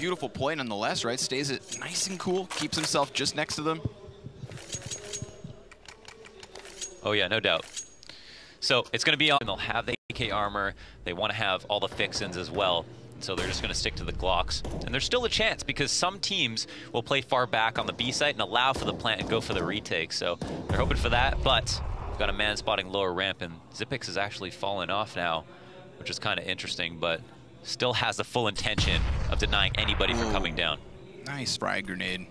beautiful play nonetheless, right? Stays it nice and cool, keeps himself just next to them. Oh yeah, no doubt. So it's going to be on, and they'll have the AK armor. They want to have all the fixins as well. So they're just going to stick to the Glocks. And there's still a chance because some teams will play far back on the B site and allow for the plant and go for the retake. So they're hoping for that, but we've got a man spotting lower ramp, and Xyp9x has actually fallen off now, which is kind of interesting, but still has the full intention of denying anybody from coming down. Nice frag grenade.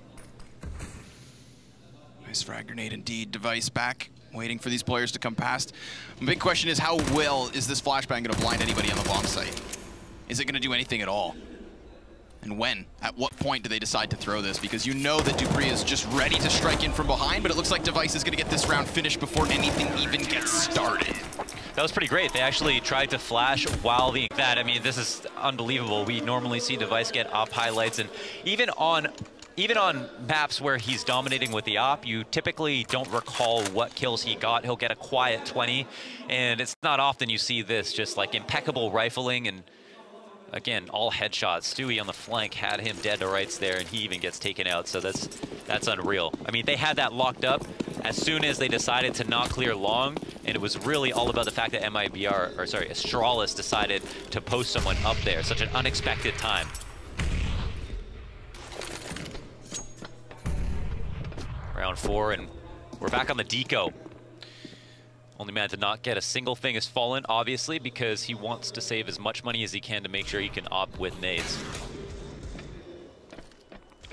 Nice frag grenade indeed. Device back, waiting for these players to come past. The big question is, how well is this flashbang going to blind anybody on the bomb site? Is it going to do anything at all? And when? At what point do they decide to throw this? Because you know that dupreeh is just ready to strike in from behind, but it looks like Device is going to get this round finished before anything even gets started. That was pretty great. They actually tried to flash while that. I mean, this is unbelievable. We normally see Device get op highlights, and even on maps where he's dominating with the op, you typically don't recall what kills he got. He'll get a quiet 20, and it's not often you see this, just like impeccable rifling, and again, all headshots. Stewie on the flank had him dead to rights there, and he even gets taken out, so that's unreal. I mean, they had that locked up as soon as they decided to not clear long, and it was really all about the fact that MiBR, or sorry, Astralis decided to post someone up there. Such an unexpected time. Round 4, and we're back on the deco. Only man to not get a single thing is Fallen, obviously, because he wants to save as much money as he can to make sure he can opt with nades.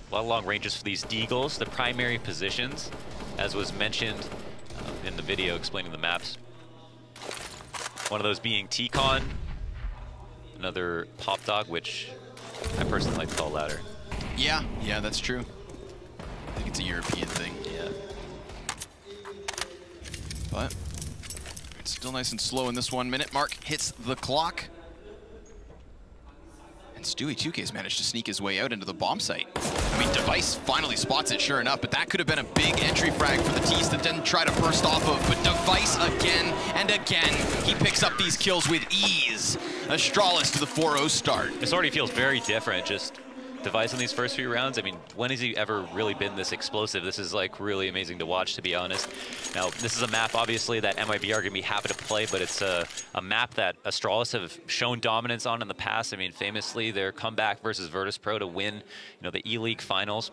A lot of long ranges for these deagles. The primary positions, as was mentioned in the video explaining the maps. One of those being T-Con, another Pop Dog, which I personally like to call ladder. Yeah, that's true. I think it's a European thing. Yeah. But it's still nice and slow in this 1 minute. Mark hits the clock. And Stewie 2K has managed to sneak his way out into the bomb site. I mean, Device finally spots it, sure enough, but that could have been a big entry frag for the Tees that didn't try to burst off of. But Device again and again, he picks up these kills with ease. Astralis to the 4-0 start. This already feels very different, just Device in these first few rounds. I mean, when has he ever really been this explosive? This is like really amazing to watch, to be honest. Now, this is a map obviously that MiBR are gonna be happy to play, but it's a map that Astralis have shown dominance on in the past. I mean, famously their comeback versus Virtus.pro to win, the E-League finals.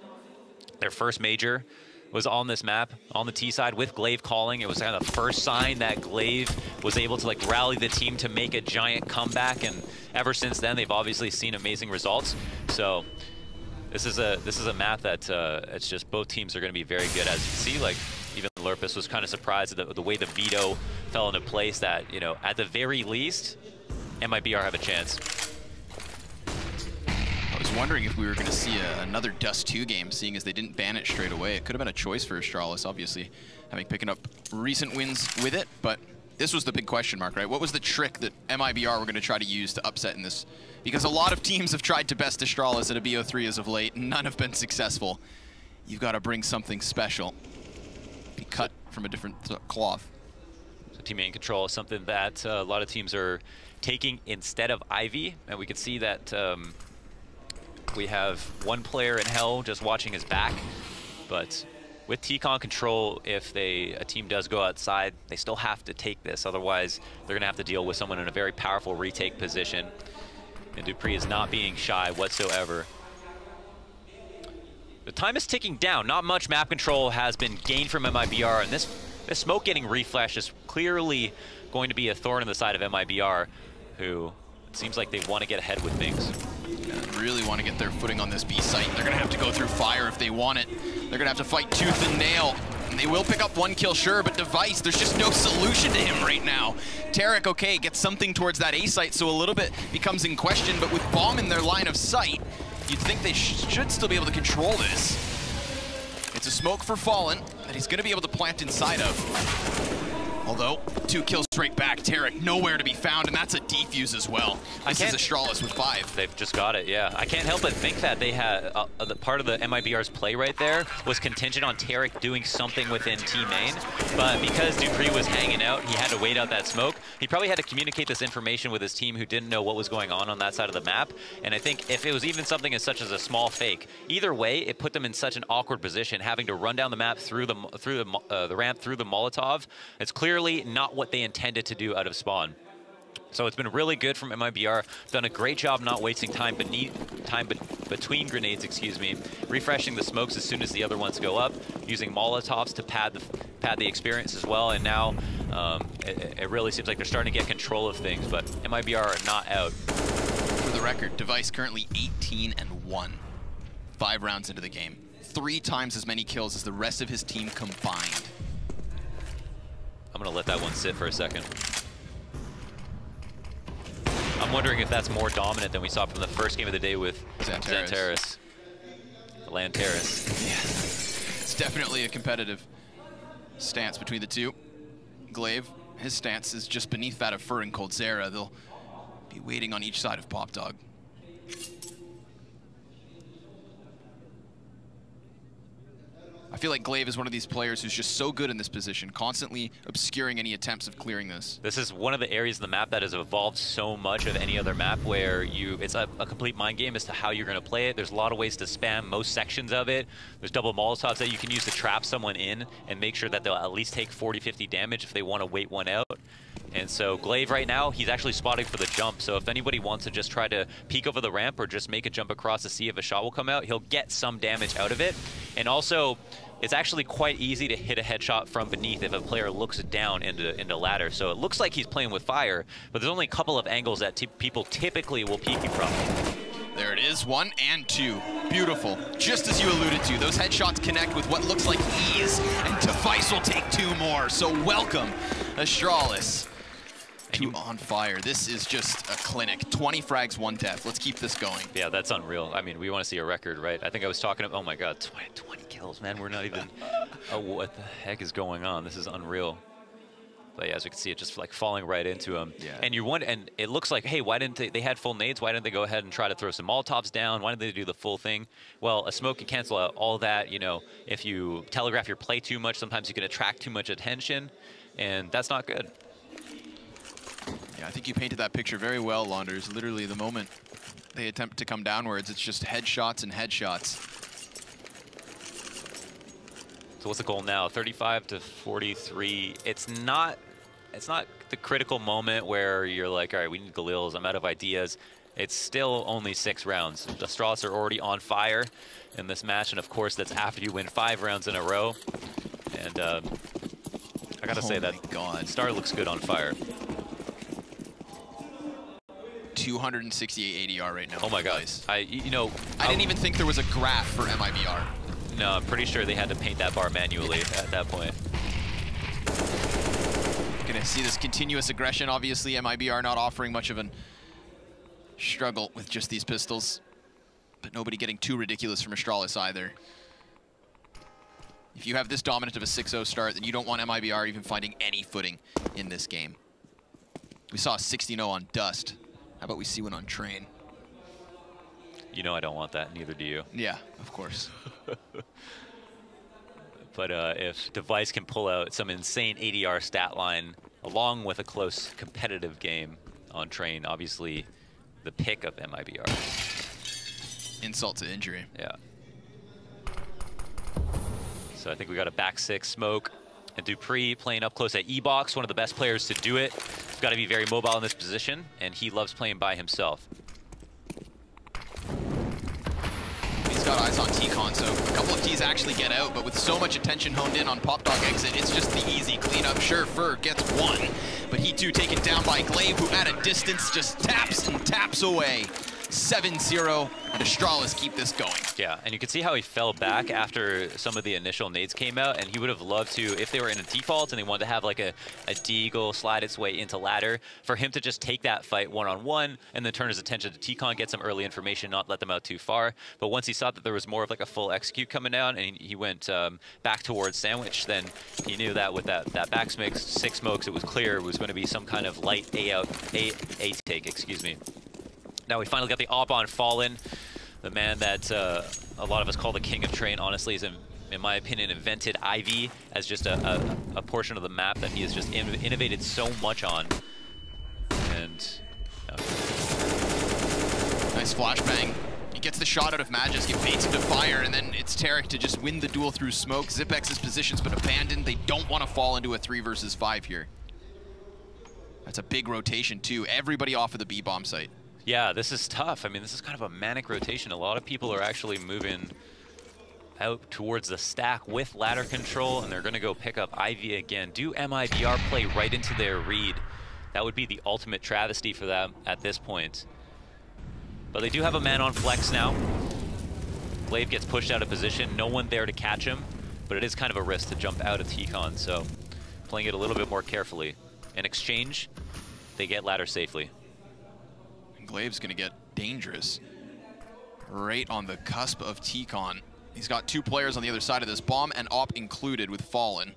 Their first major was on this map, on the T side with Glaive calling. It was kind of the first sign that Glaive was able to like rally the team to make a giant comeback, and ever since then they've obviously seen amazing results. So this is a map that it's just both teams are going to be very good. As you can see, like even Lurpus was kind of surprised at the way the veto fell into place. That at the very least, MiBR have a chance. I was wondering if we were going to see another Dust 2 game, seeing as they didn't ban it straight away. It could have been a choice for Astralis, obviously, picking up recent wins with it, but this was the big question mark, right? What was the trick that MiBR were going to try to use to upset in this? Because a lot of teams have tried to best Astralis at a BO3 as of late, and none have been successful. You've got to bring something special. Be cut from a different cloth. So teammate control is something that a lot of teams are taking instead of Ivy, and we can see that we have one player in Hell just watching his back, but with T-Con control, if a team does go outside, they still have to take this. Otherwise, they're going to have to deal with someone in a very powerful retake position. And dupreeh is not being shy whatsoever. The time is ticking down. Not much map control has been gained from MiBR, and this smoke getting reflashed is clearly going to be a thorn in the side of MiBR, who it seems like they want to get ahead with things. Really want to get their footing on this B site. They're going to have to go through fire if they want it. They're going to have to fight tooth and nail. And they will pick up one kill, sure, but Device, there's just no solution to him right now. Tarek, okay, gets something towards that A site, so a little bit becomes in question, but with Bomb in their line of sight, you'd think they should still be able to control this. It's a smoke for Fallen that he's going to be able to plant inside of. Although, 2 kills straight back. Tarek nowhere to be found, and that's a defuse as well. This is Astralis with 5. They've just got it, yeah. I can't help but think that they had, the part of the MiBR's play right there was contingent on Tarek doing something within T main, but because dupreeh was hanging out, he had to wait out that smoke. he probably had to communicate this information with his team who didn't know what was going on that side of the map. And I think if it was even something as such as a small fake, either way, it put them in such an awkward position, having to run down the map through the ramp through the Molotov. It's clearly not what they intended to do out of spawn. So it's been really good from MiBR. Done a great job not wasting time between grenades, excuse me, refreshing the smokes as soon as the other ones go up, using Molotovs to pad the experience as well. And now it really seems like they're starting to get control of things, but MiBR are not out. For the record, Device currently 18-1. 5 rounds into the game. 3 times as many kills as the rest of his team combined. I'm gonna let that one sit for a second. I'm wondering if that's more dominant than we saw from the first game of the day with Lanteris. Yeah, it's definitely a competitive stance between the two. Glaive, his stance is just beneath that of Fur and Coldzera. They'll be waiting on each side of Pop Dog. I feel like Glaive is one of these players who's just so good in this position, constantly obscuring any attempts of clearing this. This is one of the areas of the map that has evolved so much of any other map where it's a complete mind game as to how you're going to play it. There's a lot of ways to spam most sections of it. There's double Molotovs that you can use to trap someone in and make sure that they'll at least take 40-50 damage if they want to wait one out. And so Glaive right now, he's actually spotting for the jump. So if anybody wants to just try to peek over the ramp or just make a jump across to see if a shot will come out, he'll get some damage out of it. And also, it's actually quite easy to hit a headshot from beneath if a player looks down into ladder. So it looks like he's playing with fire, but there's only a couple of angles that people typically will peek you from. There it is, 1 and 2. Beautiful. Just as you alluded to, those headshots connect with what looks like ease, and Device will take 2 more. So welcome, Astralis. On fire. This is just a clinic. 20 frags, 1 death. Let's keep this going. Yeah, that's unreal. I mean, we want to see a record, right? I think I was talking about, oh my God, 20 kills, man. We're not even, oh, what the heck is going on? This is unreal. But yeah, as we can see, it just like falling right into him. Yeah. And you wonder, and it looks like, hey, why didn't they had full nades? Why didn't they go ahead and try to throw some Molotovs down? Why didn't they do the full thing? Well, a smoke can cancel out all that. You know, if you telegraph your play too much, sometimes you can attract too much attention, and that's not good. Yeah, I think you painted that picture very well, Launders. Literally, the moment they attempt to come downwards, it's just headshots and headshots. So what's the goal now? 35 to 43. It's not the critical moment where you're like, all right, we need Galils. I'm out of ideas. It's still only 6 rounds. The Astralis are already on fire in this match, and of course, that's after you win 5 rounds in a row. And I gotta say that Star looks good on fire. 268 ADR right now. Oh my God! I didn't even think there was a graph for MiBR. No, I'm pretty sure they had to paint that bar manually at that point. Gonna see this continuous aggression. Obviously, MiBR not offering much of a struggle with just these pistols, but nobody getting too ridiculous from Astralis either. If you have this dominant of a 6-0 start, then you don't want MiBR even finding any footing in this game. We saw a 16-0 on Dust. How about we see one on Train? You know I don't want that, neither do you. Yeah, of course. But if Device can pull out some insane ADR stat line, along with a close competitive game on Train, obviously the pick of MiBR. Insult to injury. Yeah. So I think we got a back 6 smoke. And Dupree playing up close at E-Box, one of the best players to do it. He's got to be very mobile in this position, and he loves playing by himself. He's got eyes on T-Con, so a couple of Ts actually get out, but with so much attention honed in on Pop Dog exit, it's just the easy cleanup. Sure, Fur gets 1, but he too taken down by Glaive, who at a distance just taps and taps away. 7-0, and Astralis keep this going. Yeah, and you can see how he fell back after some of the initial nades came out, and he would have loved to, if they were in a default and they wanted to have like a deagle slide its way into ladder, for him to just take that fight one-on-one and then turn his attention to T-Con, get some early information, not let them out too far. But once he saw that there was more of like a full execute coming down, and he went back towards Sandwich, then he knew that with that back 6 smokes, it was clear it was going to be some kind of light A-take, excuse me. Now we finally got the op on Fallen, the man that a lot of us call the king of Train. Honestly, is in my opinion, invented Ivy as just a portion of the map that he has just innovated so much on. Nice flashbang. He gets the shot out of Magisk, it baits him to fire, and then it's Tarek to just win the duel through smoke. Xipex's position's been abandoned. They don't want to fall into a 3 versus 5 here. That's a big rotation too. Everybody off of the B-bomb site. Yeah, this is tough. I mean, this is kind of a manic rotation. A lot of people are actually moving out towards the stack with ladder control, and they're going to go pick up Ivy again. Do MiBR play right into their read? That would be the ultimate travesty for them at this point. But they do have a man on flex now. Glaive gets pushed out of position. No one there to catch him, but it is kind of a risk to jump out of T-Con, so playing it a little bit more carefully. In exchange, they get ladder safely. And Glaive's going to get dangerous. Right on the cusp of T-Con. He's got 2 players on the other side of this, bomb and op included with Fallen.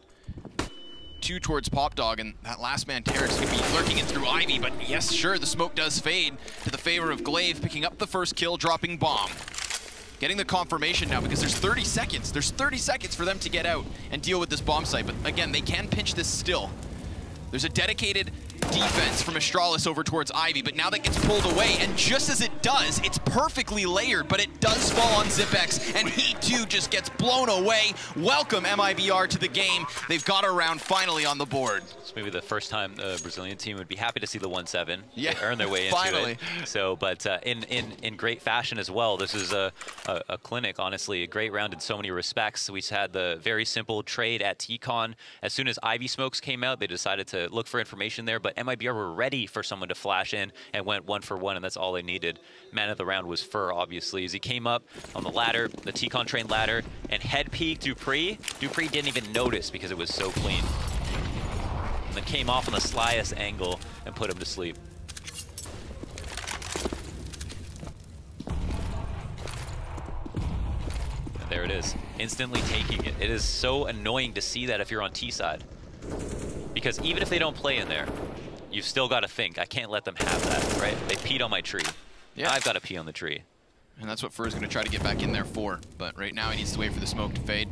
2 towards Pop Dog, and that last man, Tarek's going to be lurking it through Ivy, but yes, sure, the smoke does fade to the favor of Glaive, picking up the first kill, dropping bomb. Getting the confirmation now because there's 30 seconds. There's 30 seconds for them to get out and deal with this bomb site, but again, they can pinch this still. There's a dedicated defense from Astralis over towards Ivy, but now that gets pulled away, and just as it does, it's perfectly layered, but it does fall on Xipex, and he too just gets blown away. Welcome MiBR to the game. They've got a round finally on the board. It's maybe the first time the Brazilian team would be happy to see the 1-7. Yeah, they earn their way into finally. it. So, but in great fashion as well. This is a clinic, honestly, a great round in so many respects. We had the very simple trade at T-Con. As soon as Ivy smokes came out, they decided to look for information there, but MiBR were ready for someone to flash in and went 1 for 1, and that's all they needed. Man of the round was Fur, obviously, as he came up on the ladder, the T-Con train ladder, and head peek Dupree. Dupree didn't even notice because it was so clean. And then came off on the slyest angle and put him to sleep. And there it is, instantly taking it. It is so annoying to see that if you're on T side. Because even if they don't play in there, you've still got to think, I can't let them have that, right? They peed on my tree. Yeah. I've got to pee on the tree. And that's what Fur's going to try to get back in there for. But right now he needs to wait for the smoke to fade.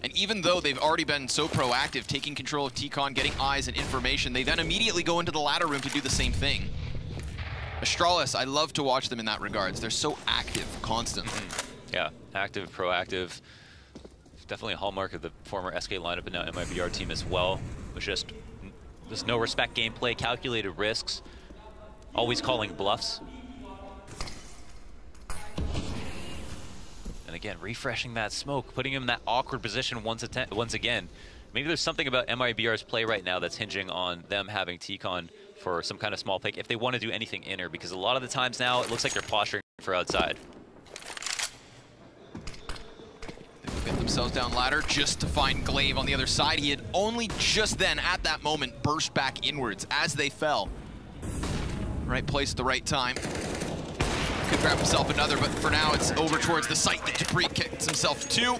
And even though they've already been so proactive, taking control of T-Con, getting eyes and information, they then immediately go into the ladder room to do the same thing. Astralis, I love to watch them in that regards. They're so active constantly. Yeah, active, proactive. Definitely a hallmark of the former SK lineup and now MiBR team as well. Was just no respect gameplay, calculated risks, always calling bluffs. And again, refreshing that smoke, putting him in that awkward position once again. Maybe there's something about MiBR's play right now that's hinging on them having T-Con for some kind of small pick if they want to do anything inner, because a lot of the times now it looks like they're posturing for outside. Get themselves down ladder just to find Glaive on the other side. He had only just then, at that moment, burst back inwards as they fell. Right place at the right time. Could grab himself another, but for now it's over towards the site that Dupree kicks himself to.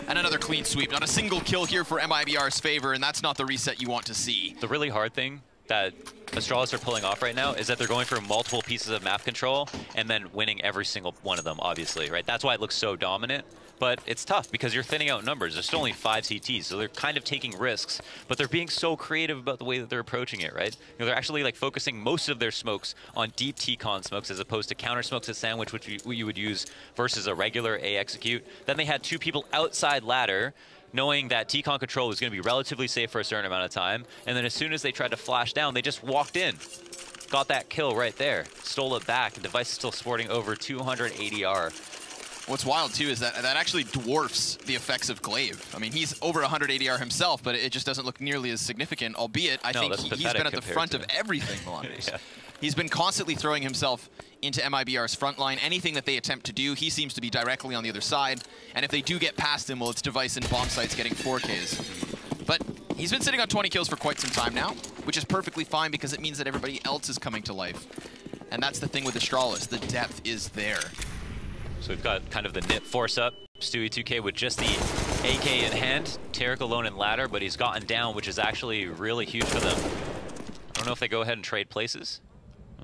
And another clean sweep. Not a single kill here for MiBR's favor, and that's not the reset you want to see. The really hard thing that Astralis are pulling off right now is that they're going for multiple pieces of map control and then winning every single one of them, obviously, right? That's why it looks so dominant. But it's tough because you're thinning out numbers. There's still only 5 CTs, so they're kind of taking risks, but they're being so creative about the way that they're approaching it, right? You know, they're actually like focusing most of their smokes on deep T-Con smokes as opposed to counter smokes at Sandwich, which you would use versus a regular A execute. Then they had 2 people outside ladder, knowing that T-Con control was going to be relatively safe for a certain amount of time, and then as soon as they tried to flash down, they just walked in. Got that kill right there, stole it back, and Device is still sporting over 200 ADR. What's wild too is that that actually dwarfs the effects of Glaive. I mean, he's over 100 ADR himself, but it just doesn't look nearly as significant, albeit I think he's been at the front of everything, Melanders. Yeah. He's been constantly throwing himself into MiBR's front line. Anything that they attempt to do, he seems to be directly on the other side. And if they do get past him, well, it's Device and bomb sites getting 4Ks. But he's been sitting on 20 kills for quite some time now, which is perfectly fine because it means that everybody else is coming to life. And that's the thing with Astralis, the depth is there. So we've got kind of the nip force up. Stewie 2K with just the AK in hand. Tarek alone in ladder, but he's gotten down, which is actually really huge for them. I don't know if they go ahead and trade places.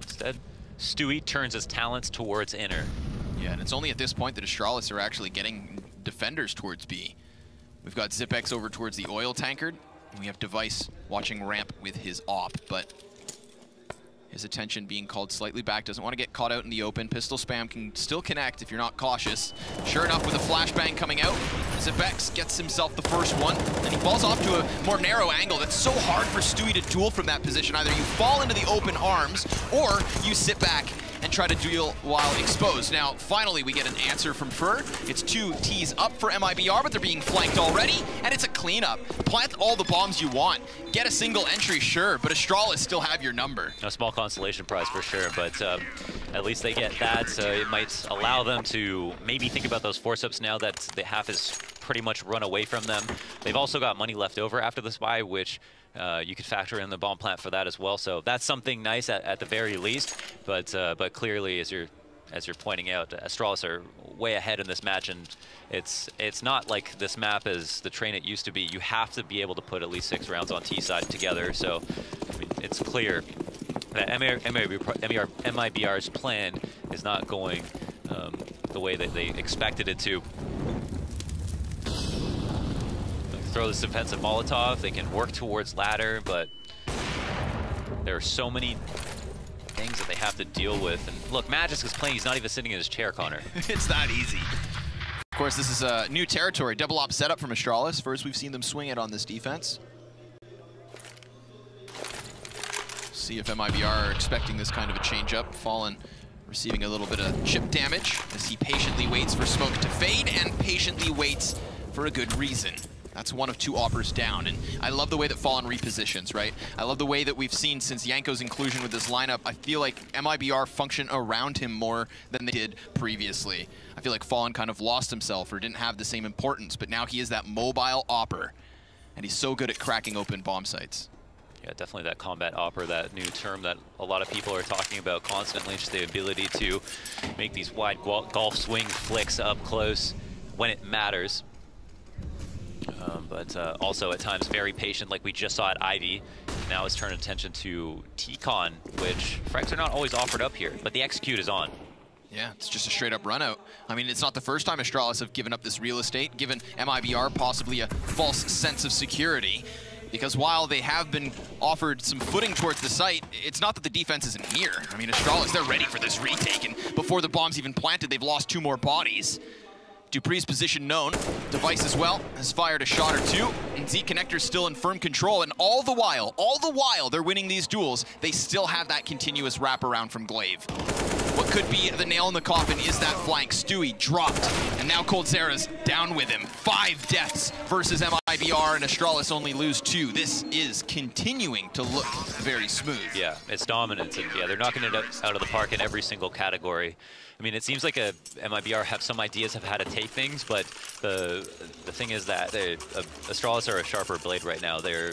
Instead, Stewie turns his talents towards inner. Yeah, and it's only at this point that Astralis are actually getting defenders towards B. We've got Xipex over towards the oil tankard, and we have Device watching ramp with his op, but His attention being called slightly back, doesn't want to get caught out in the open. Pistol spam can still connect if you're not cautious. Sure enough, with a flashbang coming out, Zebex gets himself the first one, and he falls off to a more narrow angle. That's so hard for Stewie to duel from that position. Either you fall into the open arms, or you sit back and try to duel while exposed. Now, finally, we get an answer from Fur. It's 2 Ts up for MiBR, but they're being flanked already, and it's a cleanup. Plant all the bombs you want. Get a single entry, sure, but Astralis still have your number. A small consolation prize for sure, but at least they get that, so it might allow them to maybe think about those force-ups now that the half is pretty much run away from them. They've also got money left over after this buy, which you could factor in the bomb plant for that as well. So that's something nice at the very least. But clearly, as you're pointing out, Astralis are way ahead in this match, and it's not like this map is the train it used to be. You have to be able to put at least 6 rounds on T side together. So I mean, it's clear that MiBR's plan is not going the way that they expected it to. Throw this defensive Molotov, they can work towards ladder, but there are so many things that they have to deal with. And look, Magisk is playing, he's not even sitting in his chair, Connor. It's that easy. Of course, this is a new territory. Double op setup from Astralis. First, we've seen them swing it on this defense. See if MiBR are expecting this kind of a change-up. Fallen receiving a little bit of chip damage as he patiently waits for smoke to fade and patiently waits for a good reason. That's 1 of 2 oppers down, and I love the way that Fallen repositions, right? I love the way that we've seen since Yanko's inclusion with this lineup. I feel like MiBR function around him more than they did previously. I feel like Fallen kind of lost himself or didn't have the same importance, but now he is that mobile opper, and he's so good at cracking open bomb sites. Yeah, definitely that combat opper, that new term that a lot of people are talking about constantly, just the ability to make these wide golf swing flicks up close when it matters. But also at times very patient, like we just saw at Ivy. Now is turning attention to T-Con, which frags are not always offered up here, but the execute is on. Yeah, it's just a straight up run out. I mean, it's not the first time Astralis have given up this real estate, given MiBR possibly a false sense of security. Because while they have been offered some footing towards the site, it's not that the defense isn't here. I mean, Astralis, they're ready for this retake, and before the bomb's even planted, they've lost 2 more bodies. Dupree's position known. Device as well has fired a shot or 2, and Z Connector's still in firm control, and all the while they're winning these duels, they still have that continuous wraparound from Glaive. What could be the nail in the coffin is that flank. Stewie dropped, and now coldzera's down with him. 5 deaths versus MiBR, and Astralis only lose 2. This is continuing to look very smooth. Yeah, it's dominance, and yeah, they're knocking it out of the park in every single category. I mean, it seems like MiBR have some ideas of how to take things, but the thing is that Astralis are a sharper blade right now. They're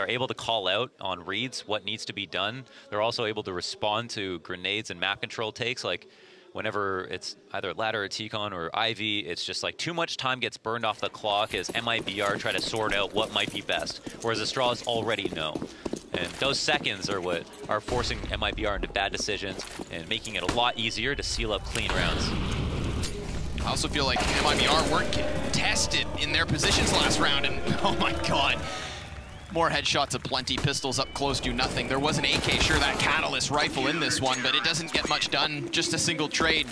able to call out on reads what needs to be done. They're also able to respond to grenades and map control takes. Like whenever it's either ladder or T-Con or Ivy, it's just like too much time gets burned off the clock as MiBR try to sort out what might be best, whereas Astralis already know. And those seconds are what are forcing MiBR into bad decisions and making it a lot easier to seal up clean rounds. I also feel like MiBR weren't tested in their positions last round, and oh my god. More headshots aplenty, pistols up close do nothing. There was an AK, sure, that Catalyst rifle in this one, but it doesn't get much done. Just a single trade.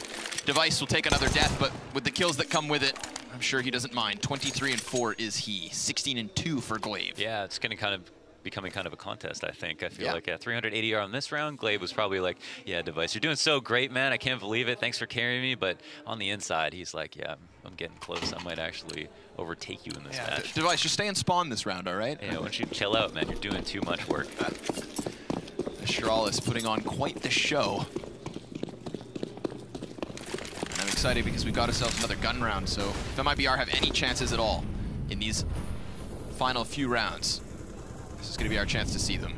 Device will take another death, but with the kills that come with it, I'm sure he doesn't mind. 23-4 is he. 16-2 for Glaive. Yeah, it's gonna becoming kind of a contest, I think. I feel like 380 on this round. Glaive was probably like, yeah, Device, you're doing so great, man. I can't believe it. Thanks for carrying me. But on the inside, he's like, yeah, I'm getting close. I might actually overtake you in this match. Device, just stay in spawn this round, all right? Yeah, why don't you chill out, man? You're doing too much work. Astralis putting on quite the show. And I'm excited because we've got ourselves another gun round, so if MiBR have any chances at all in these final few rounds, this is going to be our chance to see them.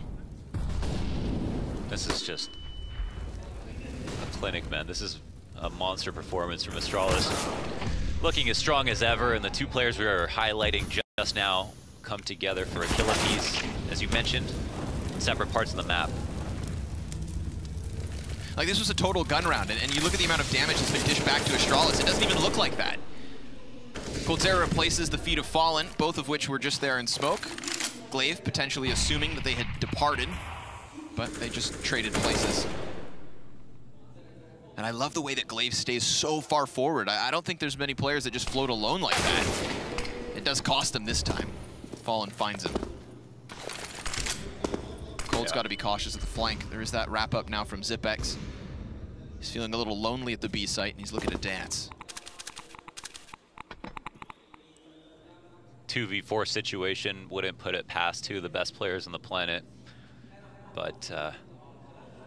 This is just a clinic, man. This is a monster performance from Astralis. Looking as strong as ever, and the 2 players we are highlighting just now come together for a kill apiece, as you mentioned, separate parts of the map. Like, this was a total gun round, and you look at the amount of damage that's been dished back to Astralis, it doesn't even look like that. coldzera replaces the feet of Fallen, both of which were just there in smoke. Glaive potentially assuming that they had departed. but they just traded places. And I love the way that Glaive stays so far forward. I don't think there's many players that just float alone like that. It does cost him this time. Fallen finds him. Cold's got to be cautious at the flank. There is that wrap up now from Zipex. He's feeling a little lonely at the B site, and he's looking to dance. 2v4 situation, wouldn't put it past two of the best players on the planet. But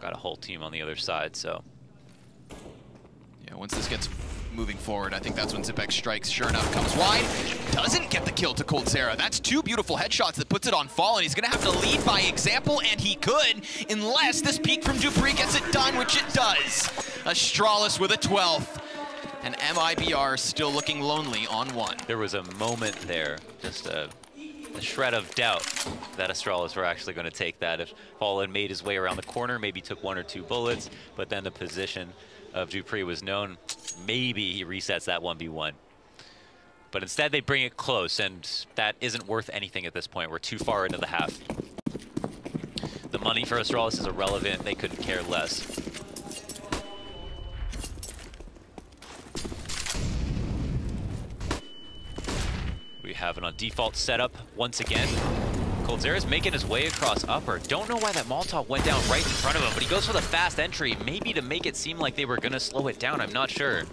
got a whole team on the other side, so. Yeah, once this gets moving forward, I think that's when Zipex strikes. Sure enough, comes wide. Doesn't get the kill to Coldzera. That's two beautiful headshots that puts it on Fallen. He's gonna have to lead by example, and he could, unless this peek from dupreeh gets it done, which it does. Astralis with a 12th. And MiBR still looking lonely on one. There was a moment there, just a shred of doubt that Astralis were actually going to take that. If Fallen made his way around the corner, maybe took 1 or 2 bullets, but then the position of dupreeh was known. Maybe he resets that 1v1. But instead they bring it close, and that isn't worth anything at this point. We're too far into the half. The money for Astralis is irrelevant. They couldn't care less. We have it on default setup once again. Coldzera's making his way across upper. Don't know why that Molotov went down right in front of him, but he goes for the fast entry, maybe to make it seem like they were gonna slow it down. I'm not sure.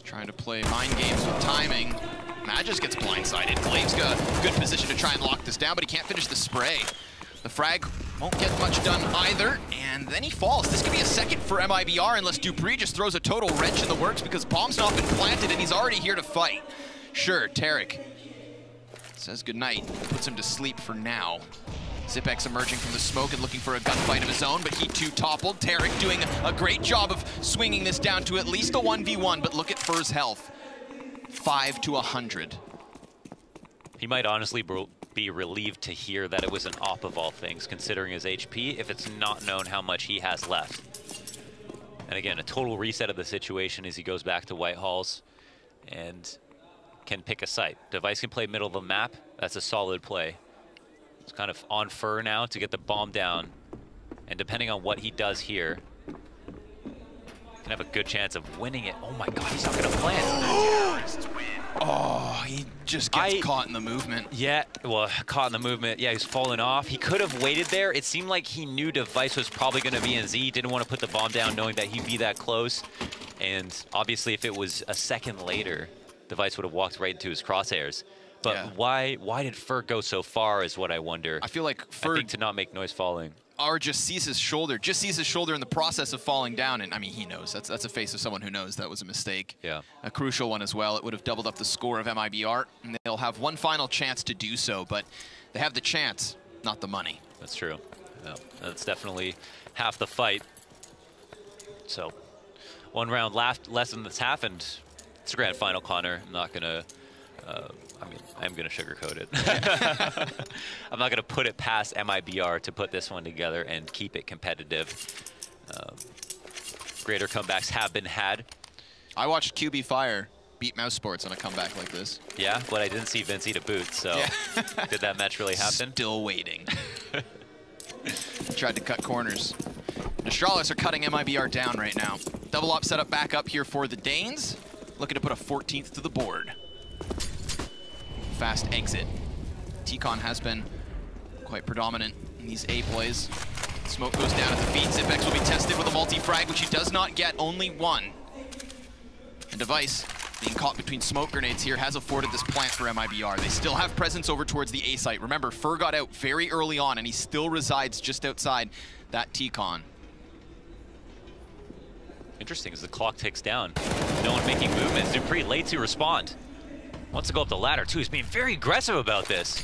Trying to play mind games with timing. Magis gets blindsided. Glaive's got a good position to try and lock this down, but he can't finish the spray. The frag won't get much done either, and then he falls. This could be a second for MiBR unless dupreeh just throws a total wrench in the works because bomb's not been planted and he's already here to fight. Sure, Tarek says goodnight, puts him to sleep for now. Zipex emerging from the smoke and looking for a gunfight of his own, but he too toppled. Tarek doing a great job of swinging this down to at least a 1v1, but look at Fur's health. 5 to 100. He might honestly be relieved to hear that it was an op of all things, considering his HP, if it's not known how much he has left. And again, a total reset of the situation as he goes back to Whitehall's and can pick a site. Device can play middle of the map. That's a solid play. It's kind of on Fur now to get the bomb down. And depending on what he does here, can have a good chance of winning it. Oh my God, he's not gonna plant. Oh, he just gets caught in the movement. Yeah, well, caught in the movement. Yeah, he's falling off. He could have waited there. It seemed like he knew Device was probably gonna be in Z. Didn't want to put the bomb down knowing that he'd be that close. And obviously if it was a second later, Device would have walked right into his crosshairs. But yeah, why did Fur go so far is what I wonder. I feel like Fur, I think to not make noise falling. Or just sees his shoulder in the process of falling down. And I mean, he knows. That's a face of someone who knows that was a mistake. Yeah. A crucial one as well. It would have doubled up the score of MiBR. And they'll have one final chance to do so, but they have the chance, not the money. That's true. Yeah, that's definitely half the fight. So, one round less than this half, and it's a grand final, Connor. I'm not gonna, I mean, I'm gonna sugarcoat it. I'm not gonna put it past MiBR to put this one together and keep it competitive. Greater comebacks have been had. I watched QB Fire beat Mouse Sports on a comeback like this. Yeah, but I didn't see Vince eat a boot, so yeah. Did that match really happen? Still waiting. Tried to cut corners. Astralis are cutting MiBR down right now. Double op setup back up here for the Danes. Looking to put a 14th to the board. Fast exit. T-Con has been quite predominant in these A plays. Smoke goes down at the feet. Zipex will be tested with a multi-frag, which he does not get, only one. And Device, being caught between smoke grenades here, has afforded this plant for MiBR. They still have presence over towards the A site. Remember, Fur got out very early on, and he still resides just outside that T-Con. Interesting as the clock ticks down. No one making movements. dupreeh late to respond. Wants to go up the ladder too. He's being very aggressive about this.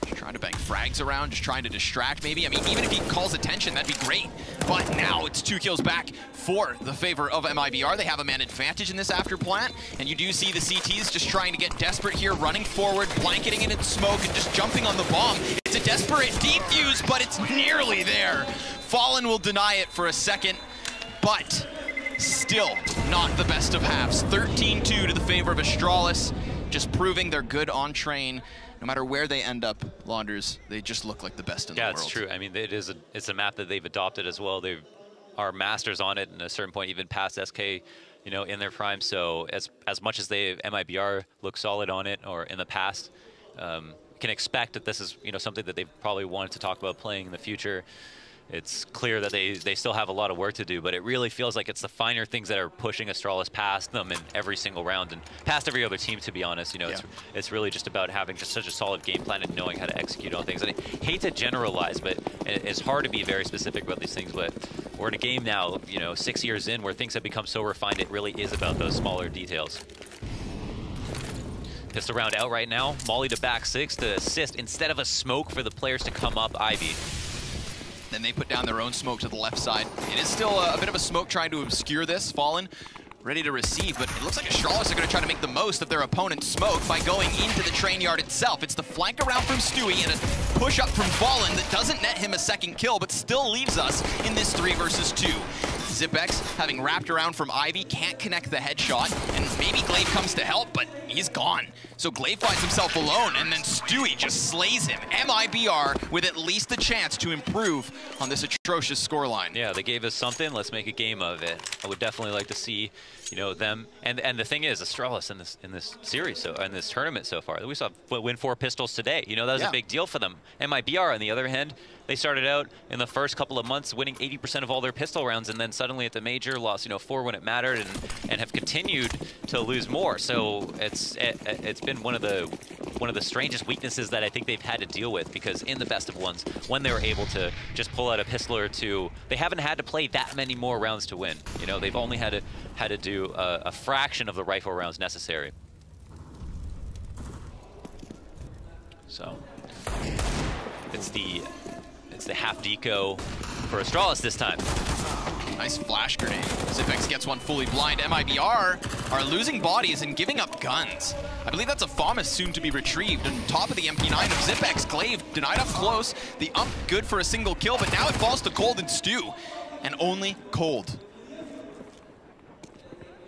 Just trying to bang frags around, just trying to distract maybe. I mean, even if he calls attention, that'd be great. But now it's 2 kills back for the favor of MiBR. They have a man advantage in this after plant. And you do see the CTs just trying to get desperate here, running forward, blanketing it in smoke, and just jumping on the bomb. It's a desperate defuse, but it's nearly there. Fallen will deny it for a second, but still not the best of halves. 13-2 to the favor of Astralis, just proving they're good on train. no matter where they end up, Launders, they just look like the best in the world. Yeah, it's true. I mean, it's a map that they've adopted as well. They are masters on it, and at a certain point, even past SK, you know, in their prime. So as much as MiBR look solid on it, or in the past, can expect that this is, you know, something that they probably wanted to talk about playing in the future. It's clear that they still have a lot of work to do, but it really feels like it's the finer things that are pushing Astralis past them in every single round and past every other team, to be honest. You know, it's really just about having just such a solid game plan and knowing how to execute on things. And I hate to generalize, but it's hard to be very specific about these things, but we're in a game now, you know, 6 years in, where things have become so refined, it really is about those smaller details. Pistol round out right now. Molly to back six to assist instead of a smoke for the players to come up Ivy. Then they put down their own smoke to the left side. It is still a bit of a smoke trying to obscure this. Fallen, ready to receive, but it looks like Astralis are going to try to make the most of their opponent's smoke by going into the train yard itself. It's the flank around from Stewie and a push up from Fallen that doesn't net him a second kill, but still leaves us in this 3 versus 2. Zipex, having wrapped around from Ivy, can't connect the headshot, and maybe Glaive comes to help, but he's gone. So Glaive finds himself alone, and then Stewie just slays him. MiBR with at least a chance to improve on this atrocious scoreline. Yeah, they gave us something. Let's make a game of it. I would definitely like to see, you know, them. And the thing is, Astralis in this series, so in this tournament so far, we saw win 4 pistols today. You know, that was a big deal for them. MiBR, on the other hand, they started out in the first couple of months winning 80% of all their pistol rounds, and then suddenly at the major lost, you know, 4 when it mattered, and have continued to lose more. So it's been one of the strangest weaknesses that I think they've had to deal with, because in the best of ones, when they were able to just pull out a pistol or two, they haven't had to play that many more rounds to win. You know, they've only had to do a fraction of the rifle rounds necessary. So it's the half deco for Astralis this time. Nice flash grenade. Zipex gets one fully blind. MiBR are losing bodies and giving up guns. I believe that's a FAMAS soon to be retrieved. On top of the MP9 of Zipex, Glaive denied up close. The ump good for a single kill, but now it falls to Cold and Stu. And only Cold.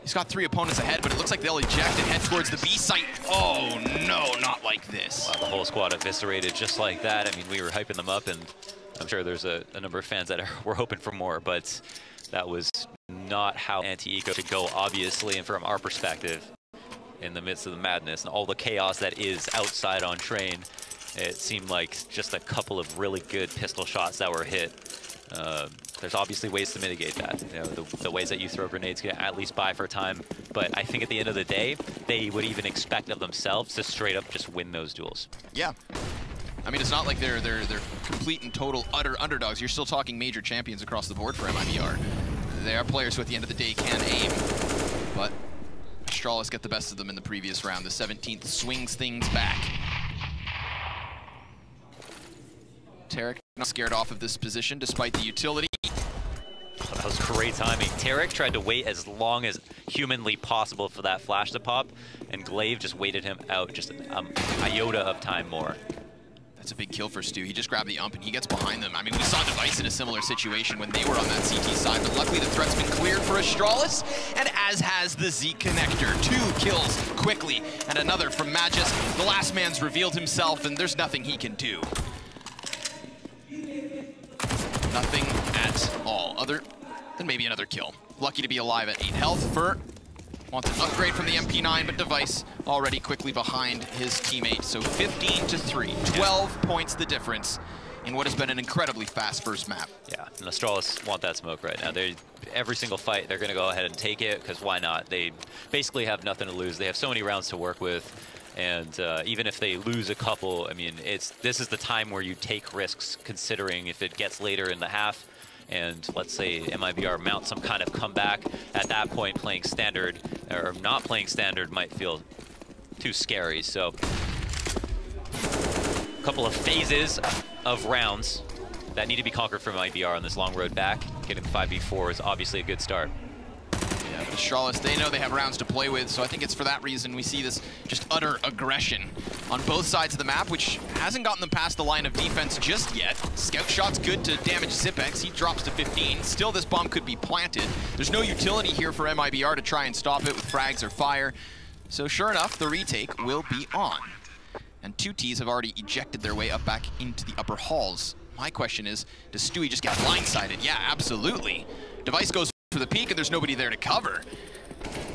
He's got 3 opponents ahead, but it looks like they'll eject and head towards the B site. Oh no, not like this. Wow, the whole squad eviscerated just like that. I mean, we were hyping them up, and I'm sure there's a number of fans that were hoping for more, but that was not how anti-eco should go, obviously, and from our perspective, in the midst of the madness and all the chaos that is outside on train, it seemed like just a couple of really good pistol shots that were hit. There's obviously ways to mitigate that. You know, the ways that you throw grenades can at least buy for time, but I think at the end of the day, they would even expect of themselves to straight up just win those duels. Yeah. I mean, it's not like they're complete and total utter underdogs. You're still talking major champions across the board for MiBR. They are players who at the end of the day can aim, but Astralis get the best of them in the previous round. The 17th swings things back. Tarek not scared off of this position despite the utility. Oh, that was great timing. Tarek tried to wait as long as humanly possible for that flash to pop, and Glaive just waited him out just an iota of time more. That's a big kill for Stu. He just grabbed the ump and he gets behind them. I mean, we saw Device in a similar situation when they were on that CT side, but luckily the threat's been cleared for Astralis, and as has the Z connector. 2 kills quickly, and another from Magis. The last man's revealed himself, and there's nothing he can do. Nothing at all, other than maybe another kill. Lucky to be alive at 8 health. Fur wants an upgrade from the MP9, but Device already quickly behind his teammate. So 15-3, 12 points the difference in what has been an incredibly fast first map. Yeah, and Astralis want that smoke right now. Every single fight, they're going to go ahead and take it, because why not? They basically have nothing to lose. They have so many rounds to work with. And even if they lose a couple, I mean, this is the time where you take risks, considering if it gets later in the half, and let's say MiBR mounts some kind of comeback. At that point, playing standard, or not playing standard, might feel too scary. So, a couple of phases of rounds that need to be conquered for MiBR on this long road back. Getting 5v4 is obviously a good start. Yeah, the Astralis, they know they have rounds to play with, so I think it's for that reason we see this just utter aggression on both sides of the map, which hasn't gotten them past the line of defense just yet. Scout shot's good to damage Zipex. He drops to 15. Still, this bomb could be planted. There's no utility here for MiBR to try and stop it with frags or fire. So sure enough, the retake will be on. And 2Ts have already ejected their way up back into the upper halls. My question is, does Stewie just get blindsided? Yeah, absolutely. Device goes for the peek and there's nobody there to cover.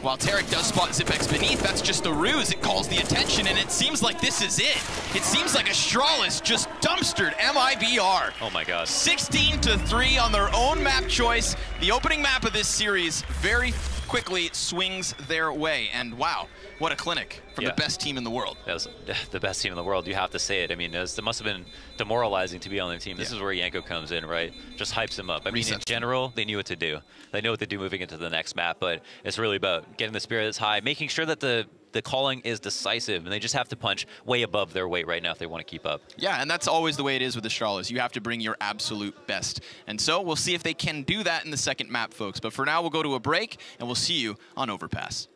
While Tarek does spot Zipex beneath, that's just a ruse. It calls the attention, and it seems like this is it. It seems like Astralis just dumpstered MiBR. Oh my god. 16-3 on their own map choice. The opening map of this series very quickly swings their way, and wow, what a clinic from the best team in the world. That was the best team in the world, you have to say it. I mean, it must have been demoralizing to be on the team. This is where Yanko comes in, right? Just hypes him up. I mean, in general, they knew what to do. They know what to do moving into the next map, but it's really about getting the spirits high, making sure that the calling is decisive, and they just have to punch way above their weight right now if they want to keep up. Yeah, and that's always the way it is with Astralis. You have to bring your absolute best. And so we'll see if they can do that in the second map, folks. But for now, we'll go to a break, and we'll see you on Overpass.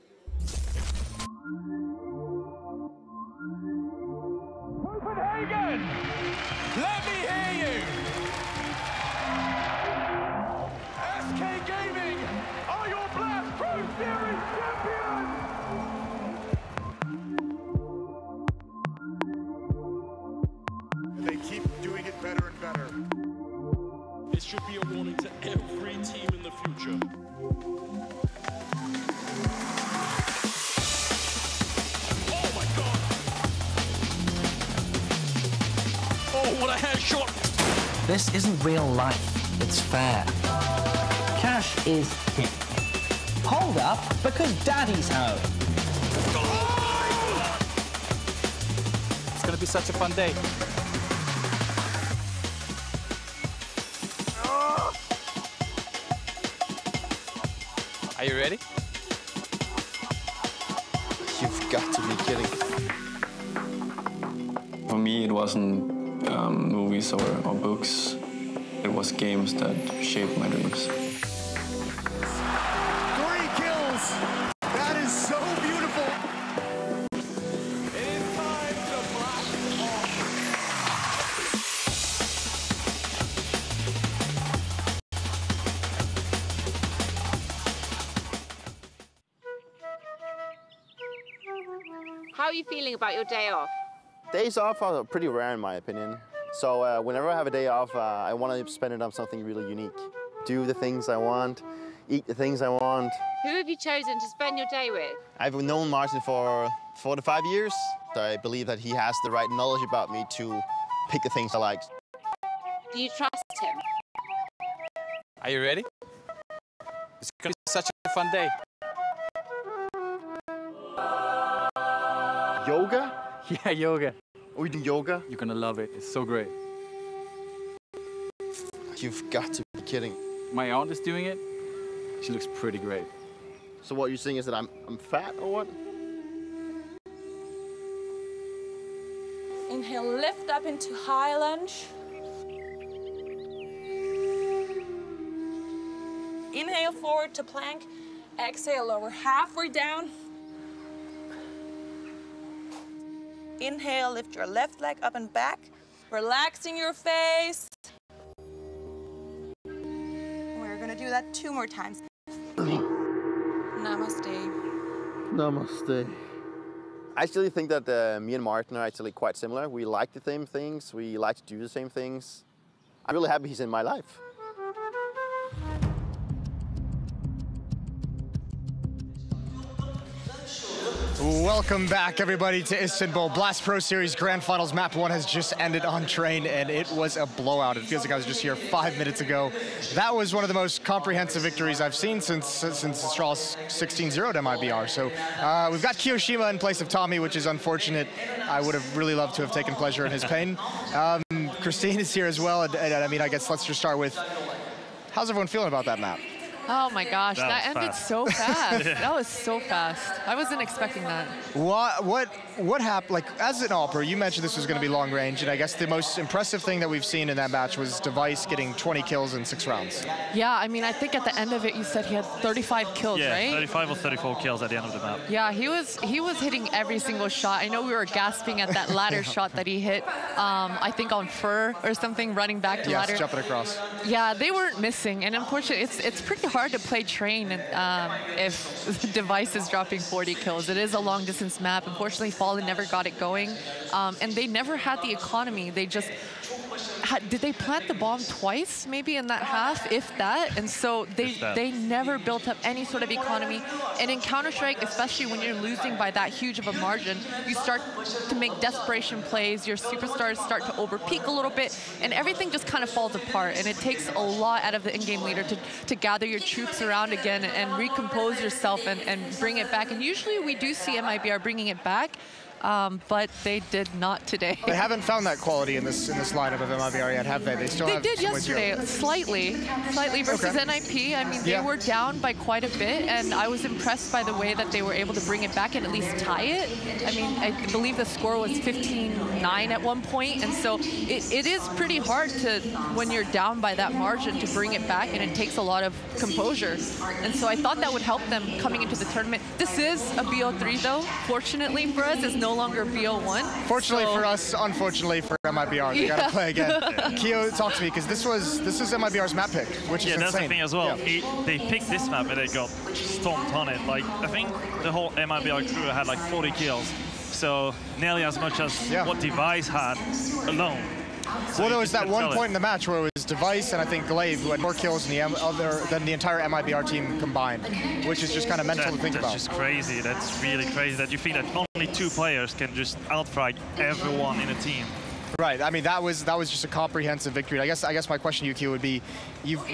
Copenhagen, let me hear you. SK Gaming are your Blast Pro Series champions. They keep doing it better and better. This should be a warning to every team in the future. Oh my god! Oh, what a headshot! This isn't real life, it's fair. Cash is king. Hold up, because daddy's home. It's gonna be such a fun day. Are you ready? You've got to be kidding. For me, it wasn't movies or books. It was games that shaped my dreams. 3 kills! That is so beautiful! It is time to blast off. How are you feeling about your day off? Days off are pretty rare in my opinion. So whenever I have a day off, I want to spend it on something really unique. Do the things I want, eat the things I want. Who have you chosen to spend your day with? I've known Martin for 4 to 5 years. I believe that he has the right knowledge about me to pick the things I like. Do you trust him? Are you ready? It's gonna be such a fun day. Yoga? Yeah, yoga. We do yoga? You're gonna love it. It's so great. You've got to be kidding. My aunt is doing it. She looks pretty great. So what you're saying is that I'm fat or what? Inhale, lift up into high lunge. Inhale forward to plank. Exhale, lower halfway down. Inhale, lift your left leg up and back, relaxing your face. We're gonna do that 2 more times. Namaste. Namaste. I actually think that me and Martin are actually quite similar. We like the same things, we like to do the same things. I'm really happy he's in my life. Welcome back, everybody, to Istanbul. Blast Pro Series Grand Finals Map 1 has just ended on Train, and it was a blowout. It feels like I was just here 5 minutes ago. That was one of the most comprehensive victories I've seen since Astralis 16-0 to MiBR. So we've got Kiyoshima in place of Tommy, which is unfortunate. I would have really loved to have taken pleasure in his pain. Christine is here as well, and I mean, I guess let's just start with, how's everyone feeling about that map? Oh my gosh, that ended so fast. That was so fast. I wasn't expecting that. What happened? Like, as an all-pro, you mentioned this was going to be long range, and I guess the most impressive thing that we've seen in that match was Device getting 20 kills in 6 rounds. Yeah, I mean, I think at the end of it, you said he had 35 kills, right? Yeah, 35 or 34 kills at the end of the map. Yeah, he was hitting every single shot. I know we were gasping at that ladder shot that he hit, I think on Fur or something, running back to ladder. Yes, jumping across. Yeah, they weren't missing, and unfortunately, it's pretty hard to play Train if the device is dropping 40 kills. It is a long distance map. Unfortunately, Fallen never got it going. And they never had the economy. They just did they plant the bomb twice maybe in that half, if that? And so they never built up any sort of economy. And in Counter-Strike, especially when you're losing by that huge of a margin, you start to make desperation plays, your superstars start to over-peak a little bit, and everything just kind of falls apart. And it takes a lot out of the in-game leader to gather your troops around again and recompose yourself and bring it back. And usually we do see MiBR bringing it back, but they did not today. They haven't found that quality in this lineup of MiBR yet, have they? They still have. They did yesterday, slightly versus NIP. I mean, they were down by quite a bit, and I was impressed by the way that they were able to bring it back and at least tie it. I mean, I believe the score was 15-9 at one point, and so it is pretty hard to, when you're down by that margin, to bring it back, and it takes a lot of composure. And so I thought that would help them coming into the tournament. This is a BO3 though. Fortunately for us, it's no longer BO1. Fortunately for us, unfortunately for MiBR, they gotta play again. Keo, talk to me, because this is MiBR's map pick, which is insane. That's the thing as well. They picked this map and they got stomped on it. Like, I think the whole MiBR crew had like 40 kills, so nearly as much as what Device had alone. So well, there was that one point in the match where it was Device and I think Glaive who had more kills than the entire MiBR team combined, which is just kind of mental to think about. That's just crazy. That's really crazy that you think that only 2 players can just outfrag everyone in a team. Right. I mean, that was just a comprehensive victory. I guess my question to you, Q, would be, you've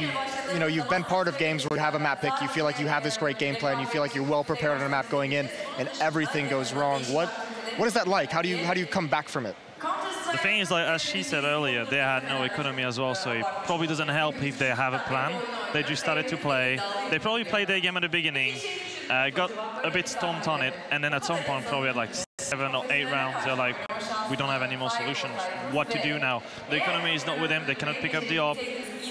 been part of games where you have a map pick, you feel like you have this great game plan, you feel like you're well prepared on a map going in, and everything goes wrong. What is that like? How do you come back from it? The thing is, like as she said earlier, they had no economy as well, so it probably doesn't help if they have a plan. They just started to play. They probably played their game at the beginning, got a bit stomped on it, and then at some point, probably at like 7 or 8 rounds, they're like, we don't have any more solutions. What to do now? The economy is not with them. They cannot pick up the op.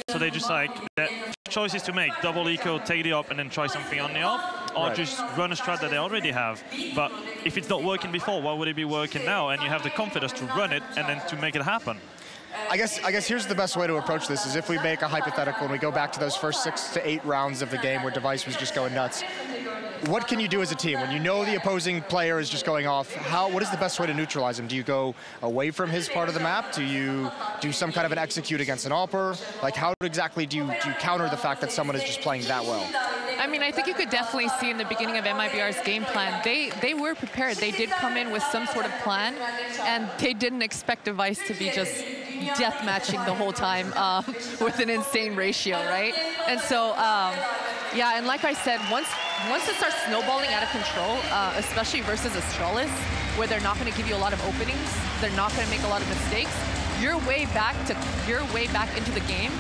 So they just like, their choices to make. Double eco, take the op, and then try something on the op, or just run a strat that they already have. But if it's not working before, why would it be working now? And you have the confidence to run it and then to make it happen. I guess here's the best way to approach this, is if we make a hypothetical and we go back to those first 6 to 8 rounds of the game where Device was just going nuts. What can you do as a team when you know the opposing player is just going off? What is the best way to neutralize him? Do you go away from his part of the map? Do you do some kind of an execute against an AWPer? Like, how exactly do you counter the fact that someone is just playing that well? I mean, I think you could definitely see in the beginning of MiBR's game plan, they were prepared. They did come in with some sort of plan, and they didn't expect Device to be just death matching the whole time with an insane ratio, right? And so, yeah, and like I said, once it starts snowballing out of control, especially versus Astralis, where they're not going to give you a lot of openings, they're not going to make a lot of mistakes, your way back into the game,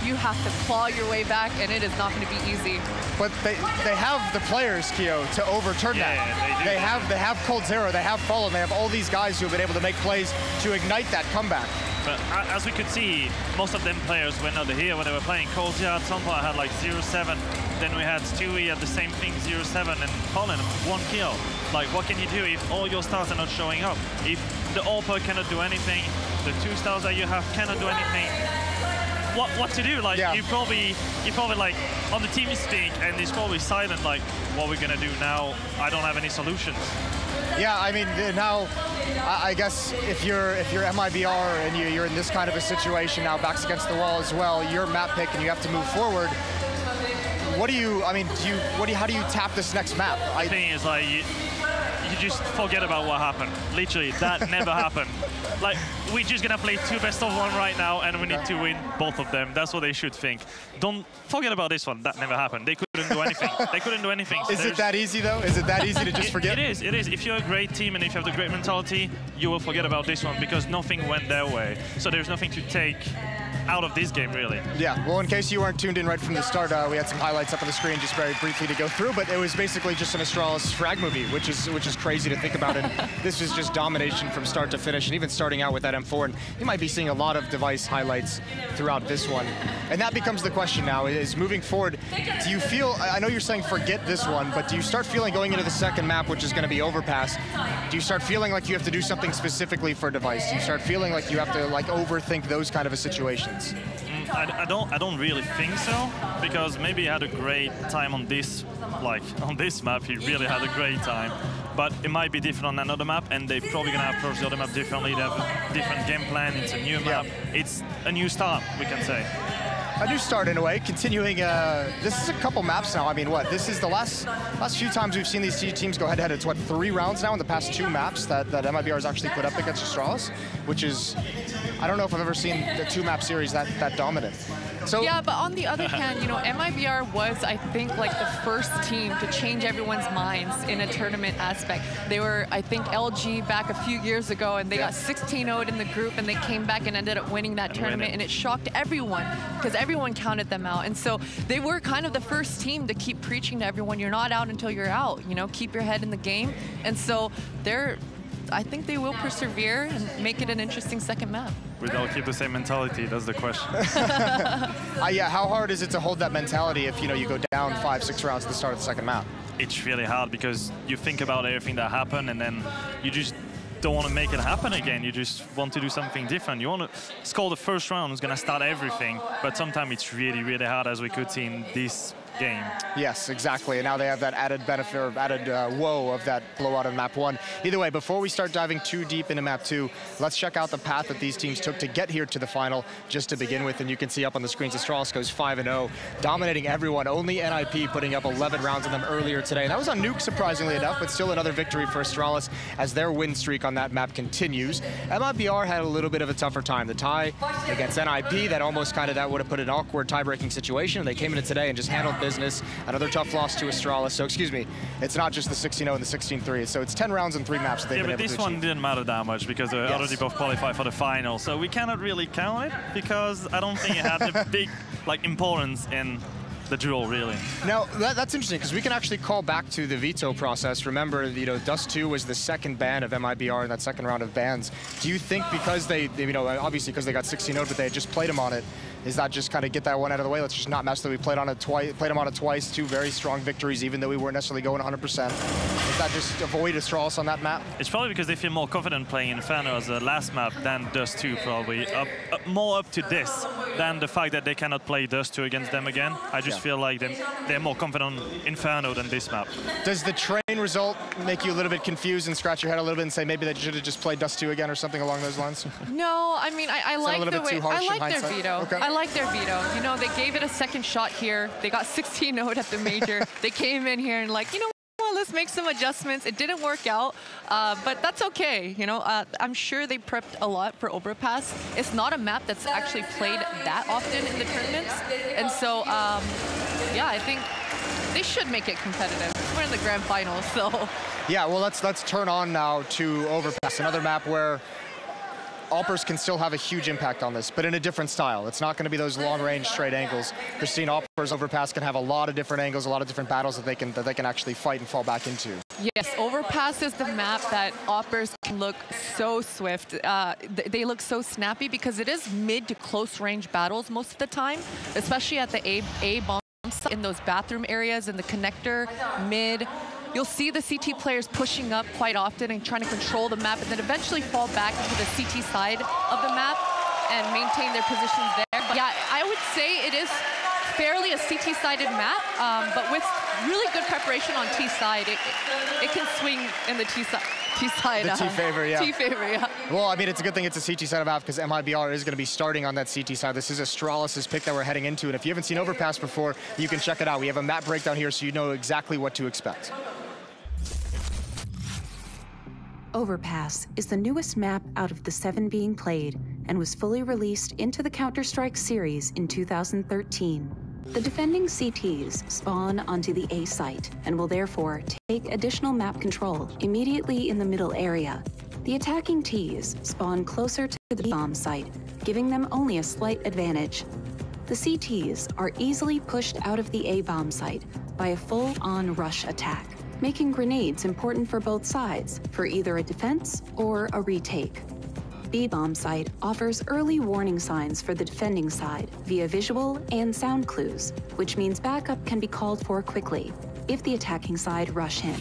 you have to claw your way back, and it is not going to be easy. But they have the players, Keo, to overturn that. They have Cold Zero, they have Fallen, they have all these guys who have been able to make plays to ignite that comeback. But as we could see, most of them players were not here when they were playing. Cold Zero at some point had like 0-7. Then we had Stewie at the same thing, 0-7, and Fallen 1 kill. Like, what can you do if all your stars are not showing up? If the AWPer cannot do anything, the 2 stars that you have cannot do anything, what to do? Like, you probably like on the team speak, and he's probably silent. Like, what are we gonna do now? I don't have any solutions. Yeah, I mean, now, I guess if you're MiBR and you're in this kind of a situation now, backs against the wall as well, you're map pick and you have to move forward. What do you? I mean, how do you tap this next map? The thing is, like, you just forget about what happened. Literally, that never happened. Like, we're just gonna play 2 best of 1 right now, and we need to win both of them. That's what they should think. Don't forget about this one. That never happened. They couldn't do anything. They couldn't do anything. So is it that easy though? Is it that easy to just forget? It is. It is. If you're a great team and if you have the great mentality, you will forget about this one because nothing went their way. So there's nothing to take out of this game, really. Yeah, well, in case you weren't tuned in right from the start, we had some highlights up on the screen just very briefly to go through, but it was basically just an Astralis frag movie, which is crazy to think about. And this was just domination from start to finish, and even starting out with that M4. And you might be seeing a lot of Device highlights throughout this one. And that becomes the question now, is moving forward, do you feel, I know you're saying forget this one, but do you start feeling going into the second map, which is going to be Overpass, do you start feeling like you have to do something specifically for Device? Do you start feeling like you have to like overthink those kind of situations? I don't really think so, because maybe he had a great time on this, on this map. He really had a great time, but it might be different on another map, and they're probably gonna approach the other map differently. They have a different game plan. It's a new map. It's a new start, we can say. A new start in a way, continuing, this is a couple maps now. I mean, what, this is the last few times we've seen these two teams go head-to-head. It's what, 3 rounds now in the past 2 maps that MiBR has actually put up against Astralis, which is, I don't know if I've ever seen the 2-map series that dominant. So, yeah, but on the other hand, you know, MiBR was, I think, like the first team to change everyone's minds in a tournament aspect. They were, I think, LG back a few years ago, and they got 16-0'd in the group, and they came back and ended up winning that tournament, and it shocked everyone, because everyone counted them out. And so they were kind of the first team to keep preaching to everyone, you're not out until you're out, you know, keep your head in the game. And so I think they will persevere and make it an interesting second map. We'll all keep the same mentality, that's the question. Yeah, how hard is it to hold that mentality if, you know, you go down 5-6 rounds at the start of the second map? It's really hard, because you think about everything that happened, and then you just don't want to make it happen again. You just want to do something different. You want to score the first round, who's going to start everything, but sometimes it's really, really hard, as we could see in this game. Yes, exactly. And now they have that added benefit, or added woe of that blowout on map 1. Either way, before we start diving too deep into map 2, let's check out the path that these teams took to get here to the final just to begin with. And you can see up on the screens, Astralis goes 5-0, dominating everyone. Only NIP putting up 11 rounds on them earlier today. And that was on Nuke, surprisingly enough, but still another victory for Astralis as their win streak on that map continues. MiBR had a little bit of a tougher time. The tie against NIP, that almost that would have put an awkward tie-breaking situation. They came into today and just handled business. Another tough loss to Astralis. So, excuse me, it's not just the 16-0 and the 16-3. So it's 10 rounds and 3 maps that they've been able to achieve. Yeah, but this one didn't matter that much, because they already both qualified for the final. So we cannot really count it, because I don't think it had the big importance in the duel, really. Now, that's interesting, because we can actually call back to the veto process. Remember, you know, Dust 2 was the second ban of MiBR in that second round of bans. Do you think because they you know, obviously because they got 16-0, but they had just played them on it, is that just get that one out of the way? Let's just not mess with it. We played them on it twice, 2 very strong victories, even though we weren't necessarily going 100%. Does that just avoid Astralis on that map? It's probably because they feel more confident playing Inferno as the last map than Dust 2, probably. More up to this than the fact that they cannot play Dust 2 against them again. I just feel like they're more confident on Inferno than this map. Does the train result make you a little bit confused and scratch your head a little bit and say maybe they should have just played Dust 2 again or something along those lines? No, I mean, I like the way, I like their veto. Okay. I like their veto. You know, they gave it a second shot here. They got 16-0'd at the major. They came in here and you know, well, let's make some adjustments. It didn't work out, but that's okay. You know, I'm sure they prepped a lot for Overpass. It's not a map that's actually played that often in the tournaments. And so, yeah, I think they should make it competitive. We're in the grand finals, so. Yeah, well, let's turn on now to Overpass, another map where Alpers can still have a huge impact on this, but in a different style. It's not going to be those long-range straight angles. Christine, Alpers Overpass can have a lot of different angles, a lot of different battles that they can actually fight and fall back into. Yes, Overpass is the map that Alpers can look so swift. They look so snappy because it is mid to close range battles most of the time, especially at the A bomb in those bathroom areas in the connector, mid. You'll see the CT players pushing up quite often and trying to control the map, and then eventually fall back into the CT side of the map and maintain their positions there. But yeah, I would say it is fairly a CT-sided map, but with really good preparation on T side, it can swing in the T side. The T favor, yeah. T favor, yeah. Well, I mean, it's a good thing it's a CT side map, because MiBR is going to be starting on that CT side. This is Astralis' pick that we're heading into, and if you haven't seen Overpass before, you can check it out. We have a map breakdown here, so you know exactly what to expect. Overpass is the newest map out of the 7 being played and was fully released into the Counter-Strike series in 2013. The defending CTs spawn onto the A site and will therefore take additional map control immediately in the middle area. The attacking Ts spawn closer to the bomb site, giving them only a slight advantage. The CTs are easily pushed out of the A bomb site by a full-on rush attack, making grenades important for both sides for either a defense or a retake. B-bomb site offers early warning signs for the defending side via visual and sound clues, which means backup can be called for quickly if the attacking side rush in.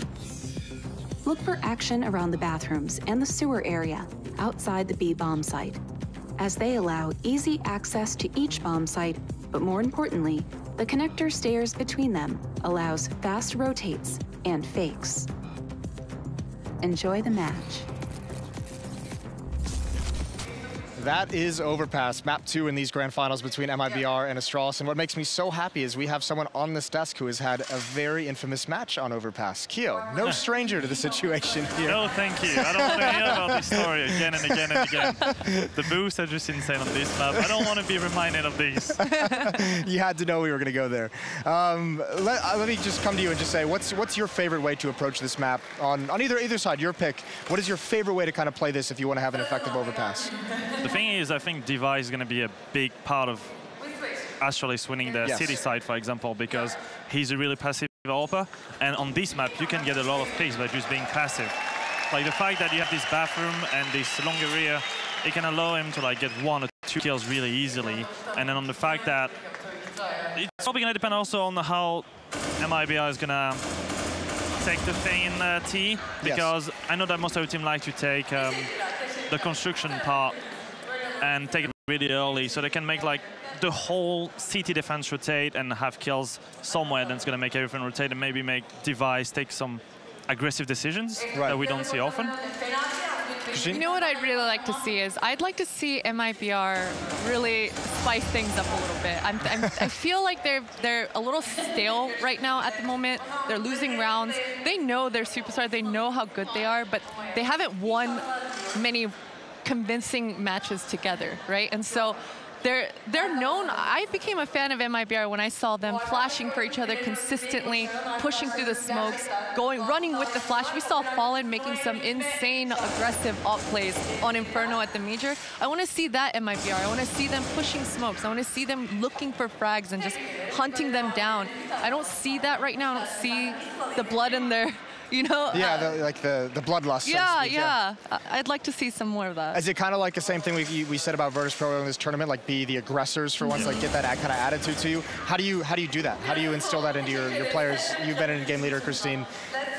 Look for action around the bathrooms and the sewer area outside the B-bomb site. as they allow easy access to each bomb site, but more importantly, the connector stairs between them allows fast rotates and fakes. Enjoy the match. That is Overpass, map 2 in these grand finals between MiBR and Astralis. And what makes me so happy is we have someone on this desk who has had a very infamous match on Overpass. Keo, no stranger to the situation here. No, thank you. I don't want to hear about this story again and again and again. The boosts are just insane on this map. I don't want to be reminded of these. You had to know we were going to go there. Let me just come to you and just say, what's your favorite way to approach this map? On either side, your pick. What is your favorite way to kind of play this if you want to have an effective Overpass? The thing is, I think Device is going to be a big part of Astralis winning the city side, for example, because he's a really passive developer. And on this map, you can get a lot of picks by just being passive. Like the fact that you have this bathroom and this long area, it can allow him to like get 1 or 2 kills really easily. And then on the fact that it's probably going to depend also on how MiBR is going to take the thing in T, because I know that most of the team like to take the construction part and take it really early, so they can make like the whole CT defense rotate and have kills somewhere that's going to make everything rotate, and maybe make Device take some aggressive decisions that we don't see often. You know what I'd really like to see is, I'd like to see MiBR really spice things up a little bit. I feel like they're a little stale right now at the moment. They're losing rounds. They know they're superstars. They know how good they are, but they haven't won many convincing matches together, right? And so they're known. I became a fan of MiBR when I saw them flashing for each other consistently, pushing through the smokes, running with the flash. We saw Fallen making some insane aggressive ult plays on Inferno at the Major. I want to see that MiBR. I want to see them pushing smokes. I want to see them looking for frags and just hunting them down. I don't see that right now. I don't see the blood in their, you know? Yeah, like the bloodlust. Yeah. I'd like to see some more of that. Is it kind of like the same thing we said about Virtus Pro in this tournament, like be the aggressors for once, like get that kind of attitude to you? How do you do that? How do you instill that into your players? You've been a game leader, Christine.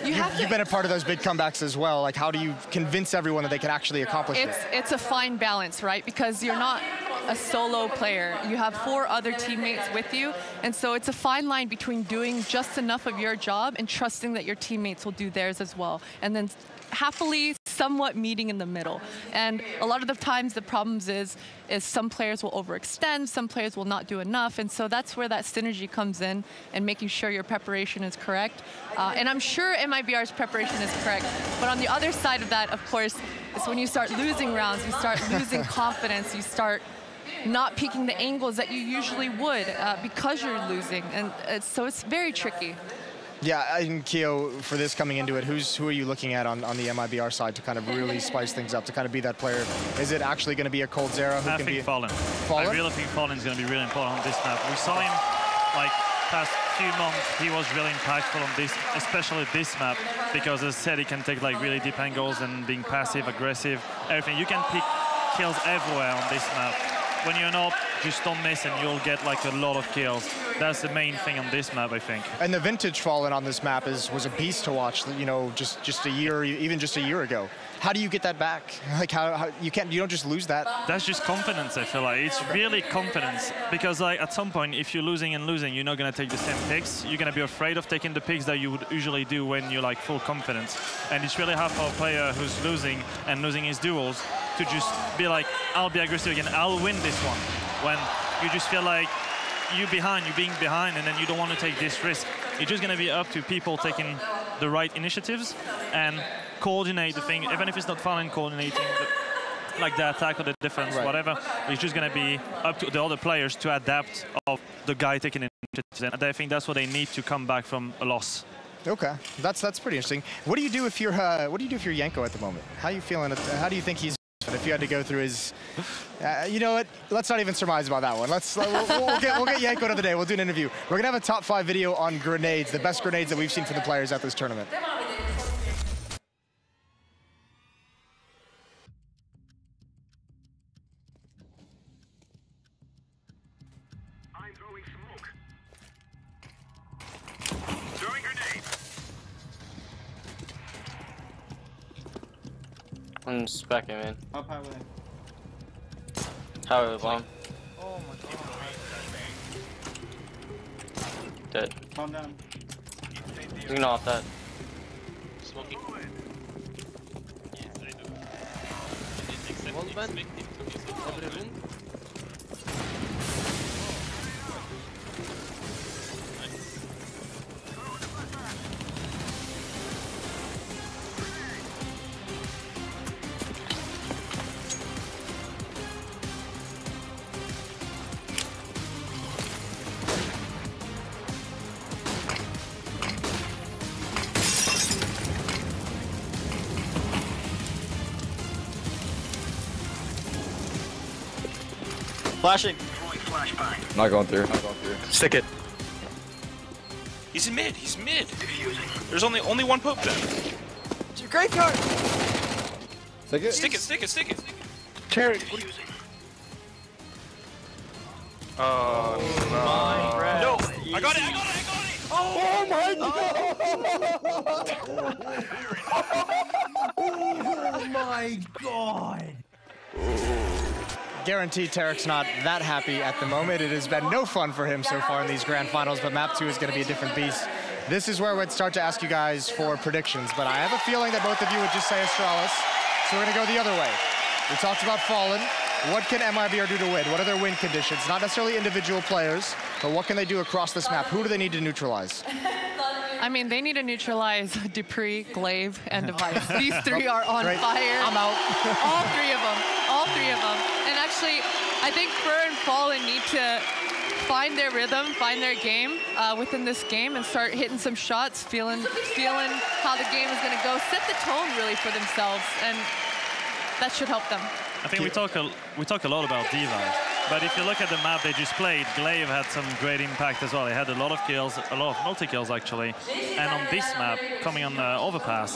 You've been a part of those big comebacks as well. Like, how do you convince everyone that they can actually accomplish it? It's a fine balance, right? Because you're not a solo player. You have 4 other teammates with you. And so it's a fine line between doing just enough of your job and trusting that your teammates will do theirs as well. And then happily somewhat meeting in the middle. And a lot of the times the problems is some players will overextend, some players will not do enough. And so that's where that synergy comes in, and making sure your preparation is correct. And I'm sure MiBR's preparation is correct. But on the other side of that, of course, is when you start losing rounds, you start losing confidence, you start not peeking the angles that you usually would because you're losing. And so it's very tricky. Yeah, and Keo, for this coming into it, who are you looking at on the MiBR side to kind of really spice things up, to kind of be that player? Is it actually going to be a Cold Zera who can be Fallen? I really think Fallen is going to be really important on this map. We saw him like past few months. He was really impactful on this, especially this map, because as I said, he can take like really deep angles and being passive, aggressive, everything. You can pick kills everywhere on this map. When you're not, just don't miss and you'll get like a lot of kills. That's the main thing on this map, I think. And the vintage Fallen on this map was a beast to watch, you know, just a year, even just a year ago. How do you get that back? Like how you don't just lose that? That's just confidence, I feel like. It's really confidence, because like at some point, if you're losing and losing, you're not gonna take the same picks. You're gonna be afraid of taking the picks that you would usually do when you're like full confidence. And it's really hard for a player who's losing and losing his duels to just be like, I'll be aggressive again, I'll win this one. When you just feel like you're being behind, and then you don't want to take this risk. It's just gonna be up to people taking the right initiatives and coordinate the thing, even if it's not Fallen coordinating like the attack or the defense, whatever. It's just going to be up to the other players to adapt of the guy taking initiative. And I think that's what they need to come back from a loss. Okay, that's pretty interesting. What do you do if you're Yenko at the moment? How are you feeling? How do you think he's? If you had to go through his, you know what? Let's not even surmise about that one. We'll get Yenko to the day. We'll do an interview. We're gonna have a top 5 video on grenades, the best grenades that we've seen from the players at this tournament. I'm specking, man. Up highway. Tower bomb. Oh my god. Dead. Calm down. You can off that. Smoking. Wallband. Every room. Flashing. Not going through. Stick it. He's in mid. He's mid. There's only one poke then. It's your graveyard. Stick it. Stick it. Stick it. Stick it. Carry. Oh no! I got it. I got it. I got it. Oh my god! Guaranteed Tarek's not that happy at the moment. It has been no fun for him so far in these grand finals, but map 2 is going to be a different beast. This is where we'd start to ask you guys for predictions, but I have a feeling that both of you would just say Astralis, so we're going to go the other way. We talked about Fallen. What can MiBR do to win? What are their win conditions? Not necessarily individual players, but what can they do across this map? Who do they need to neutralize? I mean, they need to neutralize Dupree, Glaive, and Device. These three are on Great. fire. I'm out. All three of them. All three of them. And actually, I think Fur and Fallen need to find their rhythm, find their game within this game, and start hitting some shots, feeling how the game is going to go, set the tone really for themselves, and that should help them. I think we talk a lot about Diva, but if you look at the map they just played, Glaive had some great impact as well. He had a lot of kills, a lot of multi-kills actually. And on this map, coming on the overpass,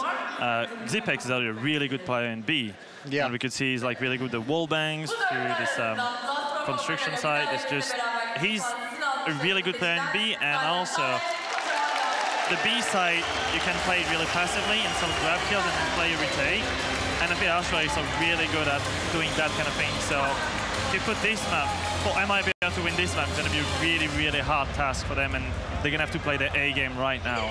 Zipex is a really good player in B. Yeah. And we could see he's like really good at wall bangs through this construction site. It's just, he's a really good player in B, and also the B side, you can play it really passively in some grab kills and then play a retake. And I think Astralis are really good at doing that kind of thing. So if you put this map, for MiBR to win this map, it's going to be a really, really hard task for them, and they're going to have to play their A game right now.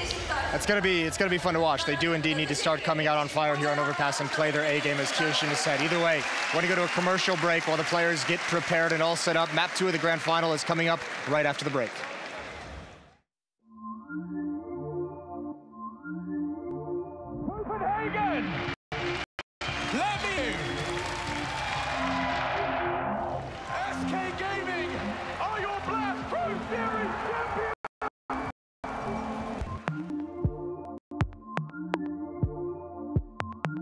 It's gonna be fun to watch. They do indeed need to start coming out on fire here on Overpass and play their A game, as Kyoshin has said. Either way, we're gonna go to a commercial break while the players get prepared and all set up. Map 2 of the grand final is coming up right after the break. Copenhagen! Let me! SK Gaming are your Blast Pro Series champions!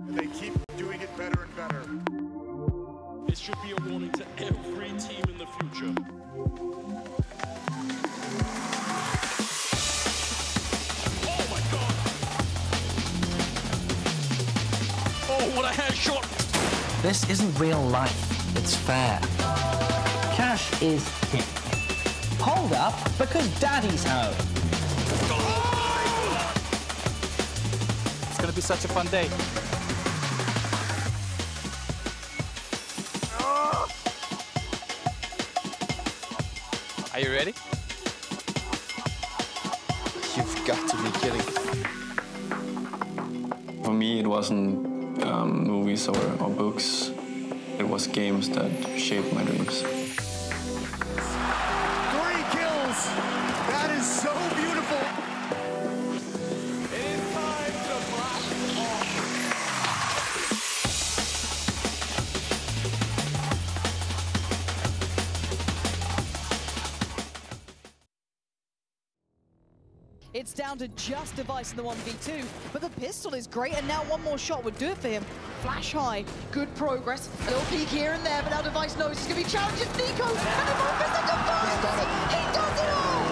They keep doing it better and better. It should be a warning to every team in the future. Oh my god! Oh, what a headshot! This isn't real life, it's fair. Cash is king. Hold up, because daddy's home. It's gonna be such a fun day. Are you ready? You've got to be kidding. For me, it wasn't movies or books. It was games that shaped my dreams. 3 kills! That is so beautiful! It is time to blast off! It's down to just Device in the 1v2, but the pistol is great, and now one more shot would do it for him. Flash high, good progress, a little peek here and there, but now Device knows he's going to be challenging Nico, and the focus on Device! He does it all!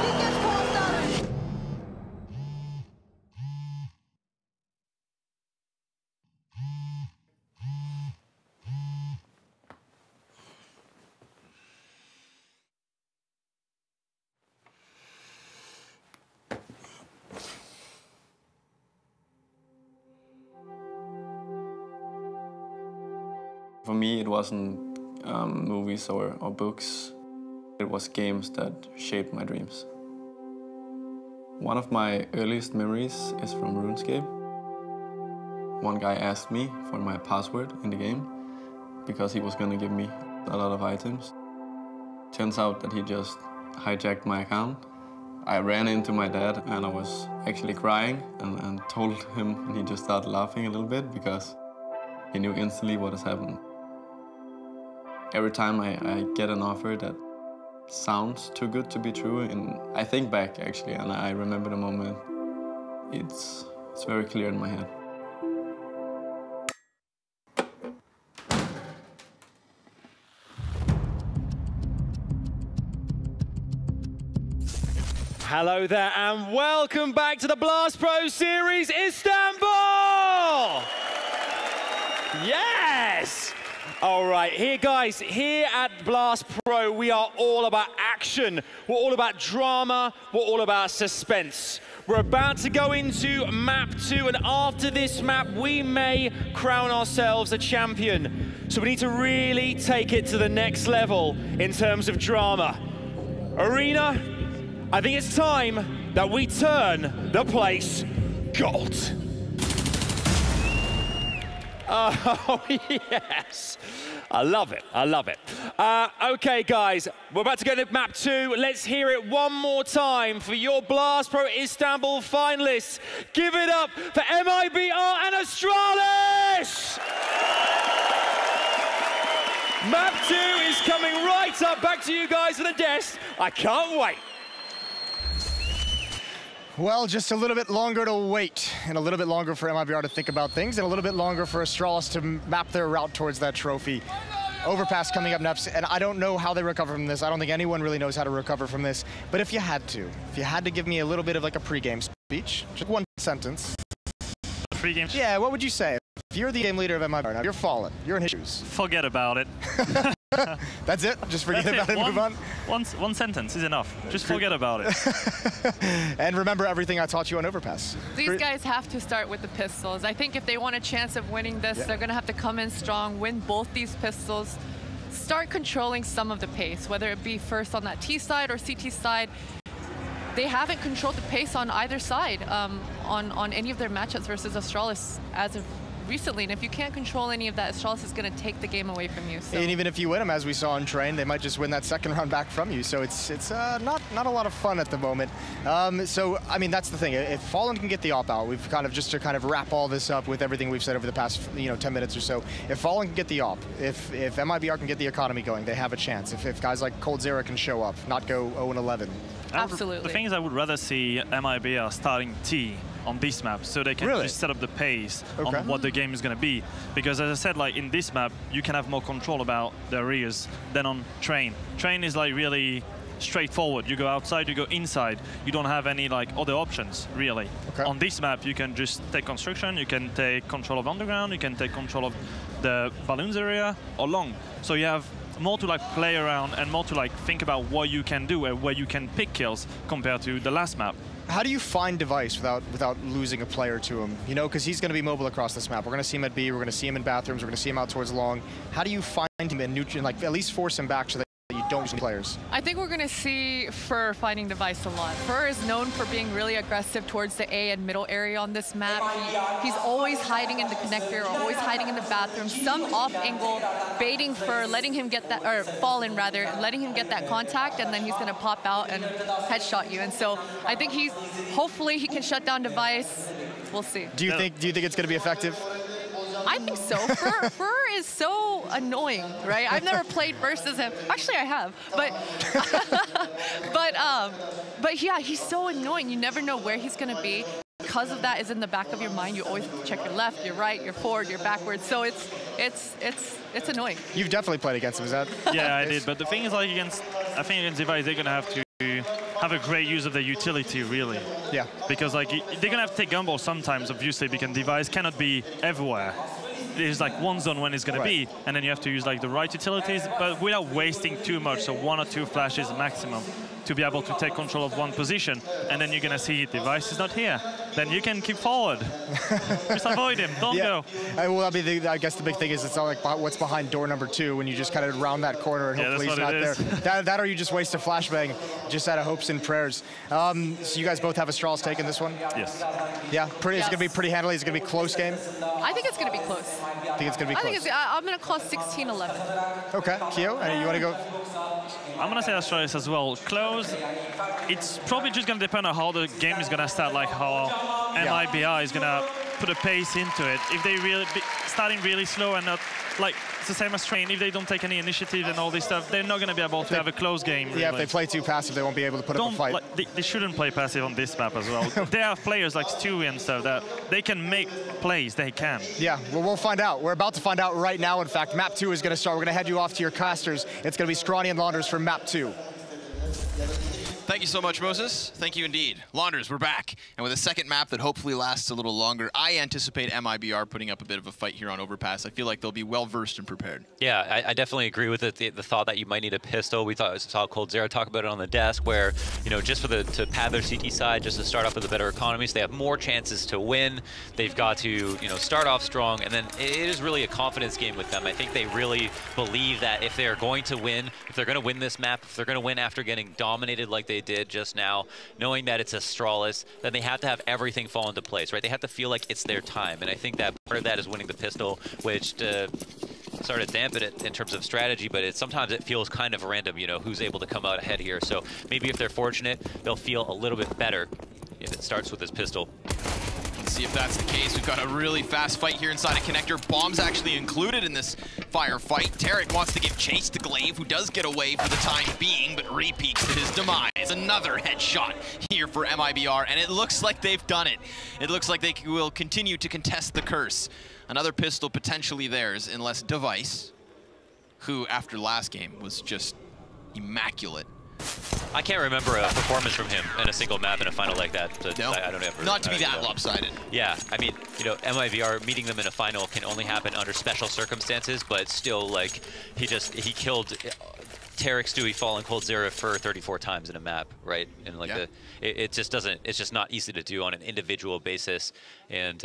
He gets past Adam! For me, it wasn't movies or books. It was games that shaped my dreams. One of my earliest memories is from RuneScape. One guy asked me for my password in the game because he was going to give me a lot of items. Turns out that he just hijacked my account. I ran into my dad and I was actually crying and told him, and he just started laughing a little bit because he knew instantly what has happened. Every time I get an offer that sounds too good to be true, and I think back actually and I remember the moment, it's very clear in my head. Hello there and welcome back to the Blast Pro Series Istanbul! Yes! All right, here guys, here at Blast Pro, we are all about action. We're all about drama. We're all about suspense. We're about to go into map 2, and after this map, we may crown ourselves a champion. So we need to really take it to the next level in terms of drama. Arena, I think it's time that we turn the place gold. Oh, yes. I love it. I love it. Okay, guys, we're about to go to map 2. Let's hear it one more time for your Blast Pro Istanbul finalists. Give it up for MiBR and Astralis! Map 2 is coming right up. Back to you guys at the desk. I can't wait. Well, just a little bit longer to wait, and a little bit longer for MiBR to think about things, and a little bit longer for Astralis to map their route towards that trophy. Overpass coming up next, and I don't know how they recover from this. I don't think anyone really knows how to recover from this. But if you had to give me a little bit of like a pre-game speech, just one sentence. Pre-game? Yeah, what would you say? If you're the game leader of MiBR now, you're fallen. You're in his shoes. Forget about it. That's it? Just forget about it and move on? One sentence is enough. Just forget about it. And remember everything I taught you on Overpass. These guys have to start with the pistols. I think if they want a chance of winning this, they're going to have to come in strong, win both these pistols, start controlling some of the pace, whether it be first on that T side or CT side. They haven't controlled the pace on either side on any of their matchups versus Astralis as of recently, and if you can't control any of that, Astralis is going to take the game away from you. So. And even if you win them, as we saw in Train, they might just win that second round back from you. So it's not a lot of fun at the moment. So I mean, that's the thing. If Fallen can get the op out, we've kind of just to kind of wrap all this up with everything we've said over the past 10 minutes or so. If Fallen can get the op, if MiBR can get the economy going, they have a chance. If guys like Coldzera can show up, not go 0-11. Absolutely. The thing is, I would rather see MiBR starting T on this map, so they can just set up the pace on what the game is going to be. Because as I said, like in this map, you can have more control about the areas than on Train. Train is like really straightforward. You go outside, you go inside. You don't have any like other options, really. On this map, you can just take construction, you can take control of underground, you can take control of the balloons area or long. So you have more to like play around and more to like think about what you can do and where you can pick kills compared to the last map. How do you find Device without losing a player to him? You know, because he's going to be mobile across this map. We're going to see him at B, we're going to see him in bathrooms, we're going to see him out towards long. How do you find him and like at least force him back so that you don't lose players? I think we're going to see Fur finding Device a lot. Fur is known for being really aggressive towards the A and middle area on this map. He's always hiding in the connector or always hiding in the bathroom, some off angle, baiting Fur, letting him get that, or Fallen rather, letting him get that contact, and then he's going to pop out and headshot you. And so I think hopefully he can shut down Device. We'll see. Do you think it's going to be effective? I think so. Fur is so annoying, right? I've never played versus him. Actually, I have, but yeah, he's so annoying. You never know where he's gonna be. Because of that is in the back of your mind. You always check your left, your right, your forward, your backwards. So it's annoying. You've definitely played against him, is that? Yeah, I did. But the thing is, like I think against Device, they're gonna have to have a great use of the utility, really. Yeah. Because like they're gonna have to take gumball sometimes, obviously, because Device cannot be everywhere. There's like one zone when it's gonna be, and then you have to use like the right utilities, but without wasting too much. So 1 or 2 flashes maximum to be able to take control of one position, and then you're gonna see Device is not here. then you can keep forward. Just avoid him. Don't go. Well, I mean, I guess the big thing is it's not like what's behind door number 2 when you just kind of round that corner and hopefully he's not there. That or you just waste a flashbang just out of hopes and prayers. So you guys both have Astralis taking this one? Yes. Yeah, it's going to be pretty handily. It's going to be a close game? I think it's going to be close. I think it's going to be close. I'm going to call 16-11. Okay, Kyo, and you want to go? I'm going to say Astralis as well. Close. It's probably just going to depend on how the game is going to start, like how MiBR is going to put a pace into it. If they really starting really slow and not, like, it's the same as Train, if they don't take any initiative and all this stuff, they're not going to be able to have a close game. Yeah, if they play too passive, they won't be able to put up a fight. Like, they shouldn't play passive on this map as well. There are players like Stewie and stuff that they can make plays, they can. Yeah, well, we'll find out. We're about to find out right now, in fact. Map 2 is going to start. We're going to head you off to your casters. It's going to be Scrawny and Launders from Map 2. Thank you so much, Moses. Thank you indeed. Launders, we're back. And with a second map that hopefully lasts a little longer, I anticipate MiBR putting up a bit of a fight here on Overpass. I feel like they'll be well-versed and prepared. Yeah, I definitely agree with it. The thought that you might need a pistol. We saw coldzera talk about it on the desk where, you know, just for to pad their CT side, just to start off with a better economy, so they have more chances to win. They've got to, you know, start off strong, and then it is really a confidence game with them. I think they really believe that if they're going to win, if they're going to win this map, if they're going to win after getting dominated like they did just now, knowing that it's Astralis, then they have to have everything fall into place, right? They have to feel like it's their time, and I think that part of that is winning the pistol, which sort of dampen it in terms of strategy, but sometimes it feels kind of random, you know, who's able to come out ahead here. So maybe if they're fortunate, they'll feel a little bit better if it starts with this pistol. Let's see if that's the case. We've got a really fast fight here inside a connector. Bombs actually included in this firefight. Tarek wants to give chase to Glaive, who does get away for the time being, but repeats to his demise. Another headshot here for MiBR, and it looks like they've done it. It looks like they will continue to contest the curse. Another pistol potentially theirs, unless Device, who after last game was just immaculate. I can't remember a performance from him in a single map in a final like that. So no, I don't ever. Not to be that lopsided. Yeah, I mean, you know, MiBR meeting them in a final can only happen under special circumstances, but still, like, he killed Tarek, Stewie, Fall, and coldzera for 34 times in a map, right? And like it just doesn't. It's just not easy to do on an individual basis, and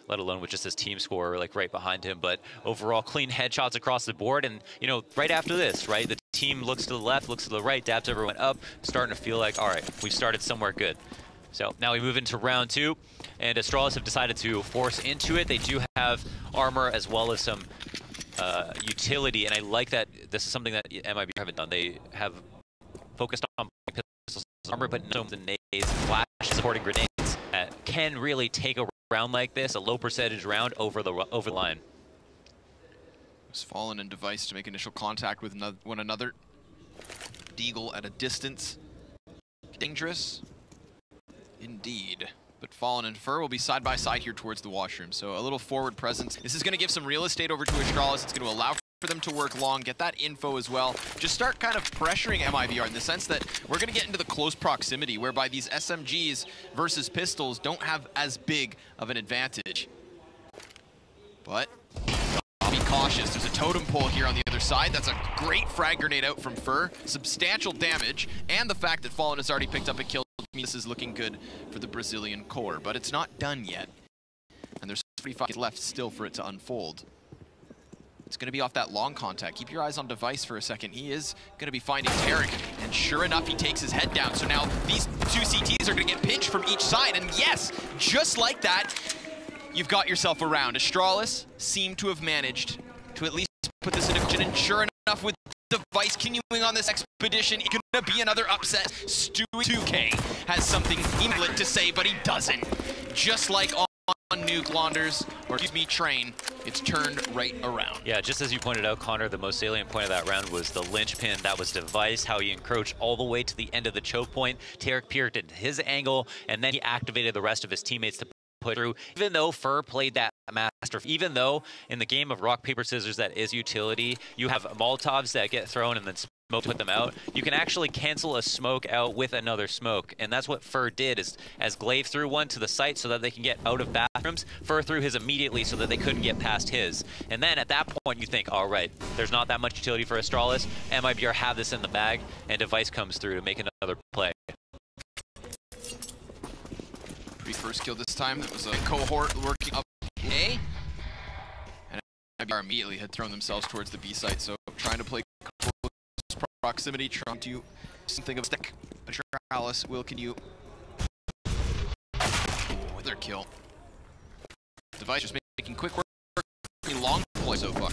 let alone with just his team score like right behind him. But overall, clean headshots across the board, and you know, right after this, right, the team looks to the left, looks to the right, dabs everyone up, starting to feel like, all right, we've started somewhere good. So now we move into round 2, and Astralis have decided to force into it. They do have armor as well as some utility, and I like that this is something that MiBR haven't done. They have focused on pistols, armor, but no nades, flash, supporting grenades can really take a round like this, a low percentage round, over the line. Fallen and Device to make initial contact with one another. Deagle at a distance. Dangerous. Indeed. But Fallen and Fur will be side by side here towards the washroom. So a little forward presence. This is going to give some real estate over to Astralis. It's going to allow for them to work long, get that info as well. Just start kind of pressuring MiBR in the sense that we're going to get into the close proximity, whereby these SMGs versus pistols don't have as big of an advantage. But be cautious. There's a totem pole here on the other side. That's a great frag grenade out from Fur. Substantial damage, and the fact that Fallen has already picked up a kill. This is looking good for the Brazilian core, but it's not done yet. And there's 35 left still for it to unfold. It's going to be off that long contact. Keep your eyes on Device for a second. He is going to be finding Tarek, and sure enough, he takes his head down. So now these two CTs are going to get pinched from each side, and yes, just like that, you've got yourself a round. Astralis seem to have managed to at least put this in action, and sure enough, with Device continuing on this expedition, it's going to be another upset. Stewie 2K has something England to say, but he doesn't. Just like on Nuke, Launders, or excuse me, Train, it's turned right around. Yeah, just as you pointed out, Connor, the most salient point of that round was the linchpin. That was Device, how he encroached all the way to the end of the choke point. Tarek peered at his angle, and then he activated the rest of his teammates to put through. Even though Fur played that master, even though in the game of rock, paper, scissors that is utility, you have Molotovs that get thrown and then smoke put them out, you can actually cancel a smoke out with another smoke. And that's what Fur did, is as Glaive threw one to the site so that they can get out of bathrooms, Fur threw his immediately so that they couldn't get past his. And then at that point you think, all right, there's not that much utility for Astralis, MiBR have this in the bag, and Device comes through to make another play. be first kill this time. That was a cohort working up A. And MiBR immediately had thrown themselves towards the B site, so trying to play close proximity, trying to something of a stick. Astralis will continue with their kill. Device just making quick work, long play so far.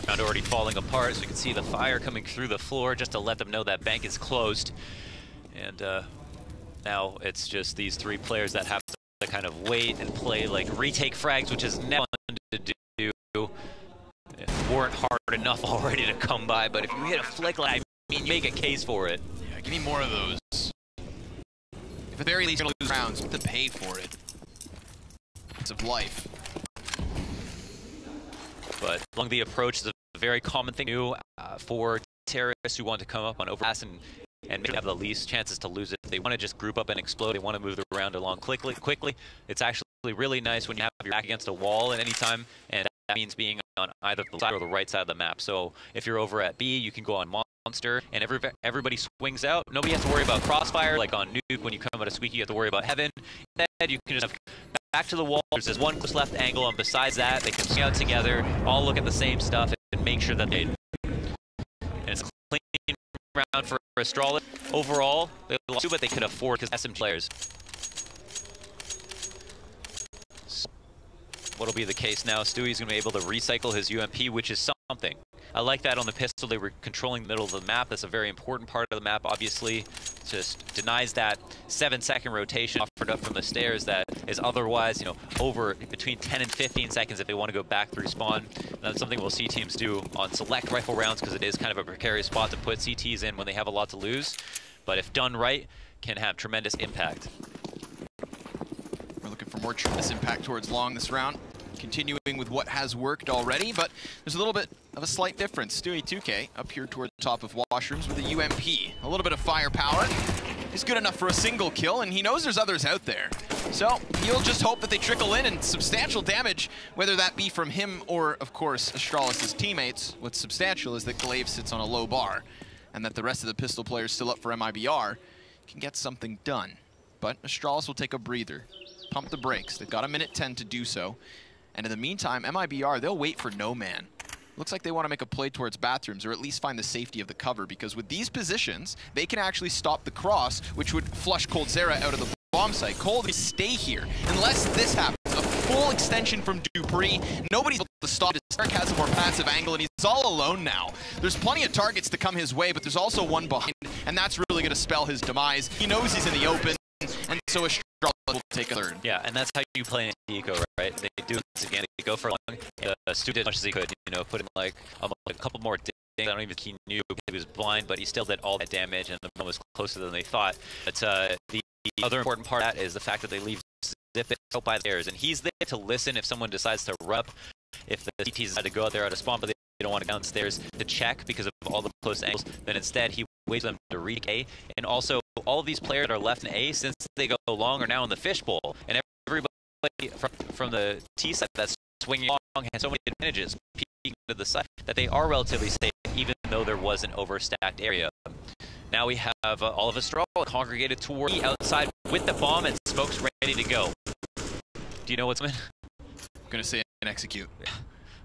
Round already falling apart, so you can see the fire coming through the floor just to let them know that bank is closed. And now it's just these three players that have to kind of wait and play like retake frags, which is never fun to do. It weren't hard enough already to come by, but if you hit a flick line, I mean, you make a case for it. Yeah, give me more of those. If at the very least you're gonna lose rounds, you have to pay for it. It's of life. But along the approach is a very common thing to do for terrorists who want to come up on overpass and maybe have the least chances to lose it. They want to just group up and explode. They want to move the round along quickly. It's actually really nice when you have your back against a wall at any time, and that means being on either the side or the right side of the map. So if you're over at B, you can go on Monster, and everybody swings out. Nobody has to worry about crossfire. Like on Nuke, when you come out of Squeaky, you have to worry about Heaven. Instead, you can just back to the wall. There's this one left angle, and besides that, they can swing out together, all look at the same stuff, and make sure that they... And it's a clean round for Astralis. Overall, they lost 2, but they could afford because SM players. What'll be the case now? Stewie's going to be able to recycle his UMP, which is something. I like that on the pistol. They were controlling the middle of the map. That's a very important part of the map, obviously. Just denies that 7-second rotation offered up from the stairs that is otherwise, you know, over between 10 and 15 seconds if they want to go back through spawn. And that's something we'll see teams do on select rifle rounds because it is kind of a precarious spot to put CTs in when they have a lot to lose. But if done right, can have tremendous impact. We're looking for more tremendous impact towards long this round. Continuing with what has worked already, but there's a little bit of a slight difference. Stewie 2K up here toward the top of washrooms with a UMP. A little bit of firepower. He's good enough for a single kill, and he knows there's others out there. So he'll just hope that they trickle in and substantial damage, whether that be from him or, of course, Astralis' teammates. What's substantial is that Glaive sits on a low bar, and that the rest of the pistol players still up for MiBR can get something done. But Astralis will take a breather, pump the brakes. They've got 1:10 to do so. And in the meantime, MiBR, they'll wait for no man. Looks like they want to make a play towards bathrooms, or at least find the safety of the cover, because with these positions, they can actually stop the cross, which would flush coldzera out of the bomb site. Cold, they stay here. Unless this happens, a full extension from Dupree, nobody's able to stop it. Stark has a more passive angle, and he's all alone now. There's plenty of targets to come his way, but there's also one behind, and that's really going to spell his demise. He knows he's in the open, and so Astralis will take a third. Yeah, and that's how you play in eco, right? They do this again. They go for long. Stu did as much as he could, you know, put in like a couple more dings. I don't even think he knew he was blind, but he still did all that damage, and the one was closer than they thought. But the other important part of that is the fact that they leave Zip out by the stairs, and he's there to listen if someone decides to rub, if the CTs decide to go out there out of spawn, but they don't want to go downstairs to check because of all the close angles. Then instead, he waits for them to read A, and also all of these players that are left in A, since they go long, are now in the fishbowl, and everybody from the T side that's swinging long has so many advantages peeking to the side that they are relatively safe, even though there was an overstacked area. Now we have all of Astralis congregated toward the outside with the bomb and smokes ready to go. Do you know what's in? I'm gonna say and execute.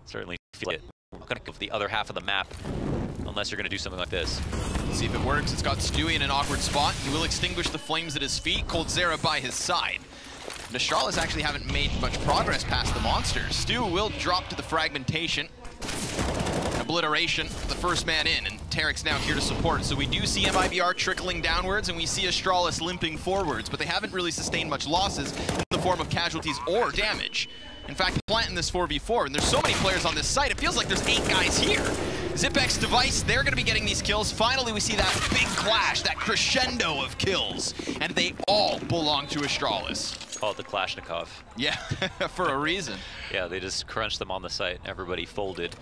Certainly feel it. We're not gonna go for the other half of the map unless you're gonna do something like this. Let's see if it works. It's got Stewie in an awkward spot. He will extinguish the flames at his feet. coldzera by his side. The Astralis actually haven't made much progress past the monster. Stu will drop to the fragmentation. Obliteration, the first man in, and Tarek's now here to support. So we do see MiBR trickling downwards, and we see Astralis limping forwards, but they haven't really sustained much losses in the form of casualties or damage. In fact, planting this 4v4, and there's so many players on this site, it feels like there's 8 guys here. Zipex Device, they're going to be getting these kills. Finally, we see that big clash, that crescendo of kills, and they all belong to Astralis. Call it the Kalashnikov. Yeah, for a reason. Yeah, they just crunched them on the site. Everybody folded.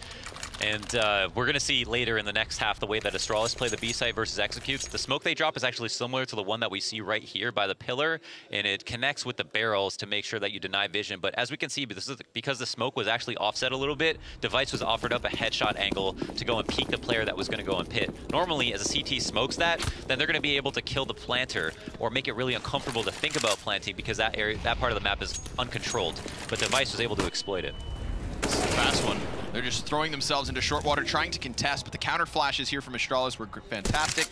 And we're going to see later in the next half the way that Astralis play the B site versus executes. The smoke they drop is actually similar to the one that we see right here by the pillar, and it connects with the barrels to make sure that you deny vision. But as we can see, because the smoke was actually offset a little bit, Device was offered up a headshot angle to go and peek the player that was going to go and pit. Normally, as a CT smokes that, then they're going to be able to kill the planter or make it really uncomfortable to think about planting because that area, that part of the map is uncontrolled. But Device was able to exploit it. This is a fast one. They're just throwing themselves into short water, trying to contest, but the counter flashes here from Astralis were fantastic.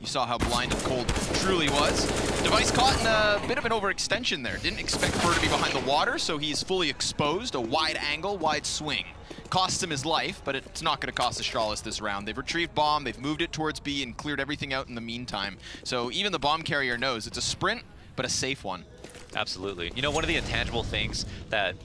You saw how blind and cold truly was. Device caught in a bit of an overextension there. Didn't expect Fur to be behind the water, so he's fully exposed. A wide angle, wide swing. Costs him his life, but it's not going to cost Astralis this round. They've retrieved bomb, they've moved it towards B and cleared everything out in the meantime. So even the bomb carrier knows it's a sprint, but a safe one. Absolutely. You know, one of the intangible things that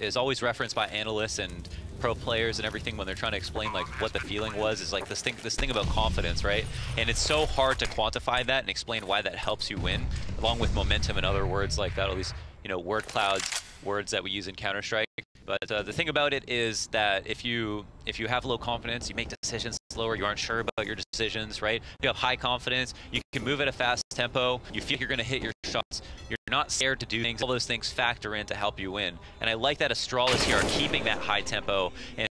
is always referenced by analysts and pro players and everything when they're trying to explain like what the feeling was is like this thing about confidence, right? And it's so hard to quantify that and explain why that helps you win, along with momentum and other words like that, all these, you know, word clouds, words that we use in Counter-Strike. But the thing about it is that if you have low confidence, you make decisions slower, you aren't sure about your decisions, right? If you have high confidence, you can move at a fast tempo, you feel you're going to hit your shots, you're not scared to do things, all those things factor in to help you win. And I like that Astralis here are keeping that high tempo and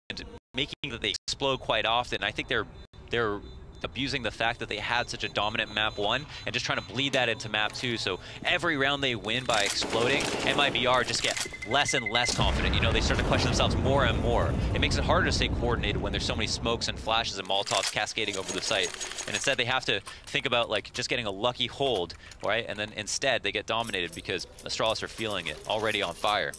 making that they explode quite often. I think they're abusing the fact that they had such a dominant map 1 and just trying to bleed that into map 2. So every round they win by exploding, MiBR just get less and less confident. You know, they start to question themselves more and more. It makes it harder to stay coordinated when there's so many smokes and flashes and Molotovs cascading over the site. And instead they have to think about like just getting a lucky hold, right? And then instead they get dominated because Astralis are feeling it, already on fire.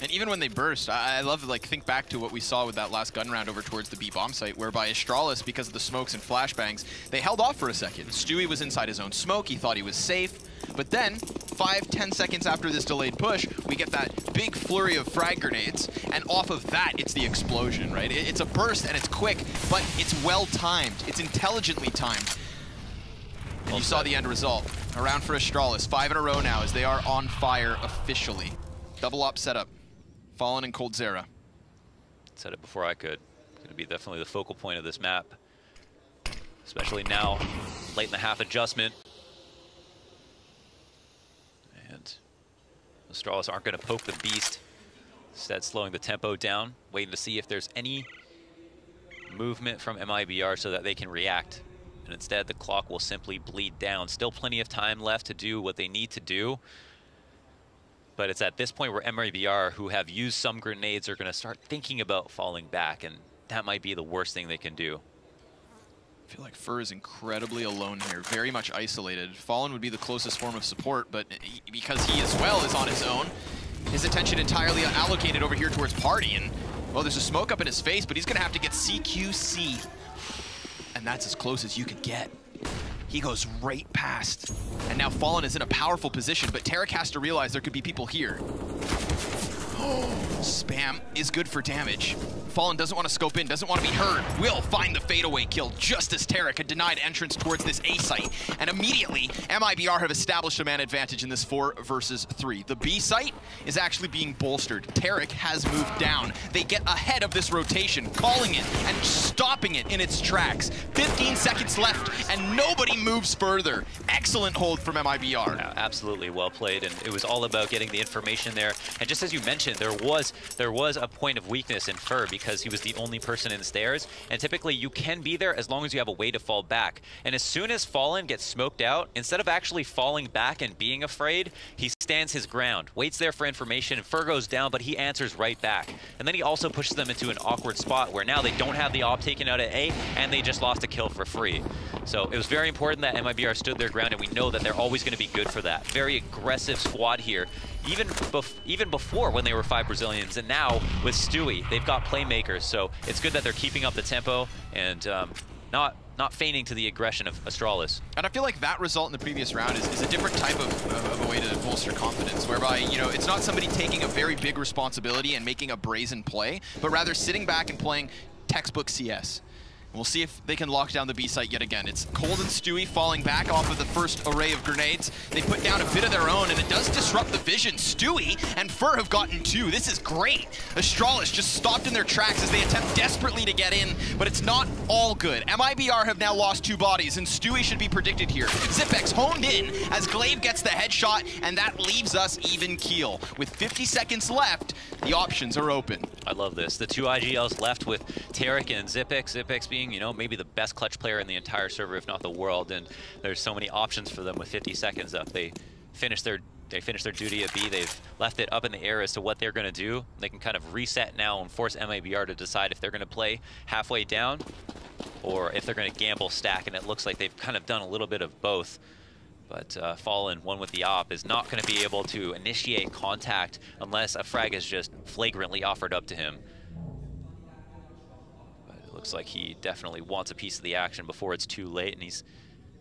And even when they burst, I love to like think back to what we saw with that last gun round over towards the B bomb site, whereby Astralis, because of the smokes and flashbangs, they held off for a second. Stewie was inside his own smoke, he thought he was safe, but then 5-10 seconds after this delayed push, we get that big flurry of frag grenades, and off of that, it's the explosion, right? It's a burst and it's quick, but it's well timed. It's intelligently timed. And you saw the end result. A round for Astralis, 5 in a row now as they are on fire officially. Double op setup. Fallen and coldzera. Said it before I could. It's going to be definitely the focal point of this map. Especially now, late in the half adjustment. And Astralis aren't going to poke the beast. Instead, slowing the tempo down, waiting to see if there's any movement from MiBR so that they can react. And instead, the clock will simply bleed down. Still plenty of time left to do what they need to do. But it's at this point where MiBR, who have used some grenades, are going to start thinking about falling back, and that might be the worst thing they can do. I feel like Fur is incredibly alone here, very much isolated. Fallen would be the closest form of support, but because he as well is on his own, his attention entirely allocated over here towards Party, and well, there's a smoke up in his face, but he's going to have to get CQC, and that's as close as you could get. He goes right past. And now Fallen is in a powerful position, but Tarek has to realize there could be people here. Spam is good for damage. Fallen doesn't want to scope in, doesn't want to be heard. Will find the fadeaway kill just as Tarek had denied entrance towards this A site. And immediately, MiBR have established a man advantage in this 4 versus 3. The B site is actually being bolstered. Tarek has moved down. They get ahead of this rotation, calling it and stopping it in its tracks. 15 seconds left, and nobody moves further. Excellent hold from MiBR. Yeah, absolutely well played, and it was all about getting the information there. And just as you mentioned, there was a point of weakness in Fur because he was the only person in stairs, and typically you can be there as long as you have a way to fall back. And as soon as Fallen gets smoked out, instead of actually falling back and being afraid, he stands his ground, waits there for information, and Fur goes down, but he answers right back. And then he also pushes them into an awkward spot where now they don't have the op taken out at A, and they just lost a kill for free. So it was very important that MiBR stood their ground, and we know that they're always going to be good for that. Very aggressive squad here, even before when they were 5 Brazilians, and now with Stewie, they've got playmakers. So it's good that they're keeping up the tempo and not feigning to the aggression of Astralis. And I feel like that result in the previous round is a different type of a way to bolster confidence, whereby, you know, it's not somebody taking a very big responsibility and making a brazen play, but rather sitting back and playing textbook CS. We'll see if they can lock down the B site yet again. It's Cold and Stewie falling back off of the first array of grenades. They put down a bit of their own, and it does disrupt the vision. Stewie and Fur have gotten 2. This is great. Astralis just stopped in their tracks as they attempt desperately to get in, but it's not all good. MiBR have now lost 2 bodies, and Stewie should be predicted here. Zipex honed in as Glaive gets the headshot, and that leaves us even keel. With 50 seconds left, the options are open. I love this. The 2 IGLs left with Tarek and Zipex. Zipex being, you know, maybe the best clutch player in the entire server, if not the world, and there's so many options for them with 50 seconds up. They finished their duty at B. They've left it up in the air as to what they're going to do. They can kind of reset now and force MiBR to decide if they're going to play halfway down or if they're going to gamble stack, and it looks like they've kind of done a little bit of both. But Fallen, one with the op, is not going to be able to initiate contact unless a frag is just flagrantly offered up to him. But it looks like he definitely wants a piece of the action before it's too late, and he's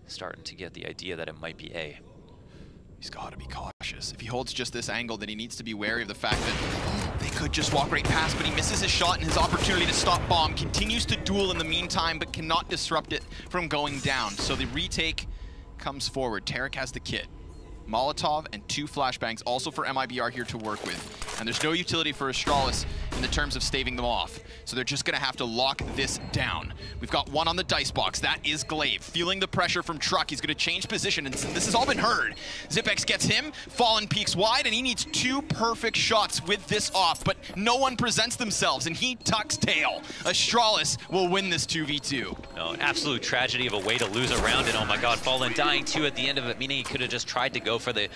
starting to get the idea that it might be A. He's got to be cautious. If he holds just this angle, then he needs to be wary of the fact that they could just walk right past, but he misses his shot, and his opportunity to stop bomb continues to duel in the meantime, but cannot disrupt it from going down. So the retake comes forward. Tarek has the kit. Molotov and 2 flashbangs also for MiBR here to work with. And there's no utility for Astralis in the terms of staving them off. So they're just gonna have to lock this down. We've got 1 on the dice box. That is Glaive. Feeling the pressure from Truck. He's gonna change position, and this has all been heard. Zipex gets him, Fallen peeks wide, and he needs 2 perfect shots with this op, but no one presents themselves, and he tucks tail. Astralis will win this 2v2. No, an absolute tragedy of a way to lose a round, and oh my god, Fallen dying 2 at the end of it, meaning he could have just tried to go for the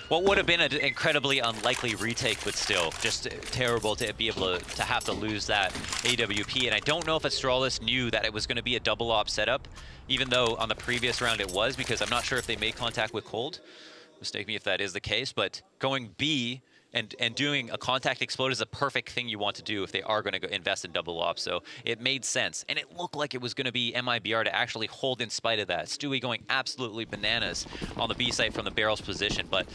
what would have been an incredibly unlikely retake, but still just terrible to be able to have to lose that AWP. And I don't know if Astralis knew that it was going to be a double op setup, even though on the previous round it was, because I'm not sure if they made contact with Cold. Mistake me if that is the case, but going B and doing a contact explode is a perfect thing you want to do if they are going to invest in double ops. So it made sense, and it looked like it was going to be MiBR to actually hold in spite of that. Stewie going absolutely bananas on the B site from the barrel's position, but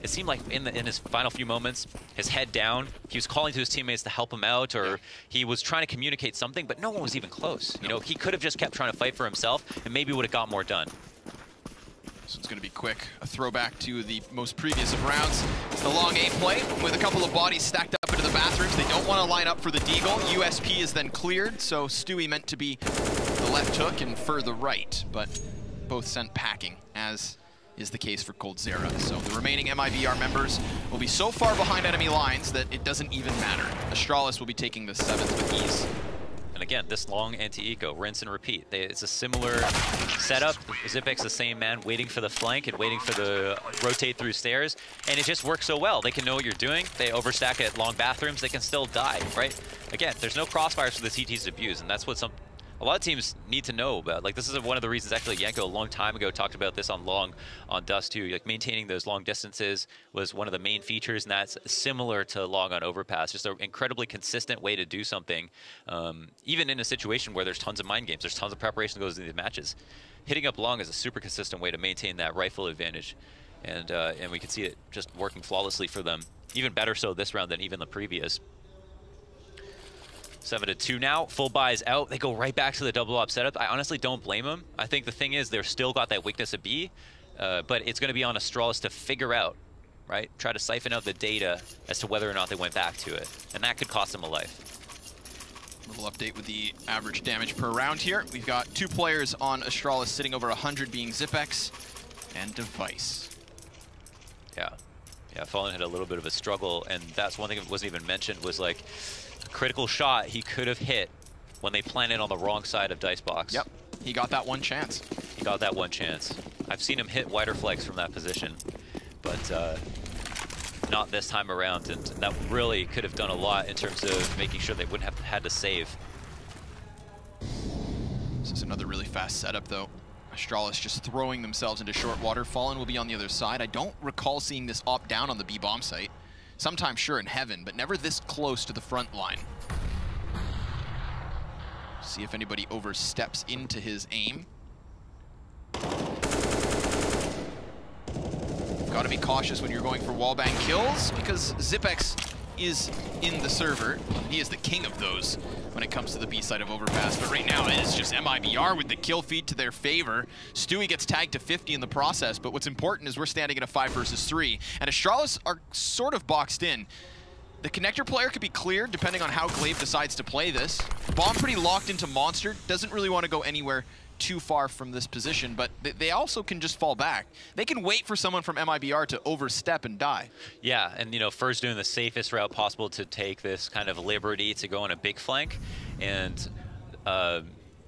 it seemed like in his final few moments, his head down, he was calling to his teammates to help him out, or he was trying to communicate something, but no one was even close. You know, he could have just kept trying to fight for himself and maybe would have got more done. So it's going to be quick. A throwback to the most previous of rounds. It's the long A play with a couple of bodies stacked up into the bathrooms. They don't want to line up for the deagle. USP is then cleared, so Stewie meant to be the left hook and Fur the right, but both sent packing, as is the case for Cold Zera. So the remaining MiBR members will be so far behind enemy lines that it doesn't even matter. Astralis will be taking the 7th with ease. And again, this long anti-eco, rinse and repeat. It's a similar setup. Zipex the same man, waiting for the flank and waiting for the rotate through stairs, and it just works so well. They can know what you're doing. They overstack at long bathrooms. They can still die, right? Again, there's no crossfires for the CTs to abuse, and that's what a lot of teams need to know about. Like, this is one of the reasons, actually, Yanko a long time ago talked about this on Dust too. Like, maintaining those long distances was one of the main features, and that's similar to long on overpass. Just an incredibly consistent way to do something, even in a situation where there's tons of mind games, there's tons of preparation that goes into the matches. Hitting up long is a super consistent way to maintain that rifle advantage, and we can see it just working flawlessly for them. Even better so this round than even the previous. 7-2 now. Full buys out. They go right back to the double op setup. I honestly don't blame them. I think the thing is they're still got that weakness at B, but it's going to be on Astralis to figure out, right? Try to siphon out the data as to whether or not they went back to it, and that could cost them a life. Little update with the average damage per round here. We've got 2 players on Astralis sitting over 100, being Zipex and Device. Yeah, Fallen had a little bit of a struggle, and that's one thing that wasn't even mentioned, was like critical shot he could have hit when they planted on the wrong side of dice box. Yep, he got that one chance. He got that one chance. I've seen him hit wider flex from that position, but not this time around, and that really could have done a lot in terms of making sure they wouldn't have had to save. This is another really fast setup, though. Astralis just throwing themselves into short water. Fallen will be on the other side. I don't recall seeing this op down on the B bomb site. Sometimes sure in heaven, but never this close to the front line. See if anybody oversteps into his aim. Got to be cautious when you're going for wallbang kills, because Zipex is in the server. He is the king of those when it comes to the B side of Overpass. But right now, it is just MiBR with the kill feed to their favor. Stewie gets tagged to 50 in the process, but what's important is we're standing at a 5 versus 3, and Astralis are sort of boxed in. The connector player could be cleared depending on how Glaive decides to play this. Bomb pretty locked into Monster, doesn't really want to go anywhere too far from this position, but they also can just fall back. They can wait for someone from MiBR to overstep and die. Yeah, and you know, Fur's doing the safest route possible to take this kind of liberty to go on a big flank, and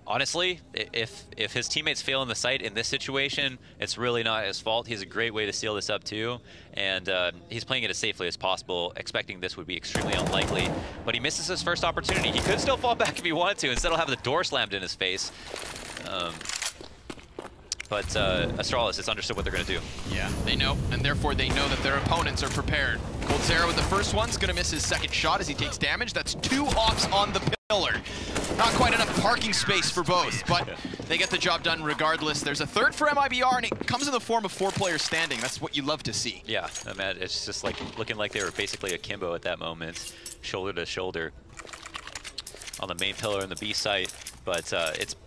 honestly, if his teammates fail in the site in this situation, it's really not his fault. He has a great way to seal this up too, and he's playing it as safely as possible, expecting this would be extremely unlikely. But he misses his first opportunity. He could still fall back if he wanted to. Instead, he'll have the door slammed in his face. But Astralis has understood what they're going to do. Yeah, they know, and therefore they know that their opponents are prepared. coldzera with the first one's going to miss his second shot as he takes damage. That's 2 ops on the pillar. Not quite enough parking space for both, but they get the job done regardless. There's a third for MiBR, and it comes in the form of 4 players standing. That's what you love to see. Yeah, I mean, it's just like looking like they were basically akimbo at that moment, shoulder to shoulder on the main pillar in the B site. But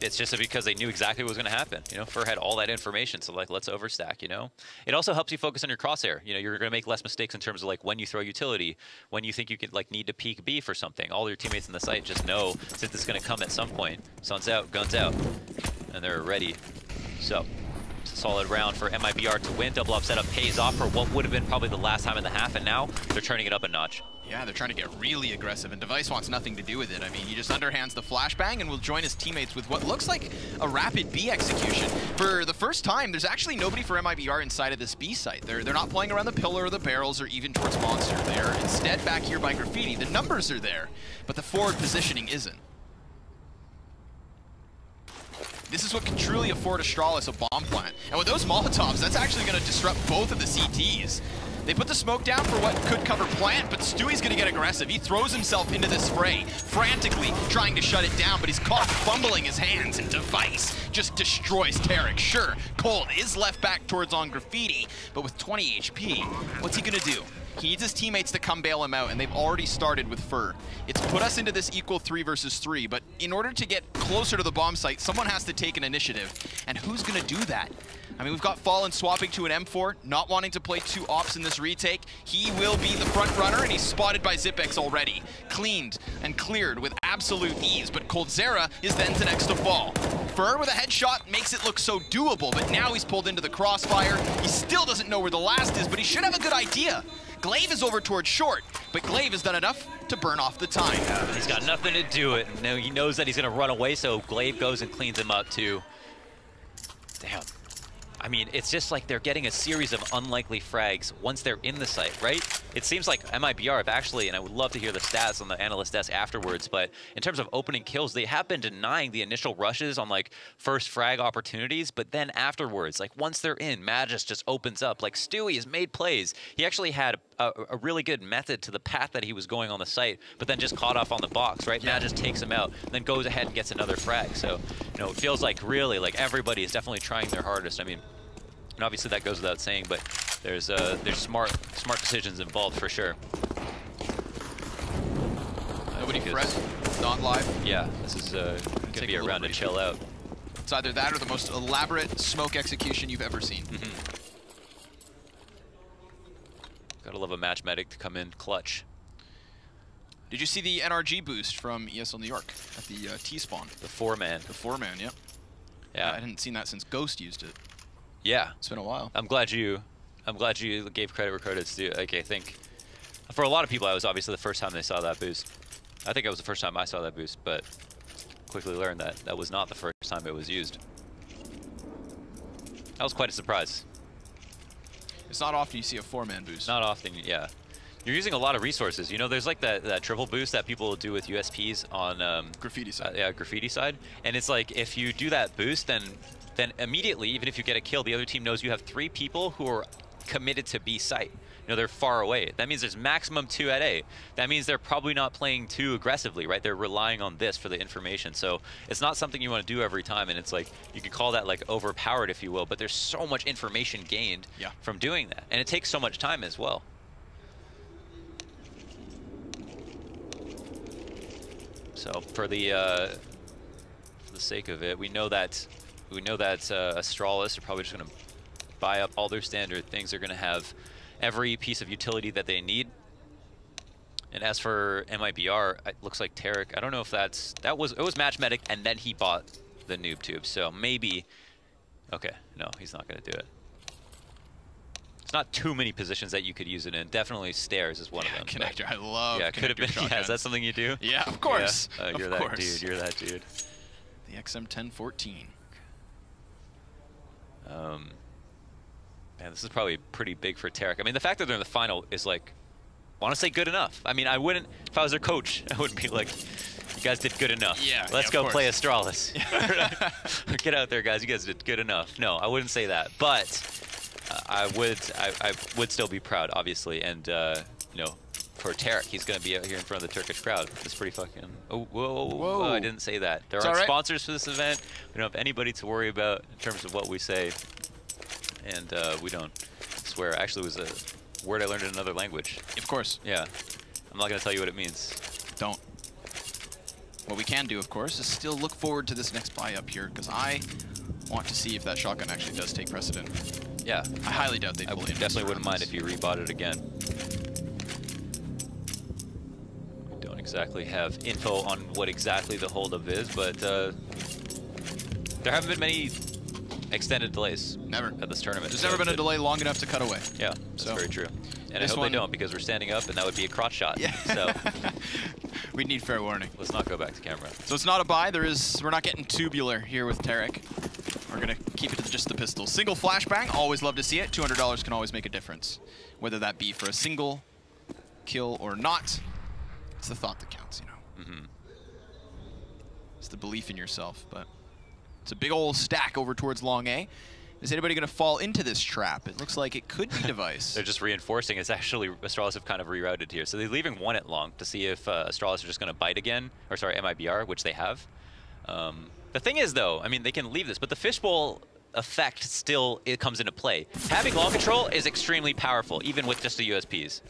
it's just because they knew exactly what was going to happen. You know, Fur had all that information, so like, let's overstack, you know? It also helps you focus on your crosshair. You know, you're going to make less mistakes in terms of like when you throw utility, when you think you could like need to peek B for something. All your teammates in the site just know since it's going to come at some point. Sun's out, guns out, and they're ready. So, solid round for MiBR to win. Double up setup pays off for what would have been probably the last time in the half, and now they're turning it up a notch. Yeah, they're trying to get really aggressive, and Device wants nothing to do with it. I mean, he just underhands the flashbang and will join his teammates with what looks like a rapid B execution. For the first time, there's actually nobody for MiBR inside of this B site. They're not playing around the pillar or the barrels or even towards Monster. They're instead back here by Graffiti. The numbers are there, but the forward positioning isn't. This is what can truly afford Astralis a bomb plant. And with those Molotovs, that's actually going to disrupt both of the CTs. They put the smoke down for what could cover plant, but Stewie's going to get aggressive. He throws himself into this spray, frantically trying to shut it down, but he's caught fumbling his hands, and Device just destroys Tarek. Sure, Cold is left back towards on Graffiti, but with 20 HP, what's he going to do? He needs his teammates to come bail him out, and they've already started with Fur. It's put us into this equal 3 versus 3, but in order to get closer to the bomb site, someone has to take an initiative. And who's going to do that? I mean, we've got Fallen swapping to an M4, not wanting to play 2 ops in this retake. He will be the front runner, and he's spotted by Zipex already. Cleaned and cleared with absolute ease, but coldzera is then to next to fall. Fur with a headshot makes it look so doable, but now he's pulled into the crossfire. He still doesn't know where the last is, but he should have a good idea. Glaive is over towards short, but Glaive has done enough to burn off the time. He's got nothing to do it. No, he knows that he's going to run away, so Glaive goes and cleans him up too. Damn. I mean, it's just like they're getting a series of unlikely frags once they're in the site, right? It seems like MiBR have actually, and I would love to hear the stats on the analyst desk afterwards, but in terms of opening kills, they have been denying the initial rushes on like first frag opportunities, but then afterwards, like once they're in, Magus just opens up. Like Stewie has made plays. He actually had a really good method to the path that he was going on the site, but then just caught off on the box, right? Yeah. Magus takes him out, and then goes ahead and gets another frag. So, you know, it feels like really like everybody is definitely trying their hardest. I mean, and obviously that goes without saying, but there's smart decisions involved for sure. Nobody fret, not live. Yeah, this is gonna be a round to chill out. It's either that or the most elaborate smoke execution you've ever seen. Gotta love a match medic to come in clutch. Did you see the NRG boost from ESL New York at the T-spawn? The 4-man. The 4-man, yep. Yeah. I hadn't seen that since Ghost used it. Yeah. It's been a while. I'm glad you gave credit where credit's due. Like, I think for a lot of people, that was obviously the first time they saw that boost. I think it was the first time I saw that boost, but quickly learned that that was not the first time it was used. That was quite a surprise. It's not often you see a 4-man boost. Not often, yeah. You're using a lot of resources. You know, there's like that triple boost that people do with USPs on Graffiti side. Yeah, Graffiti side. And it's like if you do that boost, then immediately, even if you get a kill, the other team knows you have 3 people who are committed to B site. You know, they're far away. That means there's maximum 2 at A. That means they're probably not playing too aggressively, right? They're relying on this for the information. So it's not something you want to do every time. And it's like, you could call that like overpowered, if you will, but there's so much information gained from doing that. And it takes so much time as well. So for the sake of it, we know that Astralis are probably just going to buy up all their standard things. They're going to have every piece of utility that they need. And as for MiBR, it looks like Tarek. I don't know if it was Match Medic, and then he bought the noob tube. So maybe, okay, no, he's not going to do it. It's not too many positions that you could use it in. Definitely stairs is one of them. Connector, I love. Yeah, could have been. Shotguns. Yeah, is that something you do? Yeah, of course. Yeah. You're that dude. You're that dude. The XM1014. Man, this is probably pretty big for Tarek. I mean, the fact that they're in the final is like, I want to say good enough. I mean, I wouldn't, if I was their coach, I wouldn't be like, you guys did good enough. Yeah. Let's go play Astralis. Get out there, guys. You guys did good enough. No, I wouldn't say that, but I would still be proud, obviously, and you know, for Tarek, he's going to be out here in front of the Turkish crowd. It's pretty fucking. Oh, whoa! Oh, I didn't say that. There aren't sponsors for this event. We don't have anybody to worry about in terms of what we say, and we don't swear. Actually, it was a word I learned in another language. Of course. Yeah. I'm not going to tell you what it means. Don't. What we can do, of course, is still look forward to this next buy up here, because I want to see if that shotgun actually does take precedent. Yeah. I highly doubt they will. Definitely wouldn't mind if you rebought it again. We don't exactly have info on what exactly the holdup is, but there haven't been many extended delays. Never. At this tournament. There's never been a delay long enough to cut away. Yeah, that's very true. And I hope they don't, because we're standing up, and that would be a crotch shot. Yeah. So we'd need fair warning. Let's not go back to camera. So it's not a buy. We're not getting tubular here with Tarek. We're gonna keep it to just the pistol. Single flashbang, always love to see it. $200 can always make a difference, whether that be for a single kill or not. It's the thought that counts, you know. Mm-hmm. It's the belief in yourself. But it's a big old stack over towards long A. Is anybody going to fall into this trap? It looks like it could be Device. They're just reinforcing. It's actually Astralis have kind of rerouted here. So they're leaving one at long to see if Astralis are just going to bite again, or sorry, MiBR, which they have. The thing is, though, I mean, they can leave this, but the fishbowl effect still comes into play. Having long control is extremely powerful, even with just the USPs.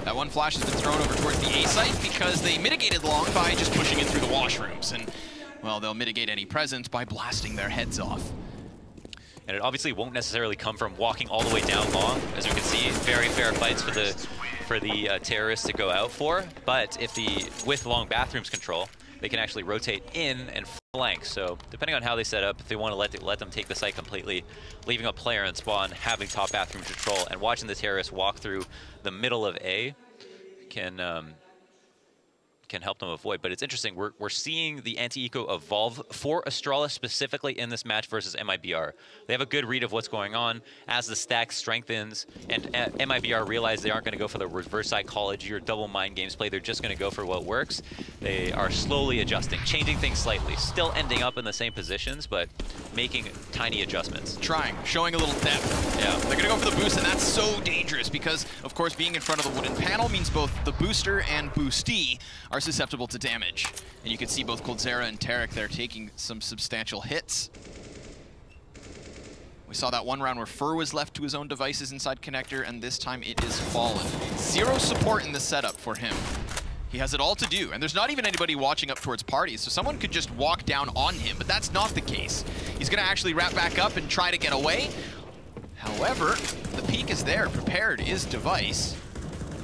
That one flash has been thrown over towards the A site because they mitigated long by just pushing it through the washrooms. And, well, they'll mitigate any presence by blasting their heads off. And it obviously won't necessarily come from walking all the way down long. As we can see, very fair fights for the terrorists to go out for. But if with long bathrooms control, they can actually rotate in and flank. So depending on how they set up, if they want to let them take the site completely, leaving a player in spawn, having top bathroom control, and watching the terrorists walk through the middle of A can help them avoid. But it's interesting, we're seeing the anti-eco evolve for Astralis specifically in this match versus MiBR. They have a good read of what's going on as the stack strengthens, and MiBR realize they aren't going to go for the reverse psychology or double mind games play. They're just going to go for what works. They are slowly adjusting, changing things slightly, still ending up in the same positions, but making tiny adjustments. Trying, showing a little depth. Yeah. They're going to go for the boost, and that's so dangerous because, of course, being in front of the wooden panel means both the booster and boostee are susceptible to damage. And you can see both Coldzera and Tarek there taking some substantial hits. We saw that one round where Fur was left to his own devices inside connector, and this time it is Fallen. Zero support in the setup for him. He has it all to do, and there's not even anybody watching up towards parties, so someone could just walk down on him, but that's not the case. He's gonna actually wrap back up and try to get away. However, the peek is there. Prepared is Device.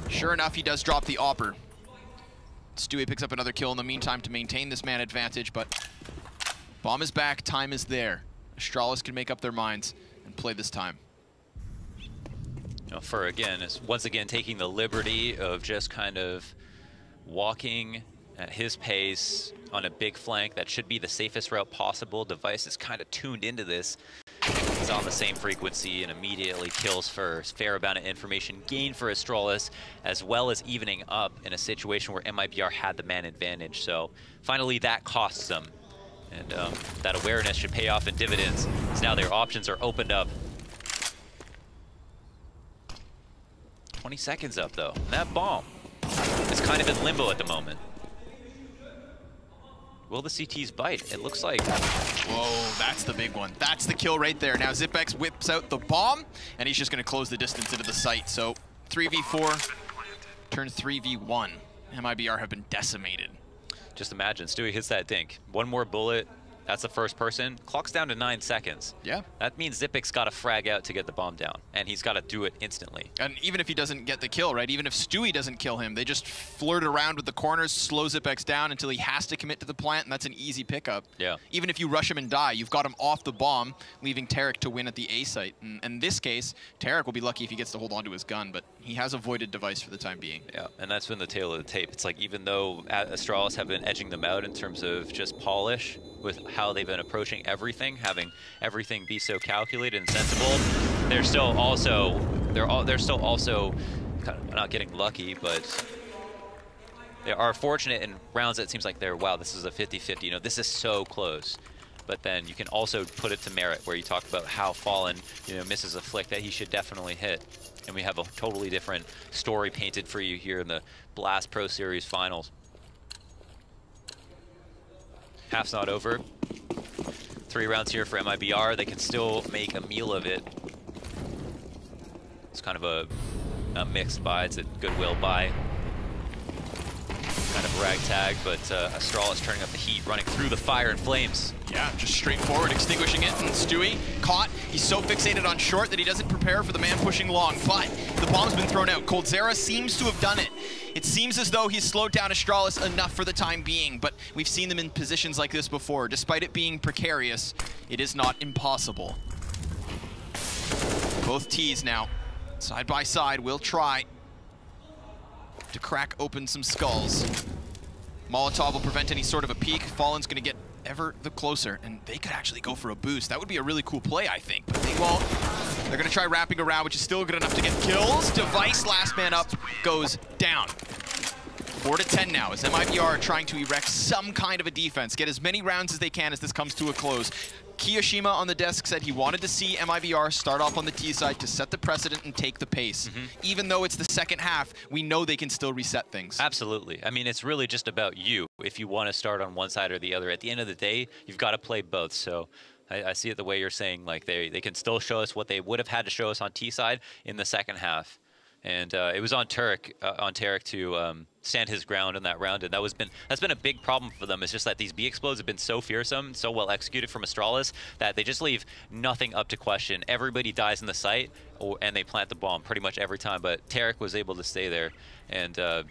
Sure enough, he does drop the Opper. Stewie picks up another kill in the meantime to maintain this man advantage, but bomb is back, time is there. Astralis can make up their minds and play this time. Fur again is once again taking the liberty of just kind of walking at his pace on a big flank. That should be the safest route possible. Device is kind of tuned into this. He's on the same frequency and immediately kills first. Fair amount of information gained for Astralis, as well as evening up in a situation where MiBR had the man advantage. So finally that costs them. And that awareness should pay off in dividends, as now their options are opened up. 20 seconds up though. And that bomb is kind of in limbo at the moment. Will the CTs bite? It looks like. Whoa, that's the big one. That's the kill right there. Now Zipex whips out the bomb, and he's just going to close the distance into the site. So 3v4 turns 3v1. MiBR have been decimated. just imagine, Stewie hits that dink. One more bullet, that's the first person. Clock's down to 9 seconds. Yeah. That means Zipic's got to frag out to get the bomb down, and he's got to do it instantly. And even if he doesn't get the kill, right? Even if Stewie doesn't kill him, they just flirt around with the corners, slow Zipex down until he has to commit to the plant, and that's an easy pickup. Yeah. Even if you rush him and die, you've got him off the bomb, leaving Tarek to win at the A site. And in this case, Tarek will be lucky if he gets to hold onto his gun, but he has avoided Device for the time being. Yeah, and that's been the tail of the tape. It's like, even though Astralis have been edging them out in terms of just polish with how they've been approaching everything, having everything be so calculated and sensible, they're still also kind of not getting lucky, but they are fortunate in rounds that seems like they're, wow, this is a 50-50, you know, this is so close. But then you can also put it to merit, where you talk about how Fallen, you know, misses a flick that he should definitely hit. And we have a totally different story painted for you here in the Blast Pro Series Finals. Half's not over. 3 rounds here for MiBR. They can still make a meal of it. It's kind of a mixed buy. It's a goodwill buy. Kind of ragtag, but Astralis turning up the heat, running through the fire and flames. Yeah, just straightforward, extinguishing it, and Stewie caught. He's so fixated on short that he doesn't prepare for the man pushing long, but the bomb's been thrown out. Coldzera seems to have done it. It seems as though he's slowed down Astralis enough for the time being, but we've seen them in positions like this before. Despite it being precarious, it is not impossible. Both T's now, side by side, will try to crack open some skulls. Molotov will prevent any sort of a peek. Fallen's gonna get ever the closer, and they could actually go for a boost. That would be a really cool play, I think, but they won't. They're gonna try wrapping around, which is still good enough to get kills. Device, last man up, goes down. 4-10 now, as MiBR are trying to erect some kind of a defense, get as many rounds as they can as this comes to a close. Kiyoshima on the desk said he wanted to see MiBR start off on the T side to set the precedent and take the pace. Even though it's the second half, we know they can still reset things. Absolutely. I mean, it's really just about you. If you want to start on one side or the other, at the end of the day, you've got to play both. So I see it the way you're saying, like they can still show us what they would have had to show us on T side in the second half. And it was on Tarek to stand his ground in that round, and that's been a big problem for them. It's just that these B explodes have been so fearsome, so well executed from Astralis, that they just leave nothing up to question. Everybody dies in the site, and they plant the bomb pretty much every time. But Tarek was able to stay there, and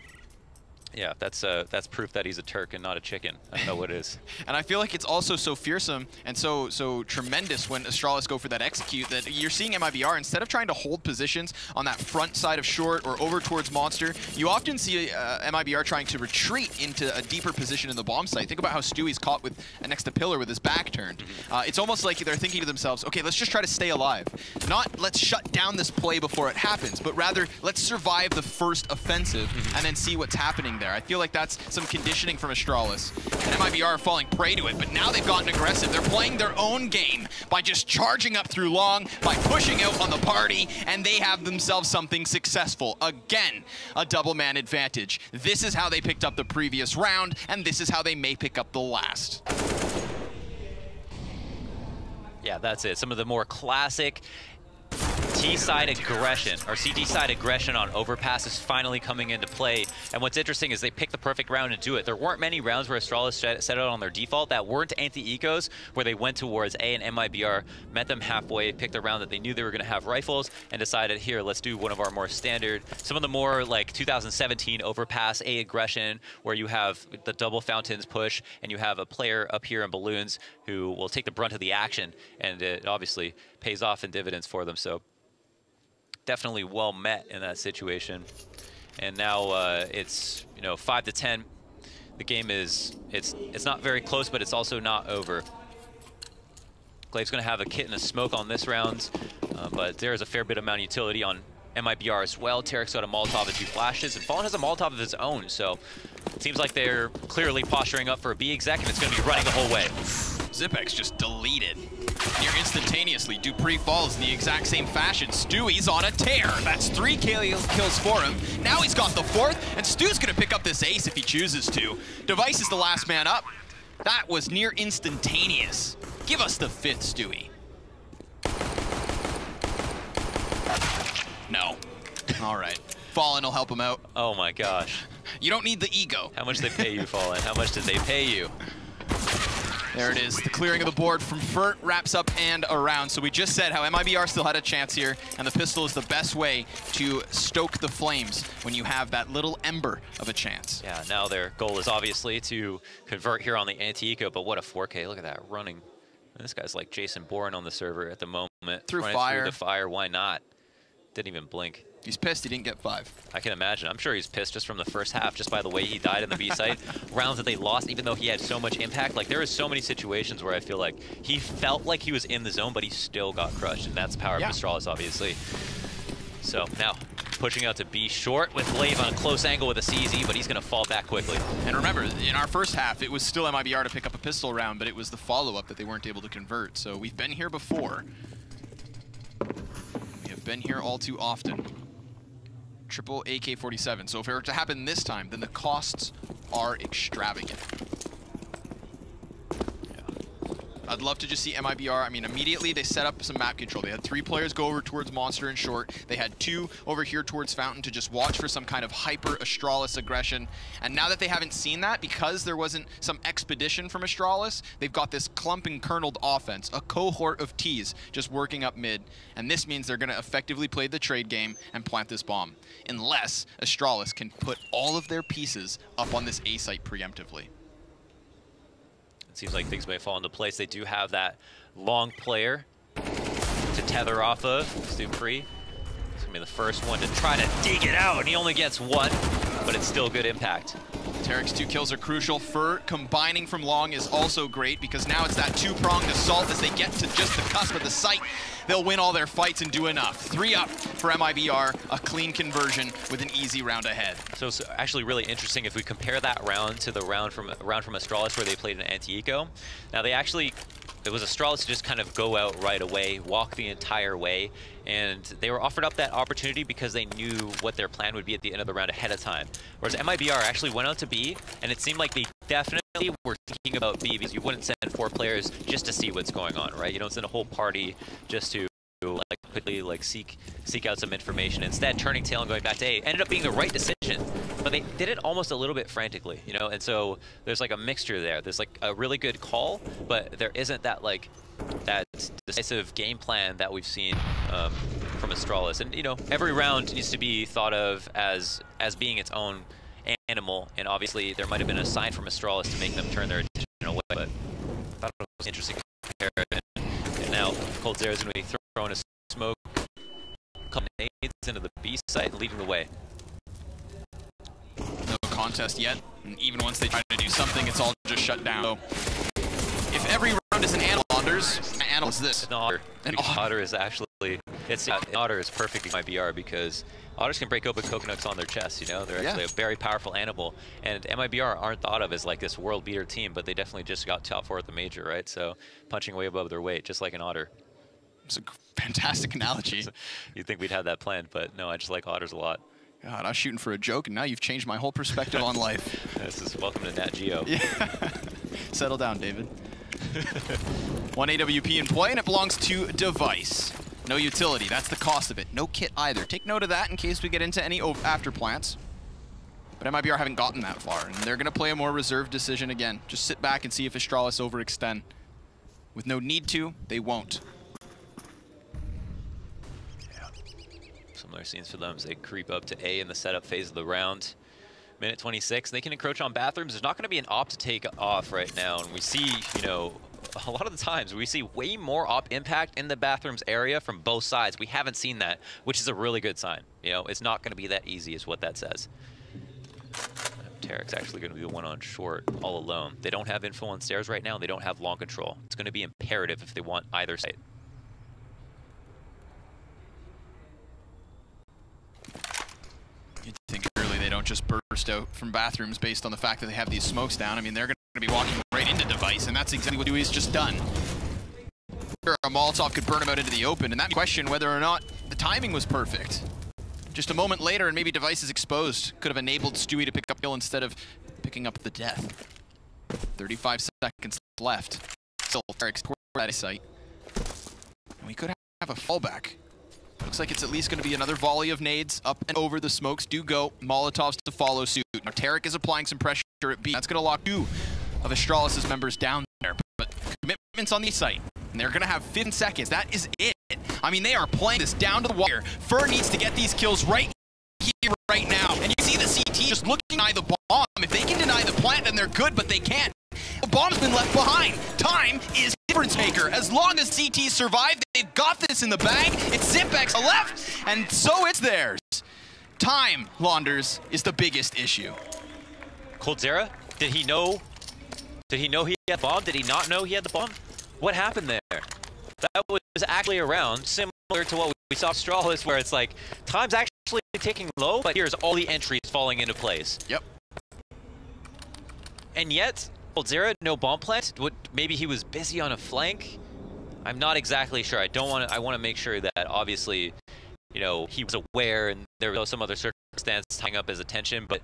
yeah, that's proof that he's a Turk and not a chicken. I don't know what it is. And I feel like it's also so fearsome and so tremendous when Astralis go for that execute that you're seeing MiBR, instead of trying to hold positions on that front side of short or over towards Monster, you often see MiBR trying to retreat into a deeper position in the bomb site. Think about how Stewie's caught with next to pillar with his back turned. It's almost like they're thinking to themselves, okay, let's just try to stay alive. Not let's shut down this play before it happens, but rather let's survive the first offensive and then see what's happening there. I feel like that's some conditioning from Astralis. And MiBR are falling prey to it, but now they've gotten aggressive. They're playing their own game by just charging up through long, by pushing out on the party, and they have themselves something successful. Again, a double man advantage. This is how they picked up the previous round, and this is how they may pick up the last. Yeah, that's it. Some of the more classic T-side aggression, or CT-side aggression on overpass is finally coming into play. And what's interesting is they picked the perfect round to do it. There weren't many rounds where Astralis set out on their default that weren't anti-ecos, where they went towards A, and MiBR met them halfway, picked a round that they knew they were going to have rifles, and decided, here, let's do one of our more standard, some of the more like 2017 overpass A aggression, where you have the double fountains push, and you have a player up here in balloons who will take the brunt of the action, and it obviously pays off in dividends for them. So definitely well met in that situation. And now it's 5-10. The game is it's not very close, but it's also not over. Glaive's going to have a kit and a smoke on this round, but there is a fair bit amount of utility on MiBR as well. Tarek's got a Molotov and 2 flashes, and Fallen has a Molotov of his own, so it seems like they're clearly posturing up for a B exec, and it's going to be running the whole way. Zipex just deleted near instantaneously. Dupree falls in the exact same fashion. Stewie's on a tear. That's 3 kills for him. Now he's got the 4th, and Stu's gonna pick up this ace if he chooses to. Device is the last man up. That was near instantaneous. Give us the 5th, Stewie. No. All right. Fallen will help him out. Oh my gosh. You don't need the ego. How much did they pay you, Fallen? How much did they pay you? There it is. The clearing of the board from Furt wraps up and around. So we just said how MiBR still had a chance here, and the pistol is the best way to stoke the flames when you have that little ember of a chance. Yeah, now their goal is obviously to convert here on the anti-eco, but what a 4K. Look at that running. This guy's like Jason Bourne on the server at the moment. Through Running fire. Through the fire, why not? Didn't even blink. He's pissed he didn't get 5. I can imagine. I'm sure he's pissed just from the first half, just by the way he died in the B site. Rounds that they lost, even though he had so much impact. Like, there is so many situations where I feel like he felt like he was in the zone, but he still got crushed, and that's the power of Astralis, obviously. So now, pushing out to B short with Lave on a close angle with a CZ, but he's going to fall back quickly. And remember, in our first half, it was still MiBR to pick up a pistol round, but it was the follow-up that they weren't able to convert. So we've been here before. We have been here all too often. Triple AK-47. So if it were to happen this time, then the costs are extravagant. I'd love to just see MiBR. I mean, immediately they set up some map control. They had 3 players go over towards Monster and Short. They had 2 over here towards Fountain to just watch for some kind of hyper Astralis aggression. And now that they haven't seen that, because there wasn't some expedition from Astralis, they've got this clumping kerneled offense, a cohort of Ts just working up mid. And this means they're going to effectively play the trade game and plant this bomb, unless Astralis can put all of their pieces up on this A site preemptively. It seems like things may fall into place. They do have that long player to tether off of. Dupree. It's going to be the first one to try to dig it out, and he only gets 1, but it's still good impact. Tarek's 2 kills are crucial. Fur combining from long is also great, because now it's that 2-pronged assault. As they get to just the cusp of the site, they'll win all their fights and do enough. 3 up for MiBR, a clean conversion with an easy round ahead. So it's actually really interesting if we compare that round to the round from Astralis where they played an anti-eco. Now they actually, it was Astralis to just kind of go out right away, walk the entire way, and they were offered up that opportunity because they knew what their plan would be at the end of the round ahead of time. Whereas MiBR actually went out to B, and it seemed like they definitely were thinking about B, because you wouldn't send 4 players just to see what's going on, right? You don't send a whole party just to like quickly seek out some information. Instead, turning tail and going back to A ended up being the right decision, but they did it almost a little bit frantically, you know. And so there's like a mixture there. There's like a really good call, but there isn't that that decisive game plan that we've seen from Astralis. And you know, every round needs to be thought of as being its own animal, and obviously there might have been a sign from Astralis to make them turn their attention away, but I thought it was interesting comparison. And now Cold Zero is going to be throwing a smoke, couple nades into the B site and leading the way. No contest yet, and even once they try to do something, it's all just shut down. So if every round is an animal, is this? An otter. An otter is actually, an otter is perfect in MiBR, because otters can break open coconuts on their chests, you know? They're actually a very powerful animal, and MiBR aren't thought of as like this world beater team, but they definitely just got top 4 at the major, right? So punching way above their weight, just like an otter. It's a fantastic analogy. You'd think we'd have that planned, but no, I just like otters a lot. God, I was shooting for a joke, and now you've changed my whole perspective on life. This is welcome to Nat Geo. Yeah. Settle down, David. 1 AWP in play, and it belongs to Device. No utility, that's the cost of it. No kit either. Take note of that in case we get into any after plants. But MiBR haven't gotten that far, and they're going to play a more reserved decision again. Just sit back and see if Astralis overextend. With no need to, they won't. Similar scenes for them as they creep up to A in the setup phase of the round. Minute 26, they can encroach on bathrooms. There's not going to be an op to take off right now, and we see, you know, a lot of the times we see way more op impact in the bathrooms area from both sides. We haven't seen that, which is a really good sign. You know, it's not going to be that easy is what that says. Tarek's actually going to be the one on short all alone. They don't have info on stairs right now. They don't have long control. It's going to be imperative if they want either side. You'd think surely they don't just burst out from bathrooms based on the fact that they have these smokes down. I mean, they're going to be walking right into Device, and that's exactly what he's just done. Sure, a Molotov could burn him out into the open, and that question whether or not the timing was perfect. Just a moment later, and maybe Device is exposed. Could have enabled Stewie to pick up kill instead of picking up the death. 35 seconds left. Still Tarek's toward that site. And we could have a fallback. But Looks like it's at least going to be another volley of nades up and over. The smokes do go. Molotovs to follow suit. Now Tarek is applying some pressure at B. That's going to lock 2 of Astralis' members down there. But commitments on the site. And they're going to have 15 seconds. That is it. I mean, they are playing this down to the wire. Fur needs to get these kills right here, right now. And you see the CT just looking to deny the bomb. If they can deny the plant, then they're good, but they can't. The bomb's been left behind. Time is difference maker. As long as CT survive, they've got this in the bag. It's Zipex left, and so it's theirs. Time, Launders, is the biggest issue. Coldzera, did he know he had the bomb? Did he not know he had the bomb? What happened there? That was actually around, similar to what we saw Astralis, where it's like, time's actually ticking low, but here's all the entries falling into place. Yep. And yet, Coldzera, no bomb plant? Maybe he was busy on a flank? I'm not exactly sure. I want to make sure that obviously, you know, he was aware and there was some other circumstance tying up his attention, but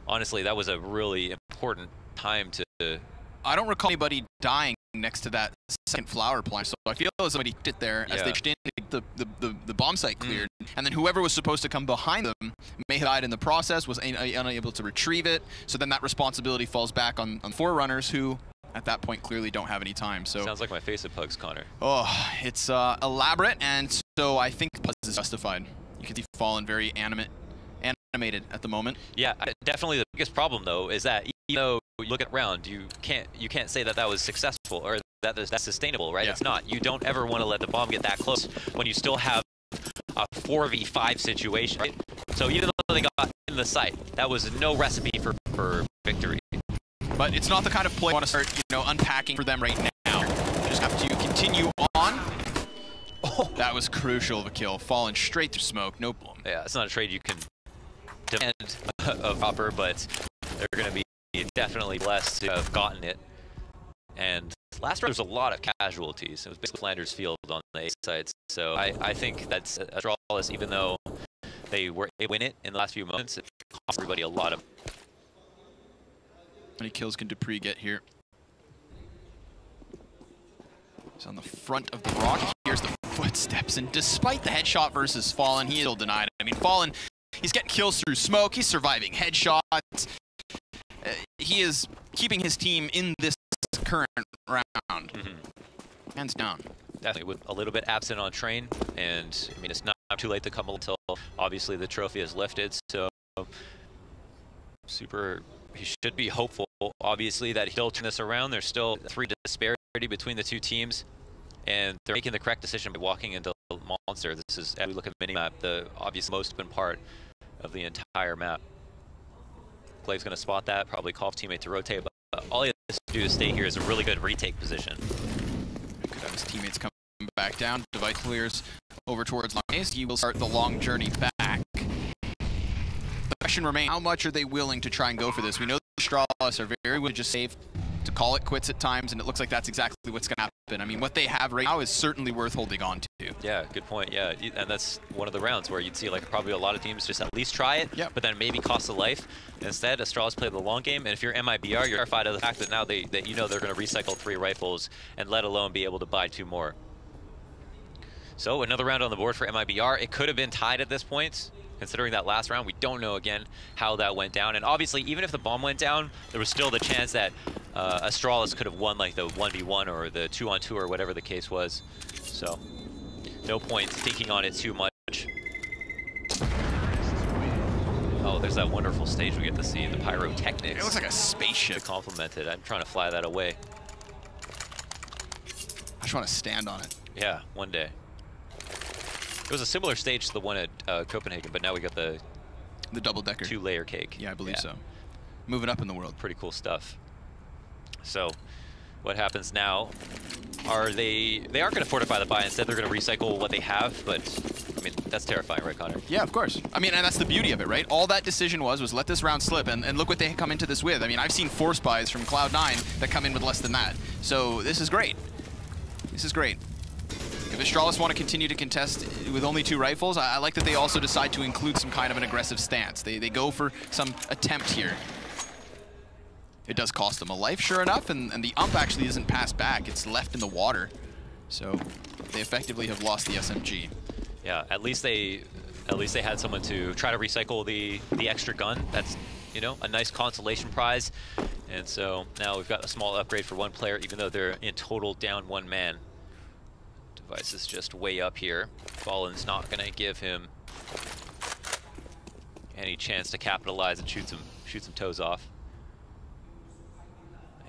honestly, that was a really important time to... I don't recall anybody dying next to that second flower plant, so I feel as somebody did there as they did the bomb site cleared, and then whoever was supposed to come behind them may have died in the process, was unable to retrieve it, so then that responsibility falls back on Forerunners, who at that point clearly don't have any time. So sounds like my face at Pugs, Connor. Oh, it's elaborate, and so I think Pugs is justified. You can see Fallen very animated at the moment. Yeah, definitely the biggest problem though is that even though you look at round, you can't say that was successful or that's sustainable, right? Yeah. It's not. You don't ever want to let the bomb get that close when you still have a 4v5 situation, right? So even though they got in the site, that was no recipe for victory. But it's not the kind of play I want to start, unpacking for them right now. You just have to continue on. Oh, that was crucial of a kill. Falling straight through smoke, no bloom. Yeah, it's not a trade you can defend of proper, but they're going to be definitely blessed to have gotten it. And last round, there's a lot of casualties. It was basically Flanders Field on the A side. So I think that's Astralis, even though they win it in the last few moments, it cost everybody a lot of... How many kills can Dupree get here? He's on the front of the rock. Here's the footsteps, and despite the headshot versus Fallen, he is still denied. I mean, Fallen, he's getting kills through smoke. He's surviving headshots. He is keeping his team in this current round. Hands down. Definitely, with a little bit absent on train, and I mean, it's not too late to come until obviously the trophy is lifted. So he should be hopeful, obviously, that he'll turn this around. There's still 3 disparity between the 2 teams, and they're making the correct decision by walking into Monster. This is, as we look at the minimap, the obvious most open part of the entire map. Clay's going to spot that, probably call off teammate to rotate, but all he has to do is stay here is a really good retake position. Could have his teammates come back down. Device clears over towards Long Ace. He will start the long journey back. The question remains, how much are they willing to try and go for this? We know the Astralis are very willing to just save, to call it quits at times, and it looks like that's exactly what's going to happen. I mean, what they have right now is certainly worth holding on to. Yeah, good point. Yeah, and that's one of the rounds where you'd see like probably a lot of teams just at least try it, but then maybe cost a life. Instead, Astralis play the long game, and if you're MiBR, you're terrified of the fact that now they're going to recycle 3 rifles, and let alone be able to buy 2 more. So another round on the board for MiBR. It could have been tied at this point. Considering that last round, we don't know again how that went down. And obviously, even if the bomb went down, there was still the chance that Astralis could have won like the 1v1 or the 2-on-2 or whatever the case was. So, no point thinking on it too much. Oh, there's that wonderful stage we get to see, the pyrotechnics. It looks like a spaceship. Complimented. I'm trying to fly that away. I just want to stand on it. Yeah, one day. It was a similar stage to the one at Copenhagen, but now we got the double-decker 2-layer cake. Yeah, I believe so. Moving up in the world. Pretty cool stuff. So, what happens now? They aren't going to fortify the buy. Instead, they're going to recycle what they have. But I mean, that's terrifying, right, Connor? Yeah, of course. I mean, and that's the beauty of it, right? All that decision was let this round slip, and look what they come into this with. I mean, I've seen force buys from Cloud9 that come in with less than that. So this is great. This is great. If Astralis want to continue to contest with only 2 rifles, I like that they also decide to include some kind of an aggressive stance. They go for some attempt here. It does cost them a life, sure enough, and the ump actually isn't passed back. It's left in the water. So they effectively have lost the SMG. Yeah, at least they had someone to try to recycle the extra gun. That's, you know, a nice consolation prize. And so now we've got a small upgrade for one player, even though they're in total down one man. Device is just way up here. Fallen's not gonna give him any chance to capitalize and shoot some toes off.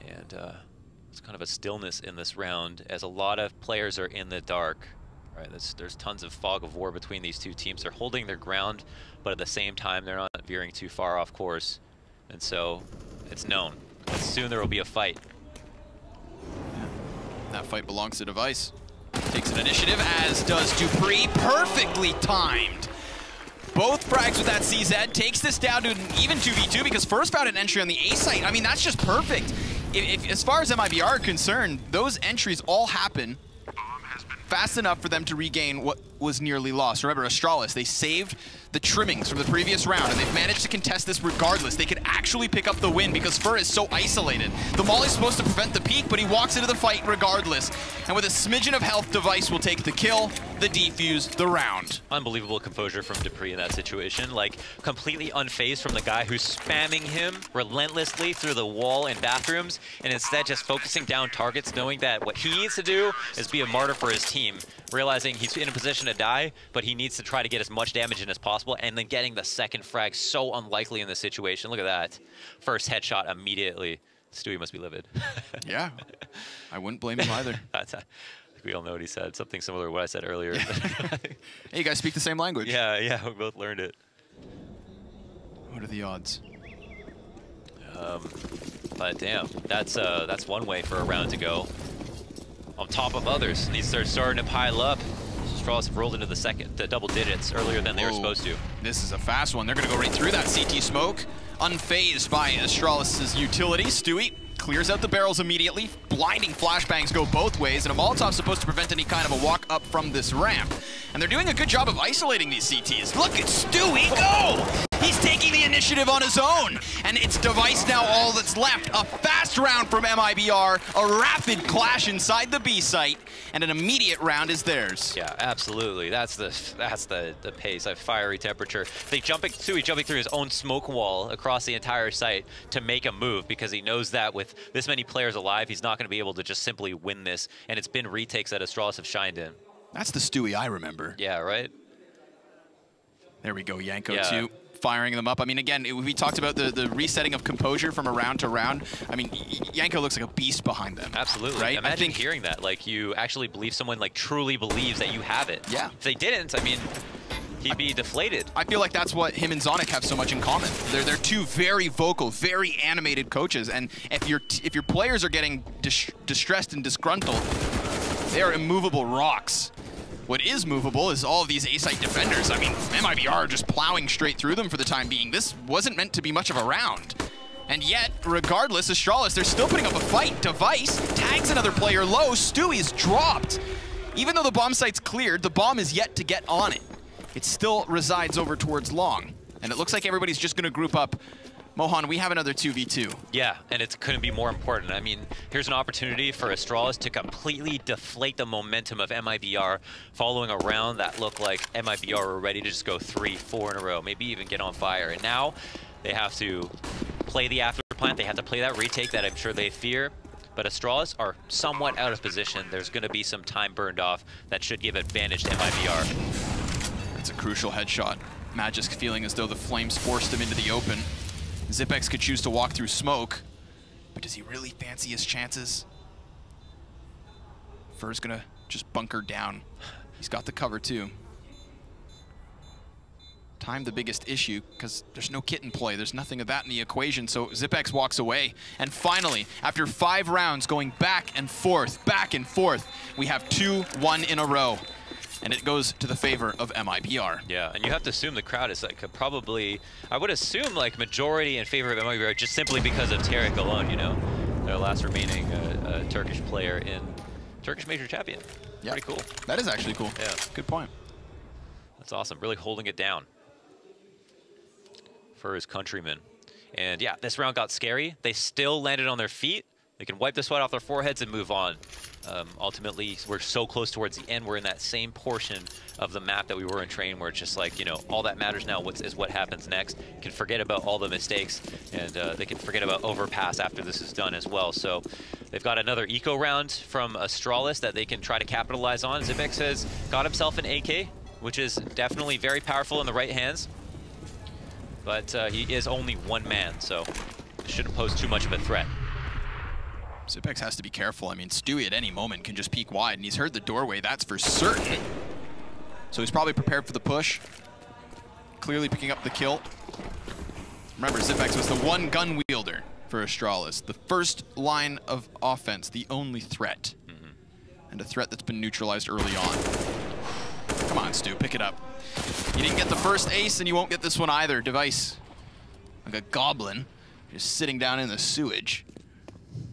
And it's kind of a stillness in this round as a lot of players are in the dark. Right, there's tons of fog of war between these two teams. They're holding their ground, but at the same time, they're not veering too far off course. And so it's known that soon there will be a fight. That fight belongs to Device. Takes an initiative, as does Dupree. Perfectly timed. Both frags with that CZ takes this down to an even 2v2 because first found an entry on the A site. I mean, that's just perfect. As far as MiBR are concerned, those entries all happen fast enough for them to regain what was nearly lost. Remember, Astralis, they saved the trimmings from the previous round, and they've managed to contest this regardless. They could actually pick up the win because Fur is so isolated. The Molly's supposed to prevent the peak, but he walks into the fight regardless. And with a smidgen of health, Device will take the kill, the defuse, the round. Unbelievable composure from Dupree in that situation. Like, completely unfazed from the guy who's spamming him relentlessly through the wall and bathrooms, and instead just focusing down targets, knowing that what he needs to do is be a martyr for his team, realizing he's in a position to die, but he needs to try to get as much damage in as possible, and then getting the second frag so unlikely in this situation. Look at that. First headshot immediately. Stewie must be livid. Yeah, I wouldn't blame him either. I think we all know what he said. Something similar to what I said earlier. Hey, you guys speak the same language. Yeah, we both learned it. What are the odds? But damn, that's one way for a round to go. On top of others, these are starting to pile up. Astralis have rolled into the double digits earlier than they were supposed to. This is a fast one. They're going to go right through that CT smoke. Unfazed by Astralis' utility. Stewie clears out the barrels immediately. Blinding flashbangs go both ways, and a Molotov's supposed to prevent any kind of a walk up from this ramp. And they're doing a good job of isolating these CTs. Look at Stewie go! He's taking the initiative on his own, and it's Device now all that's left. A fast round from MiBR, a rapid clash inside the B site, and an immediate round is theirs. Yeah, absolutely. That's the pace, a fiery temperature. Stewie jumping through his own smoke wall across the entire site to make a move because he knows that with this many players alive, he's not going to be able to just simply win this, and it's been retakes that Astralis have shined in. That's the Stewie I remember. Yeah, right? There we go, Yanko too. Firing them up. I mean, again, we talked about the resetting of composure from a round to round. I mean, Yanko looks like a beast behind them. Absolutely. Right? Imagine hearing that. Like, you actually believe someone, like, truly believes that you have it. Yeah. If they didn't, I mean, he'd be deflated. I feel like that's what him and Zonic have so much in common. They're two very vocal, very animated coaches, and if your players are getting distressed and disgruntled, they are immovable rocks. What is movable is all of these A-site defenders. I mean, MiBR are just plowing straight through them for the time being. This wasn't meant to be much of a round. And yet, regardless, Astralis, they're still putting up a fight. Device tags another player low. Stewie's dropped. Even though the bomb site's cleared, the bomb is yet to get on it. It still resides over towards long. And it looks like everybody's just going to group up. Mohan, we have another 2v2. Yeah, and it couldn't be more important. I mean, here's an opportunity for Astralis to completely deflate the momentum of MiBR following a round that looked like MiBR were ready to just go 3-4 in a row, maybe even get on fire. And now they have to play the after plant. They have to play that retake that I'm sure they fear. But Astralis are somewhat out of position. There's going to be some time burned off that should give advantage to MiBR. That's a crucial headshot. Magisk feeling as though the flames forced him into the open. Zipex could choose to walk through smoke, but does he really fancy his chances? Fur's gonna just bunker down. He's got the cover too. Time the biggest issue, because there's no kit in play. There's nothing of that in the equation, so Zipex walks away. And finally, after 5 rounds going back and forth, we have 2-1 in a row. And it goes to the favor of MiBR. Yeah, and you have to assume the crowd is like probably, I would assume like majority in favor of MiBR just simply because of Tarek alone, you know? Their last remaining Turkish player in Turkish Major Champion. Yeah. Pretty cool. That is actually cool. Yeah. Good point. That's awesome, really holding it down for his countrymen. And yeah, this round got scary. They still landed on their feet, They can wipe the sweat off their foreheads and move on. Ultimately, we're so close towards the end. We're in that same portion of the map that we were in Train, where it's just like, you know, all that matters now is what happens next. You can forget about all the mistakes, and they can forget about Overpass after this is done as well. So they've got another eco round from Astralis that they can try to capitalize on. Xyp9x has got himself an AK, which is definitely very powerful in the right hands. But he is only one man, so it shouldn't pose too much of a threat. Xyp9x has to be careful. I mean, Stewie at any moment can just peek wide, and he's heard the doorway, that's for certain. So he's probably prepared for the push. Clearly picking up the kill. Remember, Xyp9x was the one gun wielder for Astralis. The first line of offense, the only threat. And a threat that's been neutralized early on. Come on, Stu, pick it up. You didn't get the first ace, and you won't get this one either. Device, like a goblin, just sitting down in the sewage.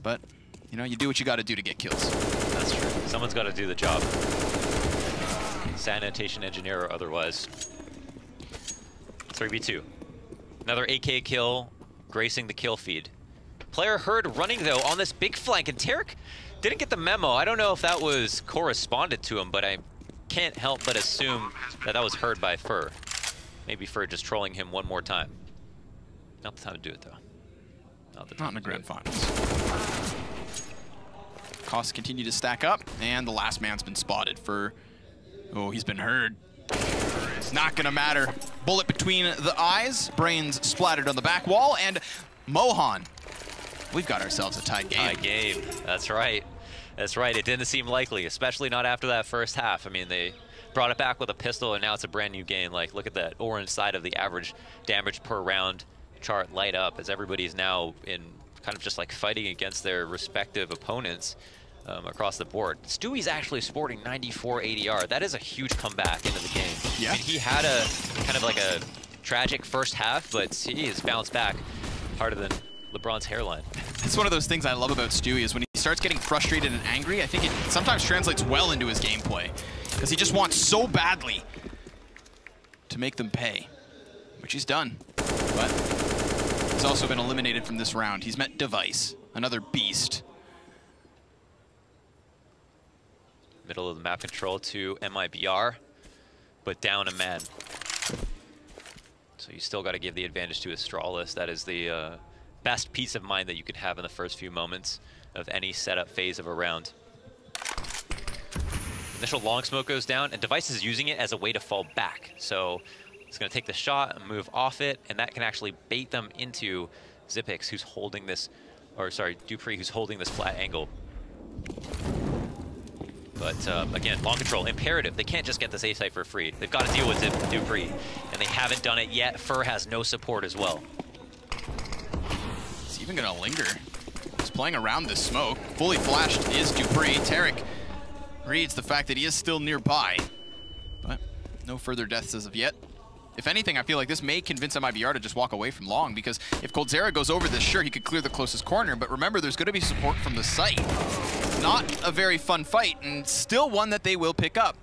But, you know, you do what you got to do to get kills. That's true. Someone's got to do the job. Sanitation engineer or otherwise. 3v2. Another AK kill, gracing the kill feed. Player heard running, though, on this big flank, and Tarek didn't get the memo. I don't know if that was corresponded to him, but I can't help but assume that that was heard by Fur. Maybe Fur just trolling him one more time. Not the time to do it, though. Not in the grand finals. Costs continue to stack up, and the last man's been spotted for... Oh, he's been heard. It's not gonna matter. Bullet between the eyes, brains splattered on the back wall, and Mohan. We've got ourselves a tied game. Tied game, that's right. That's right, it didn't seem likely, especially not after that first half. I mean, they brought it back with a pistol, and now it's a brand new game. Like, look at that orange side of the average damage per round chart light up as everybody's now in kind of just like fighting against their respective opponents across the board. Stewie's actually sporting 94 ADR. That is a huge comeback into the game. Yeah. I mean, he had a kind of like a tragic first half, but he has bounced back harder than LeBron's hairline. It's one of those things I love about Stewie is when he starts getting frustrated and angry, I think it sometimes translates well into his gameplay because he just wants so badly to make them pay, which he's done. But he's also been eliminated from this round. He's met Device, another beast. Middle of the map control to MiBR, but down a man. So you still got to give the advantage to Astralis. That is the best peace of mind that you could have in the first few moments of any setup phase of a round. Initial long smoke goes down, and Device is using it as a way to fall back. So it's going to take the shot and move off it, and that can actually bait them into Xyp9x, who's holding this, or sorry, dupreeh, who's holding this flat angle. But again, long control, imperative. They can't just get this A-site for free. They've got to deal with dupreeh, and they haven't done it yet. Fur has no support as well. He's even going to linger. He's playing around this smoke. Fully flashed is dupreeh. Tarek reads the fact that he is still nearby, but no further deaths as of yet. If anything, I feel like this may convince MiBR to just walk away from long, because if Coldzera goes over this, sure, he could clear the closest corner, but remember, there's going to be support from the site. Not a very fun fight, and still one that they will pick up.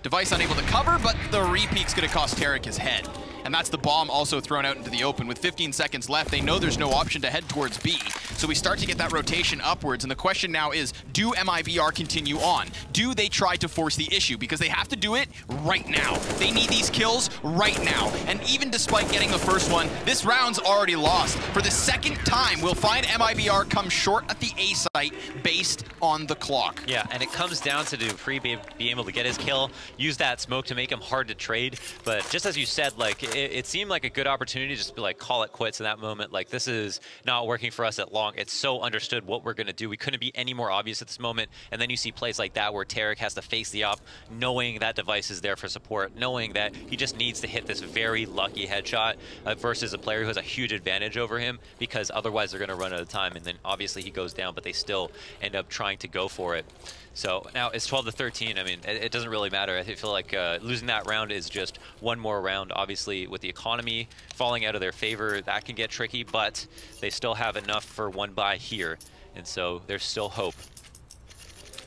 Device unable to cover, but the repeat's going to cost Tarek his head. And that's the bomb also thrown out into the open. With 15 seconds left, they know there's no option to head towards B. So we start to get that rotation upwards, and the question now is, do MiBR continue on? Do they try to force the issue? Because they have to do it right now. They need these kills right now. And even despite getting the first one, this round's already lost. For the second time, we'll find MiBR come short at the A site based on the clock. Yeah, and it comes down to dupreeh being able to get his kill, use that smoke to make him hard to trade. But just as you said, like, it seemed like a good opportunity just to be like, call it quits in that moment. Like, this is not working for us at long. It's so understood what we're going to do. We couldn't be any more obvious at this moment. And then you see plays like that where Tarek has to face the op, knowing that Device is there for support, knowing that he just needs to hit this very lucky headshot versus a player who has a huge advantage over him, because otherwise they're going to run out of time. And then obviously he goes down, but they still end up trying to go for it. So now it's 12-13. I mean, it doesn't really matter. I feel like losing that round is just one more round. Obviously, with the economy falling out of their favor, that can get tricky, but they still have enough for one bye here. And so there's still hope.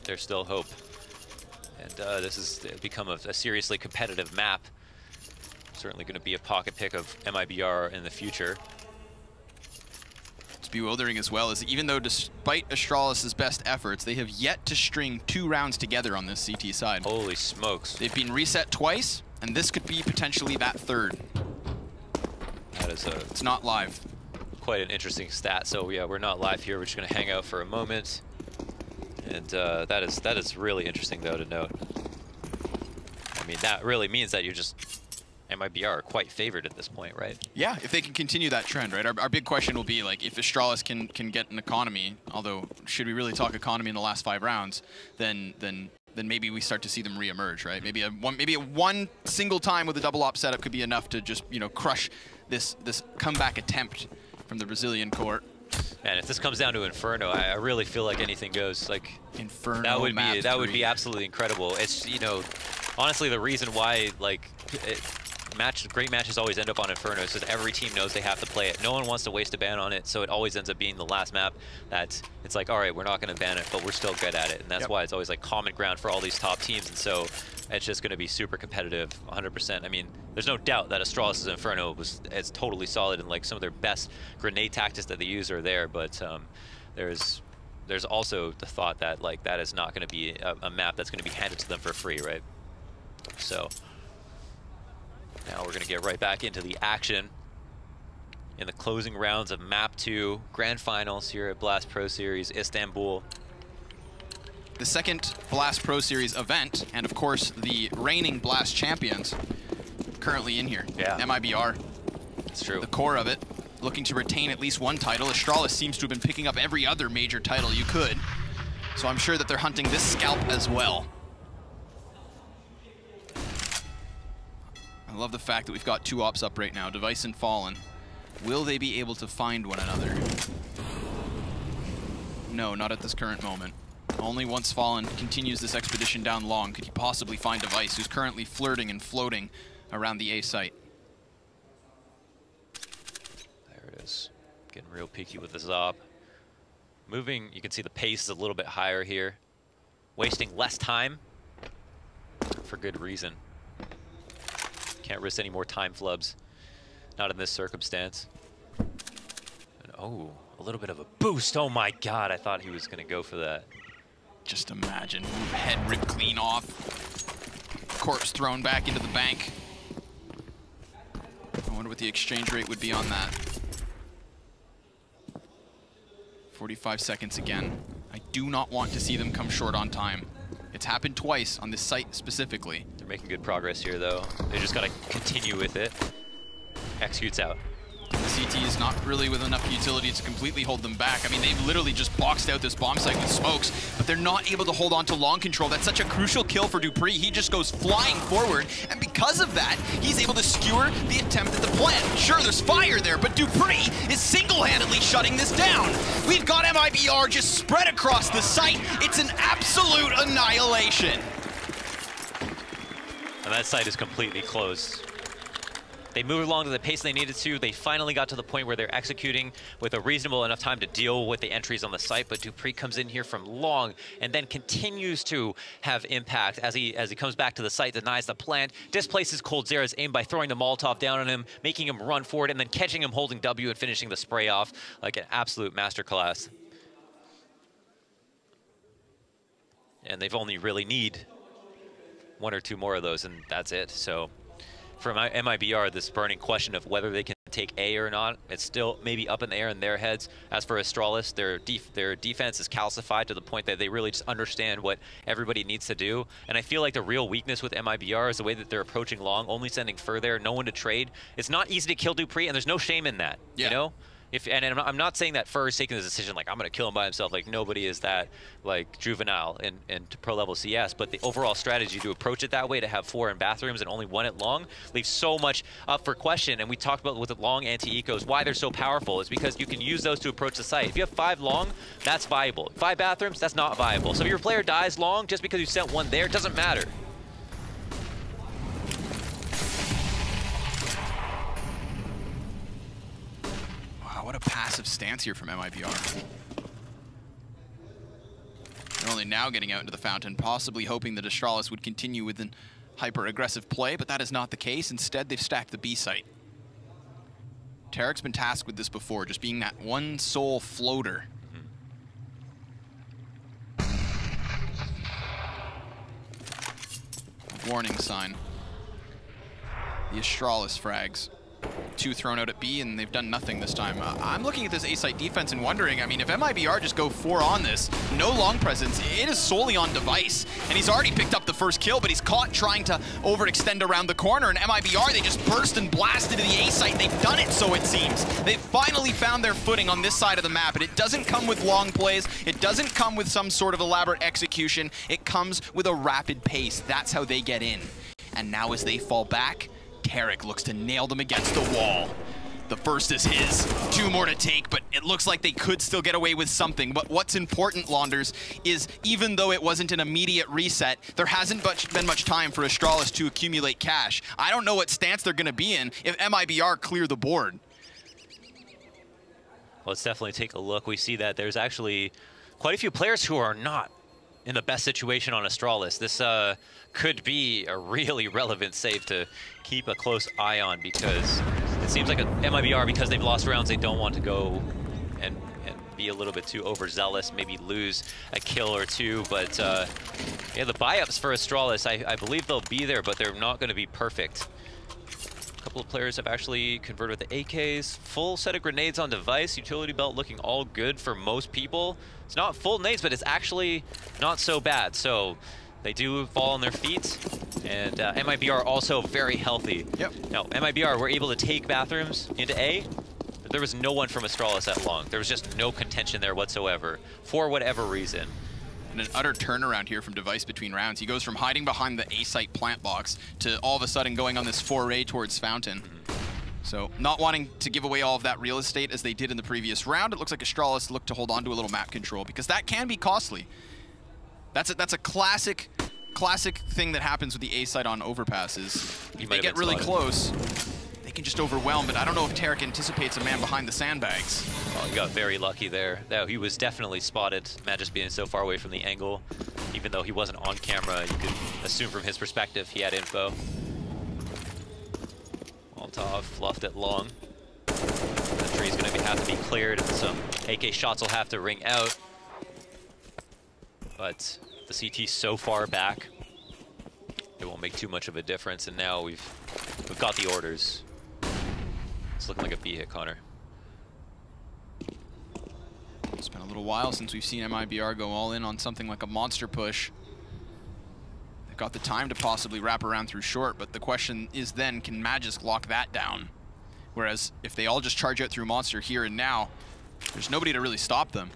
There's still hope. And this has become a seriously competitive map. Certainly going to be a pocket pick of MiBR in the future. bewildering as well is even though despite Astralis' best efforts, they have yet to string 2 rounds together on this CT side. Holy smokes. They've been reset twice, and this could be potentially that 3rd. That is it's not live. Quite an interesting stat. So yeah, we're not live here. We're just going to hang out for a moment. And that is really interesting, though, to note. I mean, that really means that you're just... MiBR are quite favored at this point, right? Yeah, if they can continue that trend, right? Our big question will be, like, if Astralis can get an economy, although should we really talk economy in the last 5 rounds, then maybe we start to see them re-emerge, right? Maybe a one single time with a double op setup could be enough to just, you know, crush this comeback attempt from the Brazilian court. And if this comes down to Inferno, I really feel like anything goes. Like Inferno, that would be absolutely incredible. It's, you know, honestly the reason why, like, great matches always end up on Inferno is because every team knows they have to play it. No one wants to waste a ban on it, so it always ends up being the last map that it's like, all right, we're not going to ban it, but we're still good at it. And that's why it's always like common ground for all these top teams. And so it's just going to be super competitive, 100%. I mean, there's no doubt that Astralis' Inferno is totally solid, and like some of their best grenade tactics that they use are there, but there's also the thought that like that is not going to be a map that's going to be handed to them for free, right? So now we're going to get right back into the action in the closing rounds of Map 2 Grand Finals here at Blast Pro Series Istanbul. The second Blast Pro Series event, and of course the reigning Blast champions currently in here. Yeah. MiBR. That's true. The core of it, looking to retain at least 1 title. Astralis seems to have been picking up every other major title you could. So I'm sure that they're hunting this scalp as well. I love the fact that we've got 2 ops up right now, Device and Fallen. Will they be able to find one another? No, not at this current moment. Only once Fallen continues this expedition down long could he possibly find Device, who's currently flirting and floating around the A site. There it is. Getting real peaky with the Zop. Moving, you can see the pace is a little bit higher here. Wasting less time for good reason. Can't risk any more time flubs. Not in this circumstance. And, oh, a little bit of a boost. Oh my god, I thought he was going to go for that. Just imagine. Head ripped clean off. Corpse thrown back into the bank. I wonder what the exchange rate would be on that. 45 seconds again. I do not want to see them come short on time. It's happened twice on this site specifically. They're making good progress here, though. They just got to continue with it. Executes out. The CT is not really with enough utility to completely hold them back. I mean, they've literally just boxed out this bomb site with smokes, but they're not able to hold on to long control. That's such a crucial kill for dupreeh. He just goes flying forward, and because of that, he's able to skewer the attempt at the plant. Sure, there's fire there, but dupreeh is single-handedly shutting this down. We've got MiBR just spread across the site. It's an absolute annihilation. And that site is completely closed. They moved along to the pace they needed to. They finally got to the point where they're executing with a reasonable enough time to deal with the entries on the site, but dupreeh comes in here from long and then continues to have impact as he comes back to the site, denies the plant, displaces coldzera's aim by throwing the Molotov down on him, making him run forward, and then catching him holding W and finishing the spray off like an absolute masterclass. And they've only really need 1 or 2 more of those, and that's it. So for MiBR, this burning question of whether they can take A or not, it's still maybe up in the air in their heads. As for Astralis, their defense is calcified to the point that they really just understand what everybody needs to do. And I feel like the real weakness with MiBR is the way that they're approaching long, only sending further, no one to trade. It's not easy to kill dupreeh, and there's no shame in that, you know? And I'm not saying that Fur is taking the decision like I'm going to kill him by himself. Like nobody is that like juvenile in pro level CS. But the overall strategy to approach it that way, to have 4 in bathrooms and only 1 at long, leaves so much up for question. And we talked about with the long anti-ecos why they're so powerful. It's because you can use those to approach the site. If you have 5 long, that's viable. 5 bathrooms, that's not viable. So if your player dies long just because you sent 1 there, it doesn't matter. What a passive stance here from MiBR. They're only now getting out into the fountain, possibly hoping that Astralis would continue with an hyper-aggressive play, but that is not the case. Instead, they've stacked the B site. Tarek's been tasked with this before, just being that one sole floater. Warning sign. The Astralis frags. 2 thrown out at B, and they've done nothing this time. I'm looking at this A-site defense and wondering, I mean, if MiBR just go 4 on this, no long presence, it is solely on Device. And he's already picked up the first kill, but he's caught trying to overextend around the corner, and MiBR, they just burst and blast into the A-site. They've done it, so it seems. They've finally found their footing on this side of the map, and it doesn't come with long plays. It doesn't come with some sort of elaborate execution. It comes with a rapid pace. That's how they get in. And now as they fall back, Tarek looks to nail them against the wall. The first is his. 2 more to take, but it looks like they could still get away with something. But what's important, Launders, is even though it wasn't an immediate reset, there hasn't been much time for Astralis to accumulate cash. I don't know what stance they're going to be in if MiBR clear the board. Let's definitely take a look. We see that there's actually quite a few players who are not in the best situation on Astralis. This could be a really relevant save to keep a close eye on, because it seems like a MiBR, because they've lost rounds, they don't want to go and be a little bit too overzealous, maybe lose a kill or 2. But yeah, the buy-ups for Astralis, I believe they'll be there, but they're not going to be perfect. A couple of players have actually converted with the AKs. Full set of grenades on Device. Utility belt looking all good for most people. It's not full nades, but it's actually not so bad. So they do fall on their feet. And MiBR also very healthy. Yep. Now, MiBR were able to take bathrooms into A, but there was no one from Astralis that long. There was just no contention there whatsoever, for whatever reason. And an utter turnaround here from Device between rounds. He goes from hiding behind the A-site plant box to all of a sudden going on this foray towards Fountain. So not wanting to give away all of that real estate as they did in the previous round, it looks like Astralis looked to hold on to a little map control, because that can be costly. That's a classic thing that happens with the A-site on overpasses. If they get really close, they can just overwhelm, but I don't know if Tarek anticipates a man behind the sandbags. Oh, he got very lucky there. No, he was definitely spotted. Magisk being so far away from the angle, even though he wasn't on camera, you could assume from his perspective he had info. Molotov fluffed it long. The tree's going to have to be cleared, and some AK shots will have to ring out. But the CT's so far back, it won't make too much of a difference. And now we've got the orders. It's looking like a B hit, Connor. It's been a little while since we've seen MiBR go all in on something like a monster push. They've got the time to possibly wrap around through short, but the question is then, can Magisk lock that down? Whereas if they all just charge out through monster here and now, there's nobody to really stop them.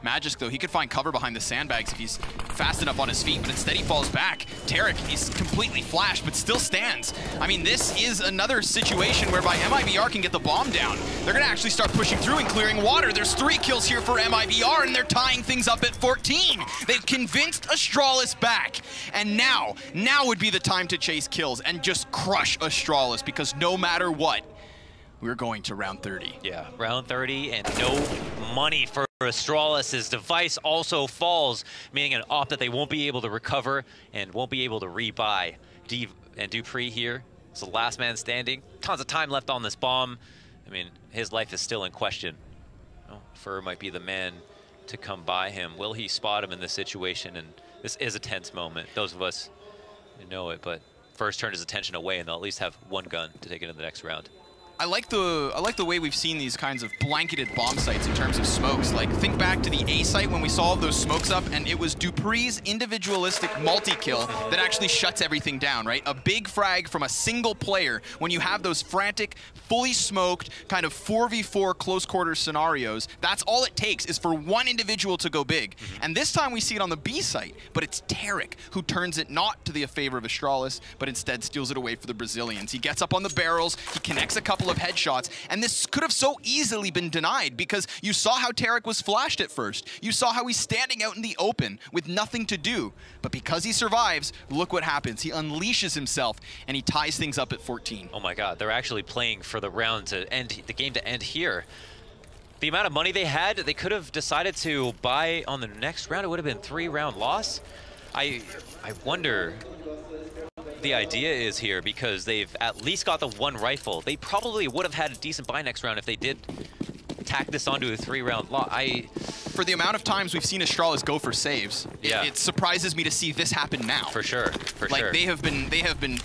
Magisk, though, he could find cover behind the sandbags if he's fast enough on his feet, but instead he falls back. Tarek, he's completely flashed, but still stands. I mean, this is another situation whereby MiBR can get the bomb down. They're going to actually start pushing through and clearing water. There's 3 kills here for MiBR, and they're tying things up at 14. They've convinced Astralis back, and now would be the time to chase kills and just crush Astralis, because no matter what, we're going to round 30. Yeah, round 30, and no money for Astralis. His Device also falls, meaning an op that they won't be able to recover and won't be able to rebuy. And Dupree here is the last man standing. Tons of time left on this bomb. I mean, his life is still in question. Oh, Fur might be the man to come by him. Will he spot him in this situation? And this is a tense moment. Those of us know it, but first turn his attention away, and they'll at least have one gun to take into the next round. I like the way we've seen these kinds of blanketed bomb sites in terms of smokes. Like, think back to the A site when we saw those smokes up, and it was Dupree's individualistic multi-kill that actually shuts everything down, right? A big frag from a single player when you have those frantic, fully smoked, kind of 4v4 close quarter scenarios. That's all it takes, is for one individual to go big. And this time we see it on the B site, but it's Tarek who turns it not to the favor of Astralis, but instead steals it away for the Brazilians. He gets up on the barrels, he connects a couple of headshots, and this could have so easily been denied, because you saw how Tarek was flashed at first. You saw how he's standing out in the open with nothing to do. But because he survives, look what happens. He unleashes himself, and he ties things up at 14. Oh my god, they're actually playing for the round to end, the game to end here. The amount of money they had, they could have decided to buy on the next round. It would have been 3-round loss. I wonder the idea is here, because they've at least got the one rifle. They probably would have had a decent buy next round if they did tack this onto a 3-round lot. For the amount of times we've seen Astralis go for saves, it surprises me to see this happen now. For sure, like they have been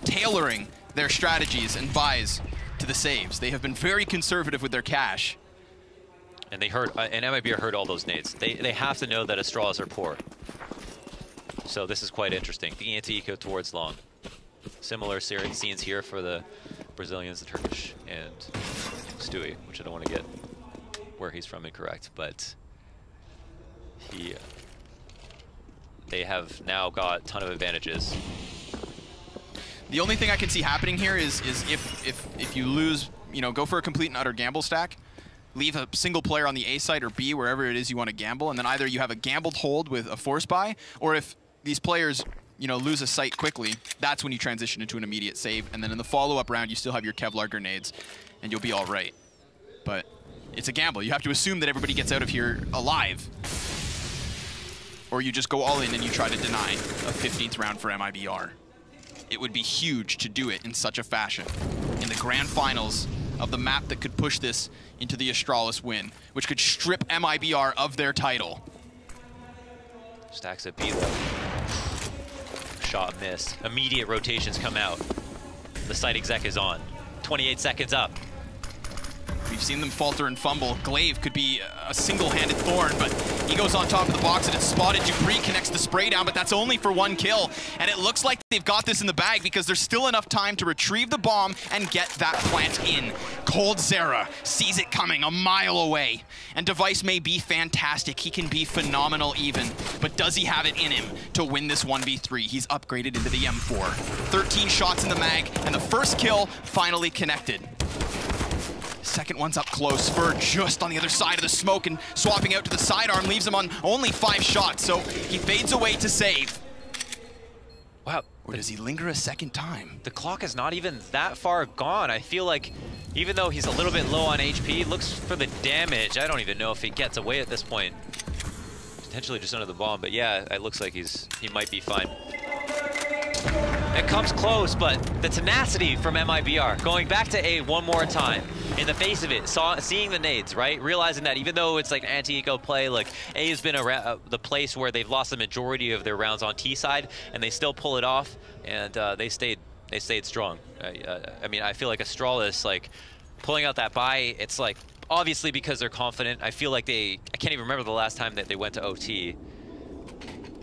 tailoring their strategies and buys to the saves. They have been very conservative with their cash. And they heard, and MiBR heard all those nades. They have to know that Astralis are poor. So this is quite interesting. The anti-eco towards long. Similar scenes here for the Brazilians, the Turkish, and Stewie, which I don't want to get where he's from incorrect, but they have now got a ton of advantages. The only thing I can see happening here is if you lose, go for a complete and utter gamble stack, leave a single player on the A site or B, wherever it is you want to gamble, and then either you have a gambled hold with a force buy, or if these players lose a site quickly, that's when you transition into an immediate save, and then in the follow-up round you still have your Kevlar grenades, and you'll be all right. But it's a gamble. You have to assume that everybody gets out of here alive, or you just go all in and you try to deny a 15th round for MiBR. It would be huge to do it in such a fashion in the grand finals of the map that could push this into the Astralis win, which could strip MiBR of their title. Stacks at B though. Shot missed. Immediate rotations come out. The site exec is on. 28 seconds up. We've seen them falter and fumble. Glaive could be a single-handed thorn, but he goes on top of the box and it's spotted. Dupree connects the spray down, but that's only for one kill. And it looks like they've got this in the bag because there's still enough time to retrieve the bomb and get that plant in. Cold Zera sees it coming a mile away. And Device may be fantastic. He can be phenomenal even. But does he have it in him to win this 1v3? He's upgraded into the M4. 13 shots in the mag, and the first kill finally connected. Second one's up close. Fur just on the other side of the smoke and swapping out to the sidearm leaves him on only 5 shots, so he fades away to save. Wow. Or does he linger a second time? The clock is not even that far gone. I feel like even though he's a little bit low on HP, looks for the damage. I don't even know if he gets away at this point. Potentially just under the bomb, but yeah, it looks like he might be fine. It comes close, but the tenacity from MiBR, going back to A one more time, in the face of it, seeing the nades, right? Realizing that even though it's like anti-eco play, like A has been the place where they've lost the majority of their rounds on T side, and they still pull it off, and they stayed strong. I mean, I feel like Astralis, like pulling out that buy, it's like obviously because they're confident. I feel like I can't even remember the last time that they went to OT.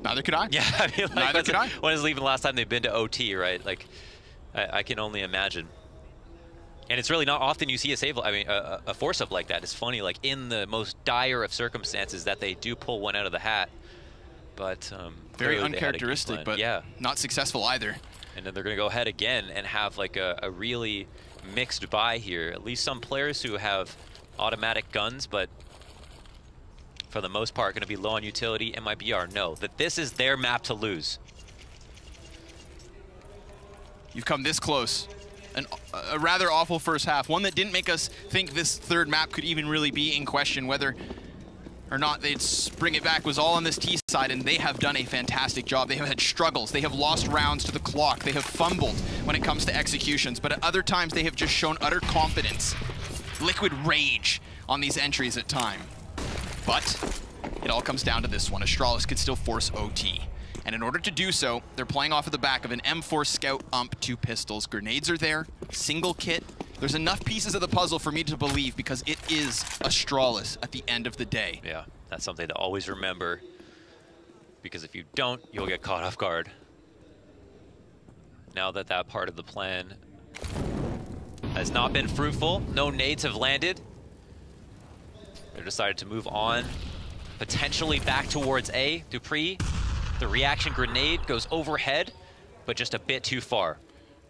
Neither could I. Yeah, I mean, like, neither could I. When is even the last time they've been to OT, right? Like, I can only imagine. And it's really not often you see a save, I mean, a force up like that. It's funny, like in the most dire of circumstances, that they do pull one out of the hat. But very uncharacteristic, but yeah, not successful either. And then they're going to go ahead again and have like a really mixed buy here. At least some players who have automatic guns, but for the most part, going to be low on utility. MiBR know that this is their map to lose. You've come this close. A rather awful first half. One that didn't make us think this third map could even really be in question. Whether or not they'd bring it back was all on this T side, and they have done a fantastic job. They have had struggles. They have lost rounds to the clock. They have fumbled when it comes to executions, but at other times they have just shown utter confidence. Liquid rage on these entries at time. But it all comes down to this one. Astralis could still force OT. And in order to do so, they're playing off of the back of an M4 Scout Ump 2 pistols. Grenades are there, single kit. There's enough pieces of the puzzle for me to believe, because it is Astralis at the end of the day. Yeah, that's something to always remember, because if you don't, you'll get caught off guard. Now that that part of the plan has not been fruitful, no nades have landed. They decided to move on, potentially back towards A. Dupree, the reaction grenade goes overhead, but just a bit too far.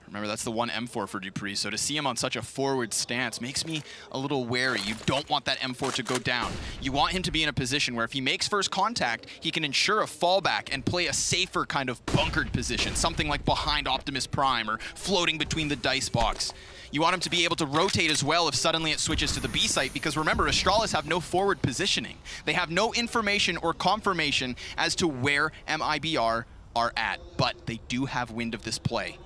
Remember, that's the one M4 for Dupree, so to see him on such a forward stance makes me a little wary. You don't want that M4 to go down. You want him to be in a position where if he makes first contact, he can ensure a fallback and play a safer kind of bunkered position, something like behind Optimus Prime or floating between the dice box. You want him to be able to rotate as well if suddenly it switches to the B site, because remember, Astralis have no forward positioning. They have no information or confirmation as to where MiBR are at, but they do have wind of this play.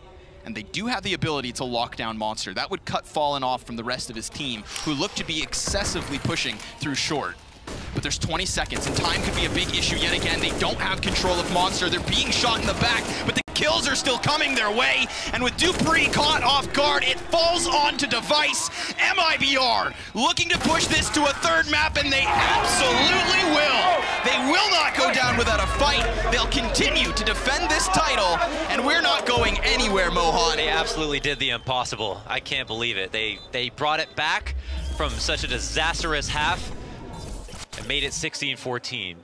And they do have the ability to lock down Monster. That would cut Fallen off from the rest of his team, who look to be excessively pushing through short. But there's 20 seconds, and time could be a big issue yet again. They don't have control of Monster. They're being shot in the back, but the kills are still coming their way. And with Dupree caught off guard, it falls onto Device. MiBR looking to push this to a third map, and they absolutely will. They will not go down without a fight. They'll continue to defend this title, and we're not going anywhere, Mohan. They absolutely did the impossible. I can't believe it. They brought it back from such a disastrous half and made it 16-14.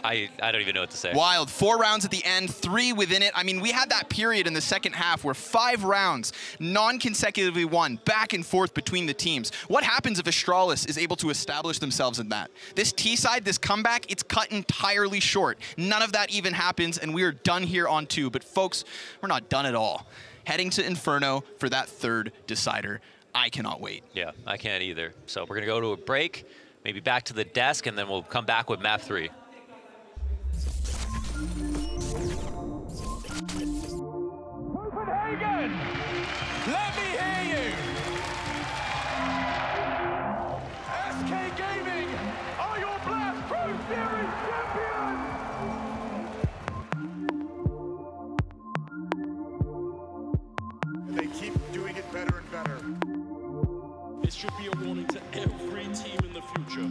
I don't even know what to say. Wild. 4 rounds at the end, 3 within it. I mean, we had that period in the second half where 5 rounds non-consecutively won, back and forth between the teams. What happens if Astralis is able to establish themselves in that? This T-side, this comeback, it's cut entirely short. None of that even happens, and we are done here on 2. But folks, we're not done at all. Heading to Inferno for that third decider. I cannot wait. Yeah, I can't either. So we're going to go to a break, maybe back to the desk, and then we'll come back with map 3. Copenhagen, let me hear you. SK Gaming are your Blast Pro Series champions. They keep doing it better and better. This should be a warning to every team in the future.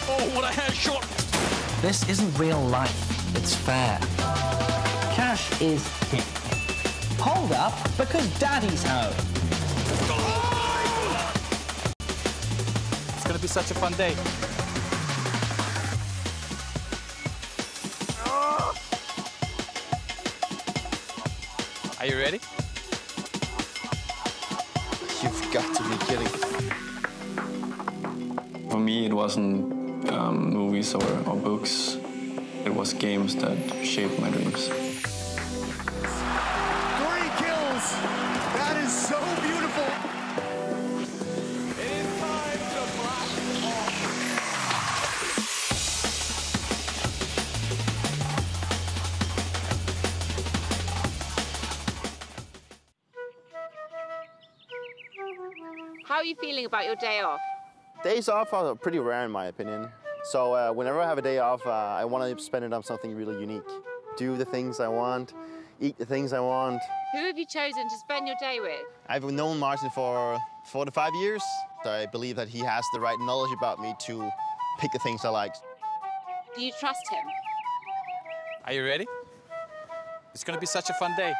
Oh, what a headshot! This isn't real life, it's fair. Cash is king. Hold up, because Daddy's home. It's gonna be such a fun day. Are you ready? You've got to be kidding. For me, it wasn't movies or books. It was games that shaped my dreams. 3 kills! That is so beautiful! It is time to blast off. How are you feeling about your day off? Days off are pretty rare in my opinion. So whenever I have a day off, I want to spend it on something really unique. Do the things I want, eat the things I want. Who have you chosen to spend your day with? I've known Martin for 4 to 5 years. So I believe that he has the right knowledge about me to pick the things I like. Do you trust him? Are you ready? It's gonna be such a fun day.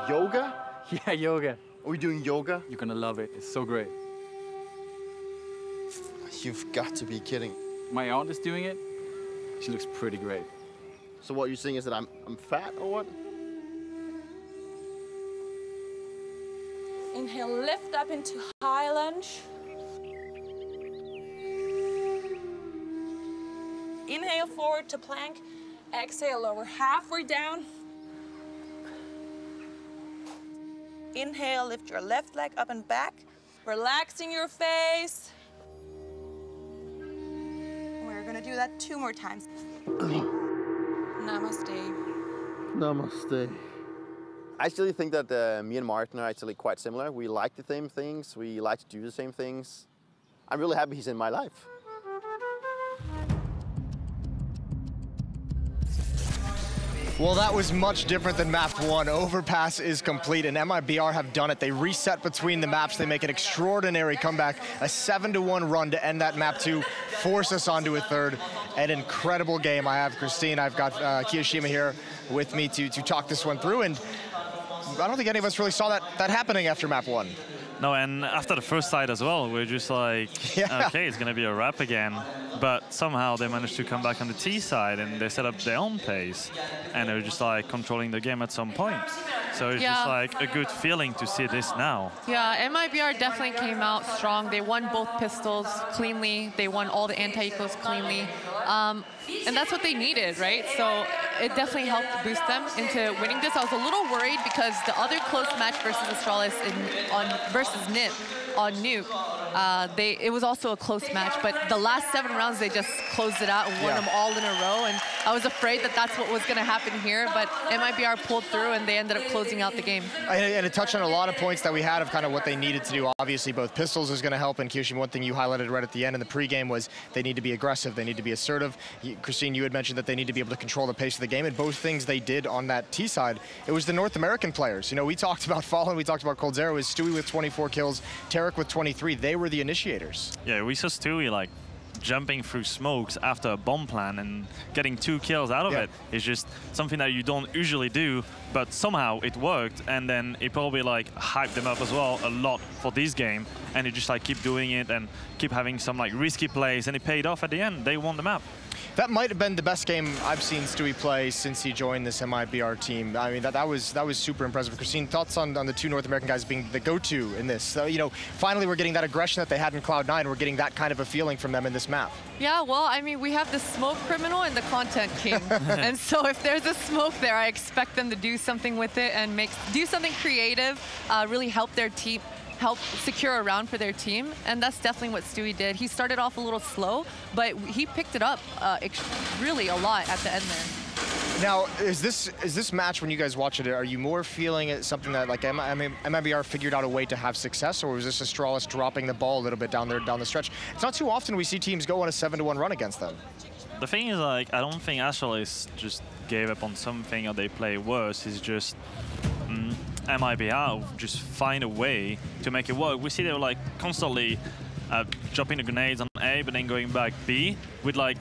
Yoga? Yeah, yoga. Are we doing yoga? You're gonna love it. It's so great. You've got to be kidding. My aunt is doing it. She looks pretty great. So what you're saying is that I'm fat or what? Inhale, lift up into high lunge. Inhale forward to plank. Exhale, lower halfway down. Inhale, lift your left leg up and back, relaxing your face. We're gonna do that 2 more times. Namaste. Namaste. I actually think that me and Martin are actually quite similar. We like the same things, we like to do the same things. I'm really happy he's in my life. Well, that was much different than map 1. Overpass is complete, and MiBR have done it. They reset between the maps. They make an extraordinary comeback, a 7-1 run to end that map 2, force us onto a third. An incredible game. I have Christine, I've got Kiyoshima here with me to talk this one through, and I don't think any of us really saw that happening after map 1. No, and after the first side as well, we're just like, yeah. Okay, it's going to be a wrap again. But somehow they managed to come back on the T side and they set up their own pace. And they're just like controlling the game at some point. So it's just like a good feeling to see this now. Yeah, MiBR definitely came out strong. They won both pistols cleanly. They won all the anti-ecos cleanly. And that's what they needed, right? So it definitely helped boost them into winning this. I was a little worried because the other close match versus Astralis versus NIP on Nuke, it was also a close match, but the last 7 rounds, they just closed it out and won them all in a row. And I was afraid that that's what was going to happen here, but MiBR pulled through and they ended up closing out the game. And it touched on a lot of points that we had of kind of what they needed to do. Obviously, both pistols is going to help, and Kyoshi, one thing you highlighted right at the end in the pregame was they need to be aggressive, they need to be assertive. Christine, you had mentioned that they need to be able to control the pace of the game, and both things they did on that T side. It was the North American players. You know, we talked about Fallen, we talked about coldzera, it was Stewie with 24 kills, Tarek with 23. They were the initiators. Yeah, we saw Stewie like jumping through smokes after a bomb plan and getting 2 kills out of it. It's just something that you don't usually do, but somehow it worked, and then it probably like hyped them up as well a lot for this game, and you just like keep doing it and keep having some like risky plays, and it paid off at the end. They won the map. That might have been the best game I've seen Stewie play since he joined this MiBR team. I mean, that was super impressive. Christine, thoughts on the 2 North American guys being the go-to in this? So, you know, finally we're getting that aggression that they had in Cloud9. We're getting that kind of a feeling from them in this map. Yeah, well, I mean, we have the smoke criminal and the content king. And so if there's a smoke there, I expect them to do something with it and do something creative, really help their team, help secure a round for their team, and that's definitely what Stewie did. He started off a little slow, but he picked it up really a lot at the end there. Now, is this match, when you guys watch it, are you more feeling it something that like MiBR figured out a way to have success, or was this Astralis dropping the ball a little bit down the stretch? It's not too often we see teams go on a 7-1 run against them. The thing is, like, I don't think Astralis just gave up on something or they play worse. It's just MiBR just find a way to make it work. We see they were like constantly dropping the grenades on A, but then going back B with like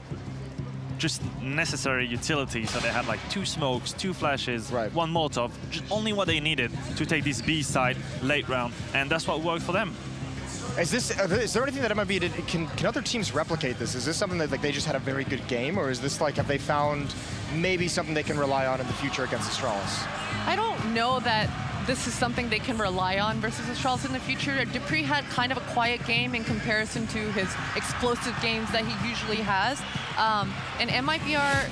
just necessary utility. So they had like 2 smokes, 2 flashes, 1 Molotov, just only what they needed to take this B side late round, and that's what worked for them. Is there anything that MiBR did? Can other teams replicate this? Is this something that like they just had a very good game, or is this like, have they found maybe something they can rely on in the future against Astralis? I don't know that this is something they can rely on versus Astralis in the future. Dupree had kind of a quiet game in comparison to his explosive games that he usually has. And MiBR,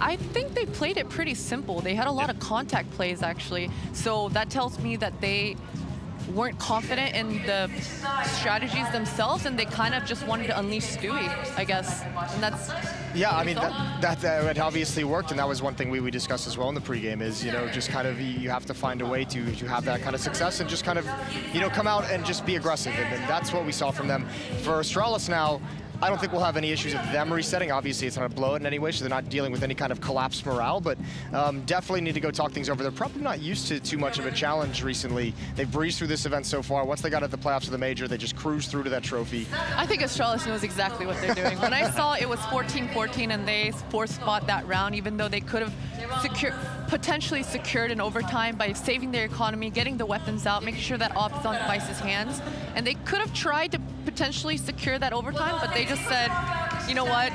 I think they played it pretty simple. They had a lot of contact plays, actually. So that tells me that they weren't confident in the strategies themselves, and they kind of just wanted to unleash Stewie, I guess. And that's... Yeah, I mean, that obviously worked, and that was one thing we discussed as well in the pregame is, you know, just kind of you have to find a way to have that kind of success and just kind of, you know, come out and just be aggressive. And that's what we saw from them. For Astralis now, I don't think we'll have any issues with them resetting. Obviously, it's not a blowout in any way, so they're not dealing with any kind of collapsed morale, but definitely need to go talk things over. They're probably not used to too much of a challenge recently. They've breezed through this event so far. Once they got at the playoffs of the major, they just cruised through to that trophy. I think Astralis knows exactly what they're doing. When I saw it was 14-14 and they force-fought that round, even though they could have potentially secured an overtime by saving their economy, getting the weapons out, making sure that Ops on Device's hands, and they could have tried to potentially secure that overtime, but they just said, you know what,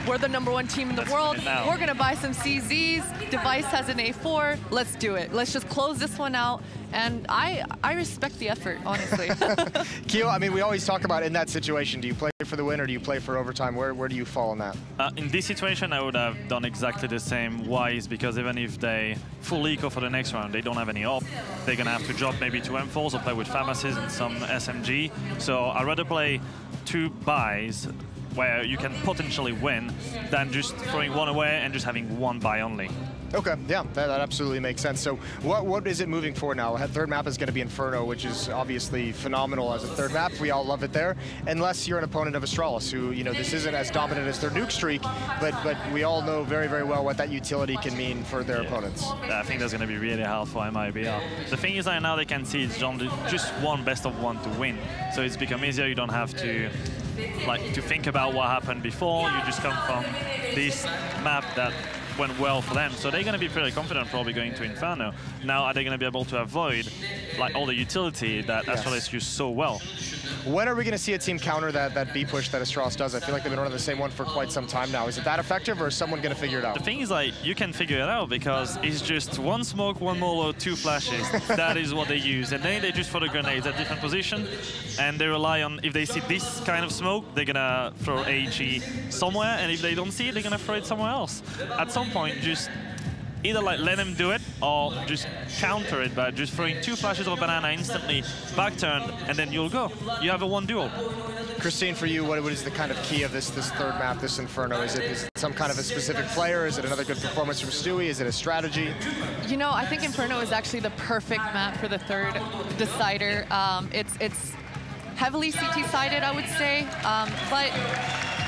we're the #1 team in the world, we're gonna buy some CZs, Device has an A4, let's do it. Let's just close this one out, and I respect the effort, honestly. Keo, I mean, we always talk about in that situation, do you play for the win or do you play for overtime? Where do you fall on that? In this situation, I would have done exactly the same. Why? Is because even if they full eco for the next round, they don't have any op, they're gonna have to drop maybe 2 M4s or play with pharmacies and some SMG. So I'd rather play 2 buys where you can potentially win than just throwing 1 away and just having 1 buy only. Okay, yeah, that absolutely makes sense. So what is it moving forward now? Third map is going to be Inferno, which is obviously phenomenal as a third map. We all love it there, unless you're an opponent of Astralis, who, you know, this isn't as dominant as their nuke streak, but we all know very, very well what that utility can mean for their opponents. I think that's going to be really hard for MiBR. The thing is that now they can see it's just 1 best of 1 to win, so it's become easier. You don't have to think about what happened before. You just come from this map that went well for them, so they're going to be pretty confident probably going to Inferno. Now, are they going to be able to avoid like all the utility that Astralis used so well? When are we going to see a team counter that B push that Astralis does? I feel like they've been running the same one for quite some time now. Is it that effective, or is someone going to figure it out? The thing is, like, you can figure it out because it's just one smoke, one molotov, 2 flashes. That is what they use. And then they just throw the grenades at different position, and they rely on, if they see this kind of smoke, they're going to throw AG somewhere, and if they don't see it, they're going to throw it somewhere else. At some point, just either like let them do it or just counter it by just throwing 2 flashes of a banana instantly, back turn, and then you'll go. You have a 1 duel. Christine, for you, what is the kind of key of this third map, this Inferno? Is it some kind of a specific player? Is it another good performance from Stewie? Is it a strategy? You know, I think Inferno is actually the perfect map for the third decider. It's heavily CT-sided, I would say, but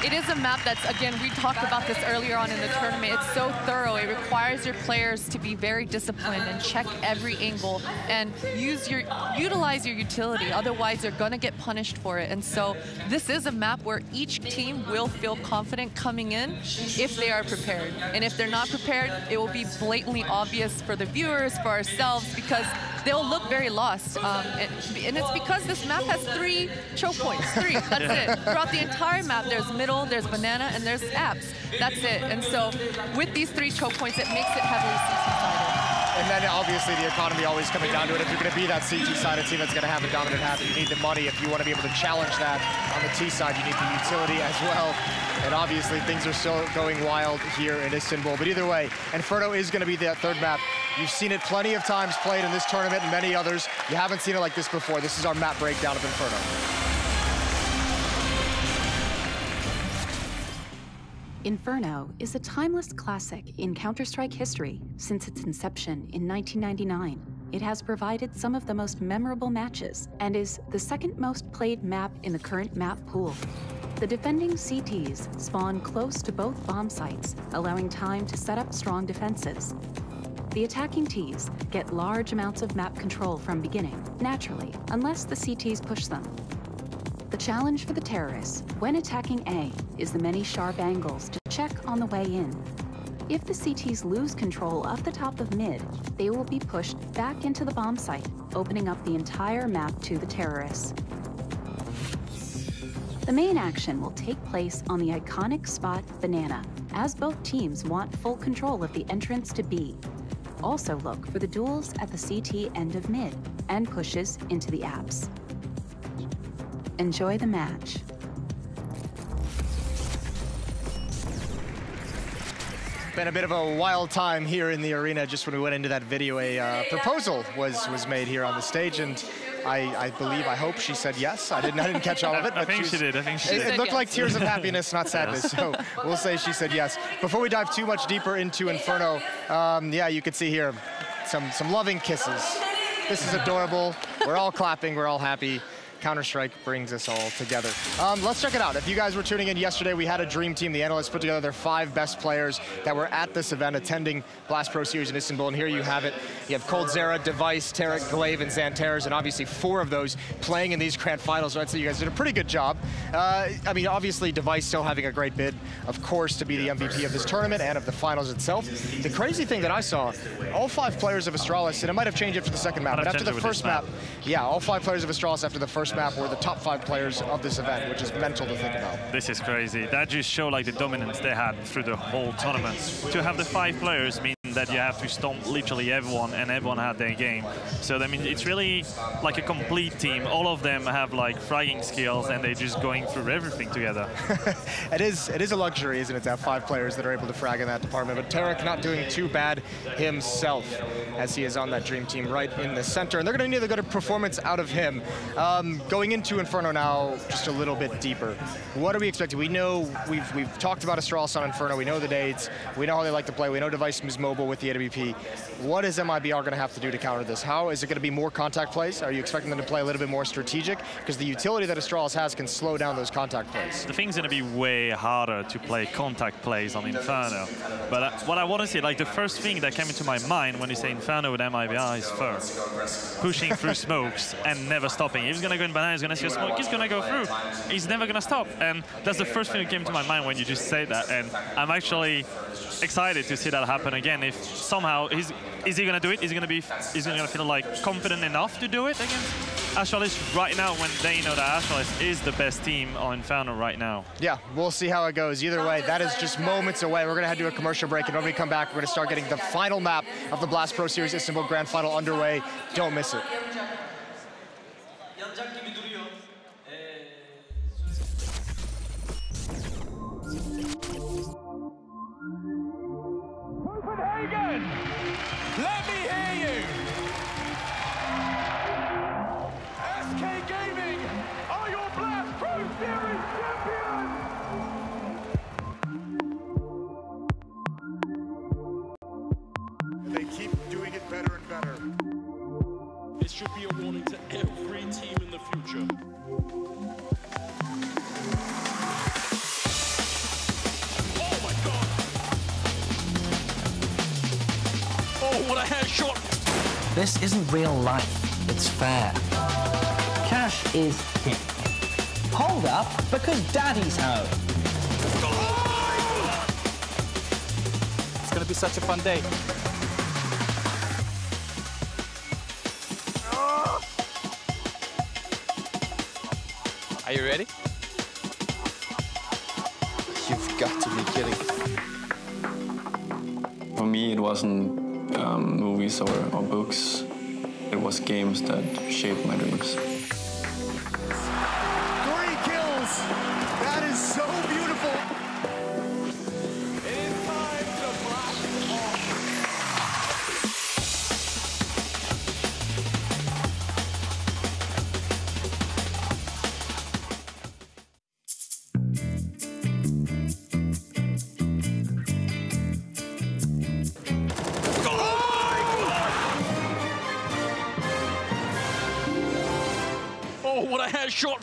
it is a map that's, again, we talked about this earlier on in the tournament, it's so thorough. It requires your players to be very disciplined and check every angle and utilize your utility. Otherwise, they're going to get punished for it. And so this is a map where each team will feel confident coming in if they are prepared. And if they're not prepared, it will be blatantly obvious for the viewers, for ourselves, because they'll look very lost. And it's because this map has 3 choke points, 3, that's it. Throughout the entire map, there's middle, there's banana, and there's apps. That's it. And so with these 3 choke points, it makes it heavily CT-sided. And then obviously the economy always coming down to it. If you're going to be that CT-sided team that's going to have a dominant half, you need the money. If you want to be able to challenge that on the T side, you need the utility as well. And obviously things are still going wild here in Istanbul. But either way, Inferno is going to be that third map. You've seen it plenty of times played in this tournament and many others. You haven't seen it like this before. This is our map breakdown of Inferno. Inferno is a timeless classic in Counter-Strike history since its inception in 1999. It has provided some of the most memorable matches and is the second most played map in the current map pool. The defending CTs spawn close to both bomb sites, allowing time to set up strong defenses. The attacking Ts get large amounts of map control from beginning, naturally, unless the CTs push them. The challenge for the terrorists when attacking A is the many sharp angles to check on the way in. If the CTs lose control of the top of mid, they will be pushed back into the bomb site, opening up the entire map to the terrorists. The main action will take place on the iconic spot Banana, as both teams want full control of the entrance to B. Also look for the duels at the CT end of mid and pushes into the apps. Enjoy the match. Been a bit of a wild time here in the arena. Just when we went into that video, a proposal was made here on the stage, and I believe, I hope she said yes. I didn't catch all of it. I think she did. It looked like tears of happiness, not sadness. So we'll say she said yes. Before we dive too much deeper into Inferno, yeah, you can see here some loving kisses. This is adorable. We're all clapping. We're all happy. Counter-Strike brings us all together. Let's check it out. If you guys were tuning in yesterday, we had a dream team. The analysts put together their 5 best players that were at this event attending Blast Pro Series in Istanbul, and here you have it. You have coldzera, Device, Tarek, Glaive, and Xantares, and obviously 4 of those playing in these grand finals. So I'd say you guys did a pretty good job. I mean, obviously, Device still having a great bid, of course, to be the MVP of this tournament and of the finals itself. The crazy thing that I saw, all 5 players of Astralis, and it might have changed after the second map, but after the first map, yeah, all 5 players of Astralis after the first map were the top 5 players of this event, which is mental to think about. This is crazy. That just showed like the dominance they had through the whole tournament. To have the 5 players means that you have to stomp literally everyone, and everyone had their game. So I mean, it's really like a complete team. All of them have like fragging skills, and they're just going through everything together. It is a luxury, isn't it, to have 5 players that are able to frag in that department. But Tarek not doing too bad himself, as he is on that dream team right in the center. And they're going to need a good performance out of him. Going into Inferno now, just a little bit deeper. What are we expecting? We know we've talked about Astralis on Inferno. We know the dates. We know how they like to play. We know Device is mobile with the AWP. What is MiBR going to have to do to counter this? How is it going to be more contact plays? Are you expecting them to play a little bit more strategic? Because the utility that Astralis has can slow down those contact plays. The thing's going to be way harder to play contact plays on Inferno. But what I want to see, like the first thing that came into my mind when you say Inferno with MiBR is first. Pushing through smokes and never stopping. He's going to go in banana, he's going to see a smoke, he's going to go through. He's never going to stop. And that's the first thing that came to my mind when you just said that. And I'm actually excited to see that happen again. If somehow is he going to do it? Is he going to feel like confident enough to do it against Astralis right now, when they know that Astralis is the best team on Inferno right now. Yeah, we'll see how it goes. Either way, that is just moments away. We're going to head to a commercial break, and when we come back, we're going to start getting the final map of the Blast Pro Series Istanbul Grand Final underway. Don't miss it. Copenhagen! Let me hear you! SK Gaming are your Blast Pro Series champions! They keep doing it better and better. This should be a warning to every team in the future. Oh my god! Oh, what a headshot! This isn't real life, it's fair. Cash is king. Hold up, because daddy's home. It's gonna be such a fun day. Are you ready? You've got to be kidding. For me, it wasn't movies or books. It was games that shaped my dreams. 3 kills! That is so beautiful! It is time to blast off! Oh, what a headshot!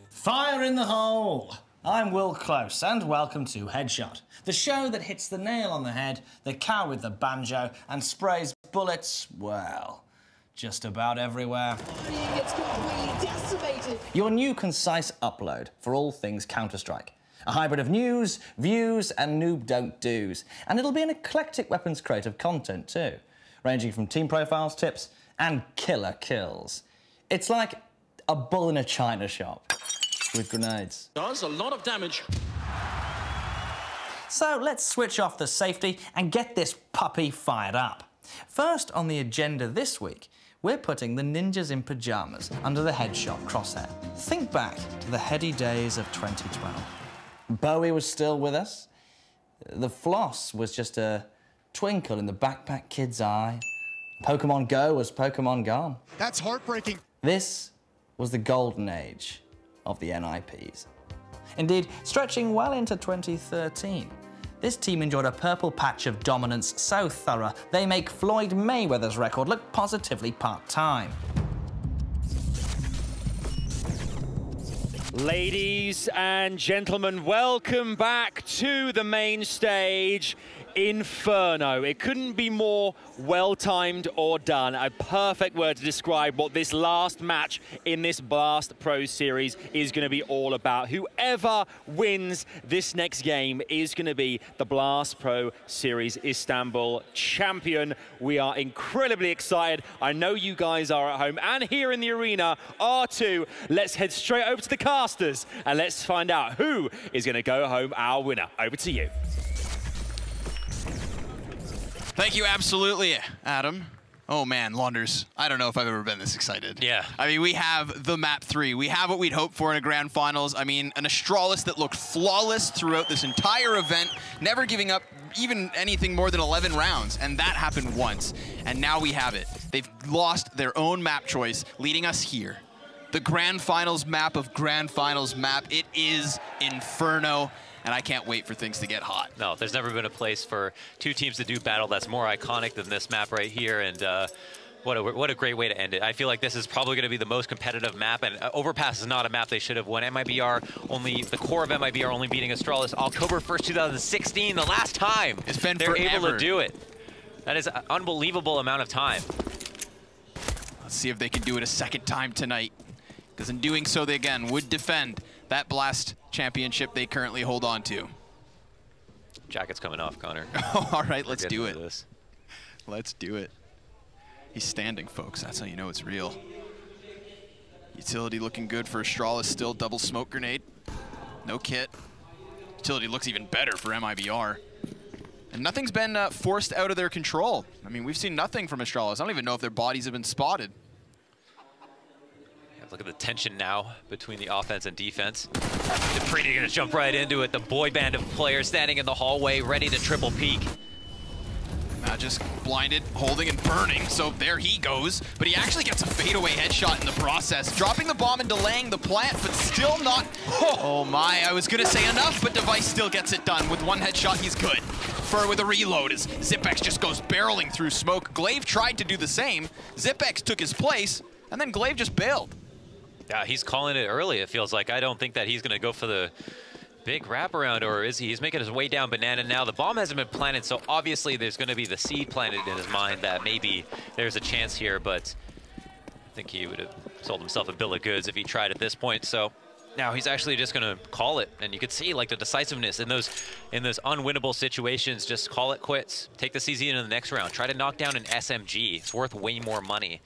Fire in the hole! I'm Will Close, and welcome to Headshot, the show that hits the nail on the head, the cow with the banjo, and sprays bullets, well, just about everywhere. It's completely decimated. Your new concise upload for all things Counter-Strike. A hybrid of news, views, and noob don't do's. And it'll be an eclectic weapons crate of content too, ranging from team profiles, tips, and killer kills. It's like a bull in a china shop with grenades. Does a lot of damage. So let's switch off the safety and get this puppy fired up. First on the agenda this week, we're putting the ninjas in pajamas under the Headshot crosshair. Think back to the heady days of 2012. Bowie was still with us. The floss was just a twinkle in the backpack kid's eye. Pokemon Go was Pokemon gone. That's heartbreaking. This was the golden age of the NIPs. Indeed, stretching well into 2013. This team enjoyed a purple patch of dominance so thorough, they make Floyd Mayweather's record look positively part-time. Ladies and gentlemen, welcome back to the main stage. Inferno. It couldn't be more well-timed or done. A perfect word to describe what this last match in this Blast Pro Series is going to be all about. Whoever wins this next game is going to be the Blast Pro Series Istanbul champion. We are incredibly excited. I know you guys are at home and here in the arena are too. Let's head straight over to the casters and let's find out who is going to go home our winner. Over to you. Thank you, absolutely, Adam. Oh man, Launders, I don't know if I've ever been this excited. Yeah. I mean, we have the map 3. We have what we'd hoped for in a grand finals. I mean, an Astralis that looked flawless throughout this entire event, never giving up even anything more than 11 rounds, and that happened once. And now we have it. They've lost their own map choice, leading us here. The grand finals map of grand finals map. It is Inferno. And I can't wait for things to get hot. No, there's never been a place for two teams to do battle that's more iconic than this map right here. And what a great way to end it. I feel like this is probably going to be the most competitive map. And Overpass is not a map they should have won. MiBR, only the core of MiBR only beating Astralis October 1st, 2016, the last time it's been they're forever. able to do it. That is an unbelievable amount of time. Let's see if they can do it a second time tonight. Because in doing so, they again would defend that Blast championship they currently hold on to. Jacket's coming off, Connor. Oh, all right, let's do it. Let's do it. He's standing, folks. That's how you know it's real. Utility looking good for Astralis still. Double smoke grenade. No kit. Utility looks even better for MiBR. And nothing's been forced out of their control. I mean, we've seen nothing from Astralis. I don't even know if their bodies have been spotted. Yeah, look at the tension now between the offense and defense. dupreeh gonna jump right into it. The boy band of players standing in the hallway, ready to triple peek. Just blinded, holding, and burning, so there he goes. But he actually gets a fadeaway headshot in the process, dropping the bomb and delaying the plant, but still not... Oh my, I was gonna say enough, but Device still gets it done. With one headshot, he's good. With a reload as Zipex just goes barreling through smoke. Glaive tried to do the same. Zipex took his place, and then Glaive just bailed. Yeah, he's calling it early, it feels like. I don't think that he's gonna go for the big wraparound, or is he? He's making his way down Banana now. The bomb hasn't been planted, so obviously there's going to be the seed planted in his mind that maybe there's a chance here, but I think he would have sold himself a bill of goods if he tried at this point. So now he's actually just going to call it, and you could see like the decisiveness in those unwinnable situations. Just call it quits. Take the CZ into the next round. Try to knock down an SMG. It's worth way more money,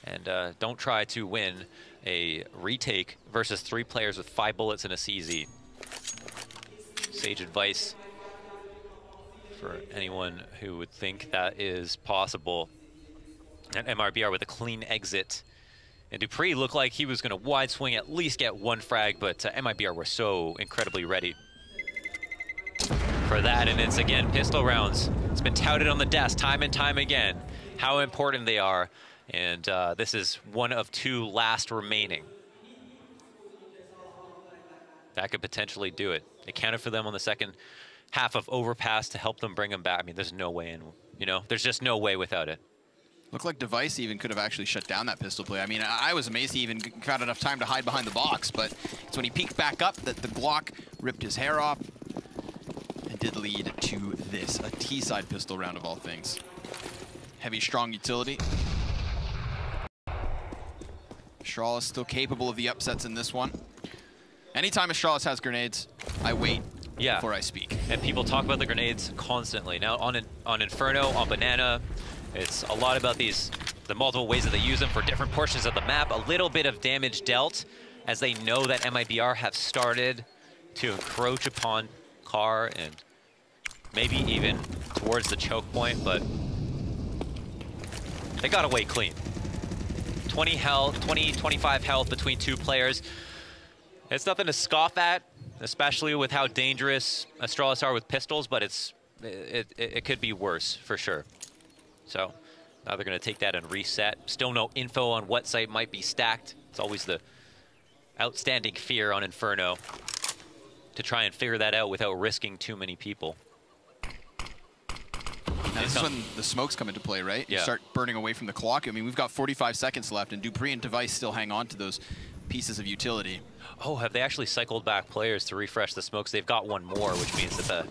and don't try to win a retake versus 3 players with 5 bullets and a CZ. Sage advice for anyone who would think that is possible. And MiBR with a clean exit. And dupreeh looked like he was going to wide swing, at least get 1 frag, but MiBR were so incredibly ready for that. And it's, again, pistol rounds. It's been touted on the desk time and time again, how important they are. And this is one of 2 last remaining. That could potentially do it. It counted for them on the second half of Overpass to help them bring them back. I mean, there's no way in, you know, there's just no way without it. Looked like Device even could have actually shut down that pistol play. I mean, I was amazed he even got enough time to hide behind the box, but it's when he peeked back up that the Glock ripped his hair off and did lead to this, a T-side pistol round of all things. Heavy, strong utility. Astralis still capable of the upsets in this one. Anytime Astralis has grenades, I wait before I speak. And people talk about the grenades constantly. Now on Inferno, on Banana, it's a lot about the multiple ways that they use them for different portions of the map. A little bit of damage dealt as they know that MiBR have started to encroach upon Car and maybe even towards the choke point, but they got away clean. 20 health, 25 health between 2 players. It's nothing to scoff at, especially with how dangerous Astralis are with pistols, but it could be worse for sure. So now they're going to take that and reset. Still no info on what site might be stacked. It's always the outstanding fear on Inferno to try and figure that out without risking too many people. Now this is when the smokes come into play, right? Yeah. You start burning away from the clock. I mean, we've got 45 seconds left, and dupreeh and Device still hang on to those pieces of utility. Oh, have they actually cycled back players to refresh the smokes? They've got 1 more, which means at the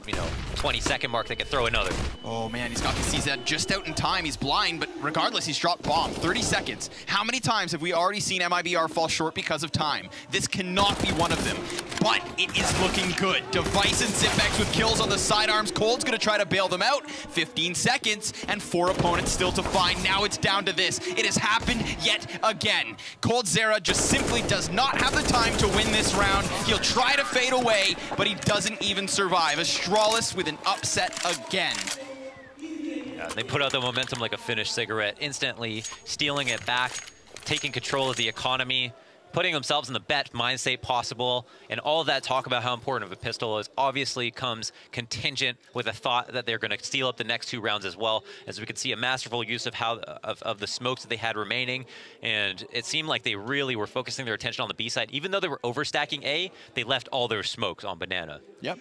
20-second mark they could throw another. Oh man, he's got the CZ just out in time. He's blind, but regardless, he's dropped bomb. 30 seconds. How many times have we already seen MiBR fall short because of time? This cannot be one of them, but it is looking good. Device and Zipex with kills on the sidearms. Cold's gonna try to bail them out. 15 seconds and 4 opponents still to find. Now it's down to this. It has happened yet again. Coldzera just simply does not have the time to win this round. He'll try to fade away, but he doesn't even survive. Astralis with an upset again. Yeah, they put out the momentum like a finished cigarette, instantly stealing it back, taking control of the economy, putting themselves in the best mind state possible, and all of that talk about how important of a pistol is obviously comes contingent with a thought that they're going to steal up the next 2 rounds as well, as we could see a masterful use of of the smokes that they had remaining, and it seemed like they really were focusing their attention on the B side. Even though they were overstacking A, they left all their smokes on Banana. Yep.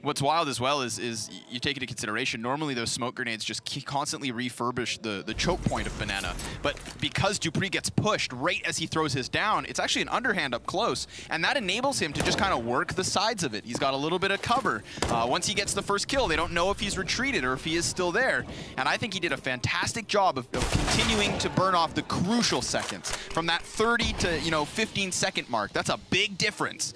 What's wild as well is you take into consideration, normally those smoke grenades just constantly refurbish the choke point of Banana. But because dupreeh gets pushed right as he throws his down, it's actually an underhand up close. And that enables him to just kind of work the sides of it. He's got a little bit of cover. Once he gets the first kill, they don't know if he's retreated or if he is still there. And I think he did a fantastic job of continuing to burn off the crucial seconds from that 30 to 15-second mark. That's a big difference.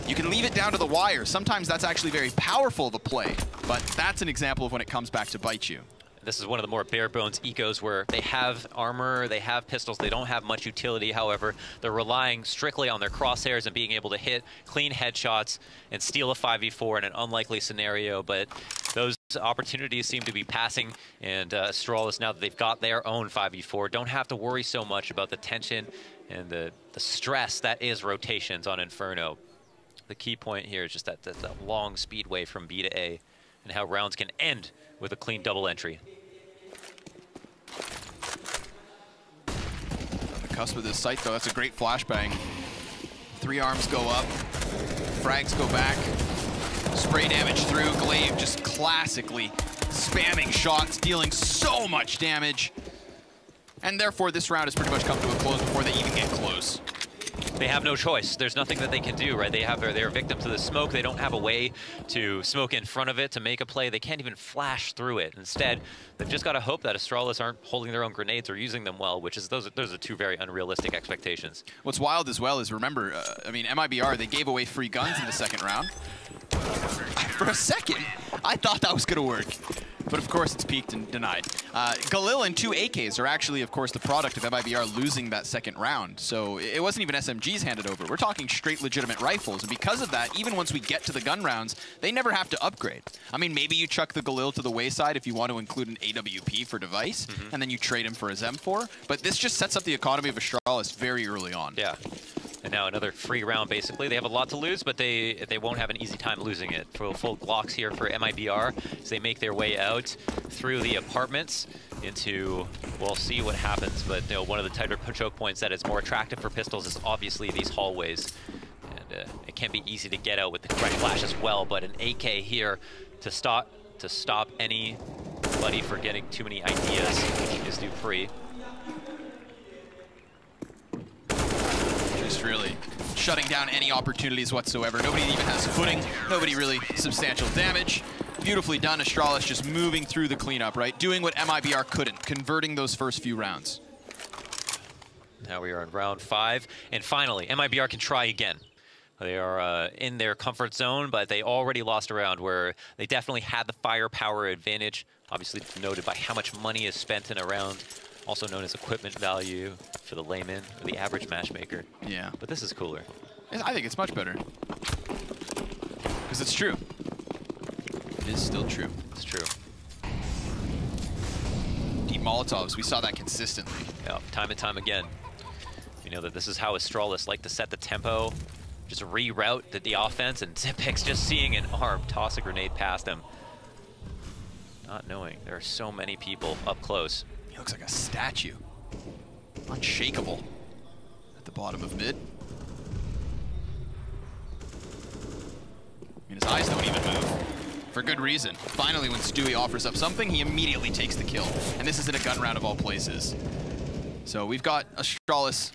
You can leave it down to the wire. Sometimes that's actually very powerful of a play, but that's an example of when it comes back to bite you. This is one of the more bare bones ecos where they have armor, they have pistols, they don't have much utility. However, they're relying strictly on their crosshairs and being able to hit clean headshots and steal a 5v4 in an unlikely scenario. But those opportunities seem to be passing, and Astralis, now that they've got their own 5v4, don't have to worry so much about the tension and the stress that is rotations on Inferno. The key point here is just that long speedway from B to A and how rounds can end with a clean double entry. On the cusp of this site, though, that's a great flashbang. 3 arms go up, frags go back, spray damage through. Glaive just classically spamming shots, dealing so much damage. And therefore, this round has pretty much come to a close before they even get close. They have no choice. There's nothing that they can do, right? They're victims to the smoke. They don't have a way to smoke in front of it to make a play. They can't even flash through it. Instead, they've just got to hope that Astralis aren't holding their own grenades or using them well, which is those are 2 very unrealistic expectations. What's wild as well is, remember, I mean, MiBR, they gave away free guns in the second round. For a second, I thought that was going to work. But of course, it's peaked and denied. Galil and 2 AKs are actually, of course, the product of MiBR losing that second round. So it wasn't even SMGs handed over. We're talking straight legitimate rifles. And because of that, even once we get to the gun rounds, they never have to upgrade. I mean, maybe you chuck the Galil to the wayside if you want to include an AWP for device, and then you trade him for a ZEM4. But this just sets up the economy of Astralis very early on. Yeah. And now another free round, basically. They have a lot to lose, but they won't have an easy time losing it. Full Glocks here for MiBR as they make their way out through the apartments into, we'll see what happens, but you know, one of the tighter choke points that is more attractive for pistols is obviously these hallways. And it can be easy to get out with the correct flash as well, but an AK here to stop anybody for getting too many ideas is Dupree. Just really shutting down any opportunities whatsoever. Nobody even has footing. Nobody really substantial damage. Beautifully done. Astralis just moving through the cleanup, right? Doing what MiBR couldn't, converting those first few rounds. Now we are in round 5, and finally, MiBR can try again. They are in their comfort zone, but they already lost a round where they definitely had the firepower advantage, obviously denoted by how much money is spent in a round, also known as equipment value for the layman, or the average matchmaker. Yeah. But this is cooler. I think it's much better. Because it's true. It is still true. It's true. Deep Molotovs, we saw that consistently. Yeah, time and time again. We know that this is how Astralis like to set the tempo, just reroute the offense, and Zipix just seeing an arm toss a grenade past him. Not knowing there are so many people up close. He looks like a statue. Unshakable at the bottom of mid. I mean, his eyes don't even move. For good reason. Finally, when Stewie offers up something, he immediately takes the kill. And this is in a gun round of all places. So we've got Astralis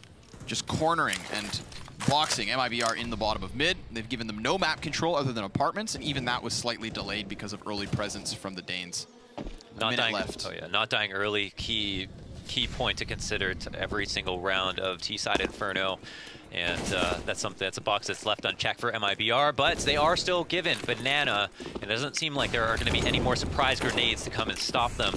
just cornering and boxing MiBR in the bottom of mid. They've given them no map control other than apartments, and even that was slightly delayed because of early presence from the Danes. Not dying left. Oh yeah, not dying early. Key point to consider to every single round of T-side Inferno. And that's a box that's left unchecked for MiBR, but they are still given Banana. It doesn't seem like there are going to be any more surprise grenades to come and stop them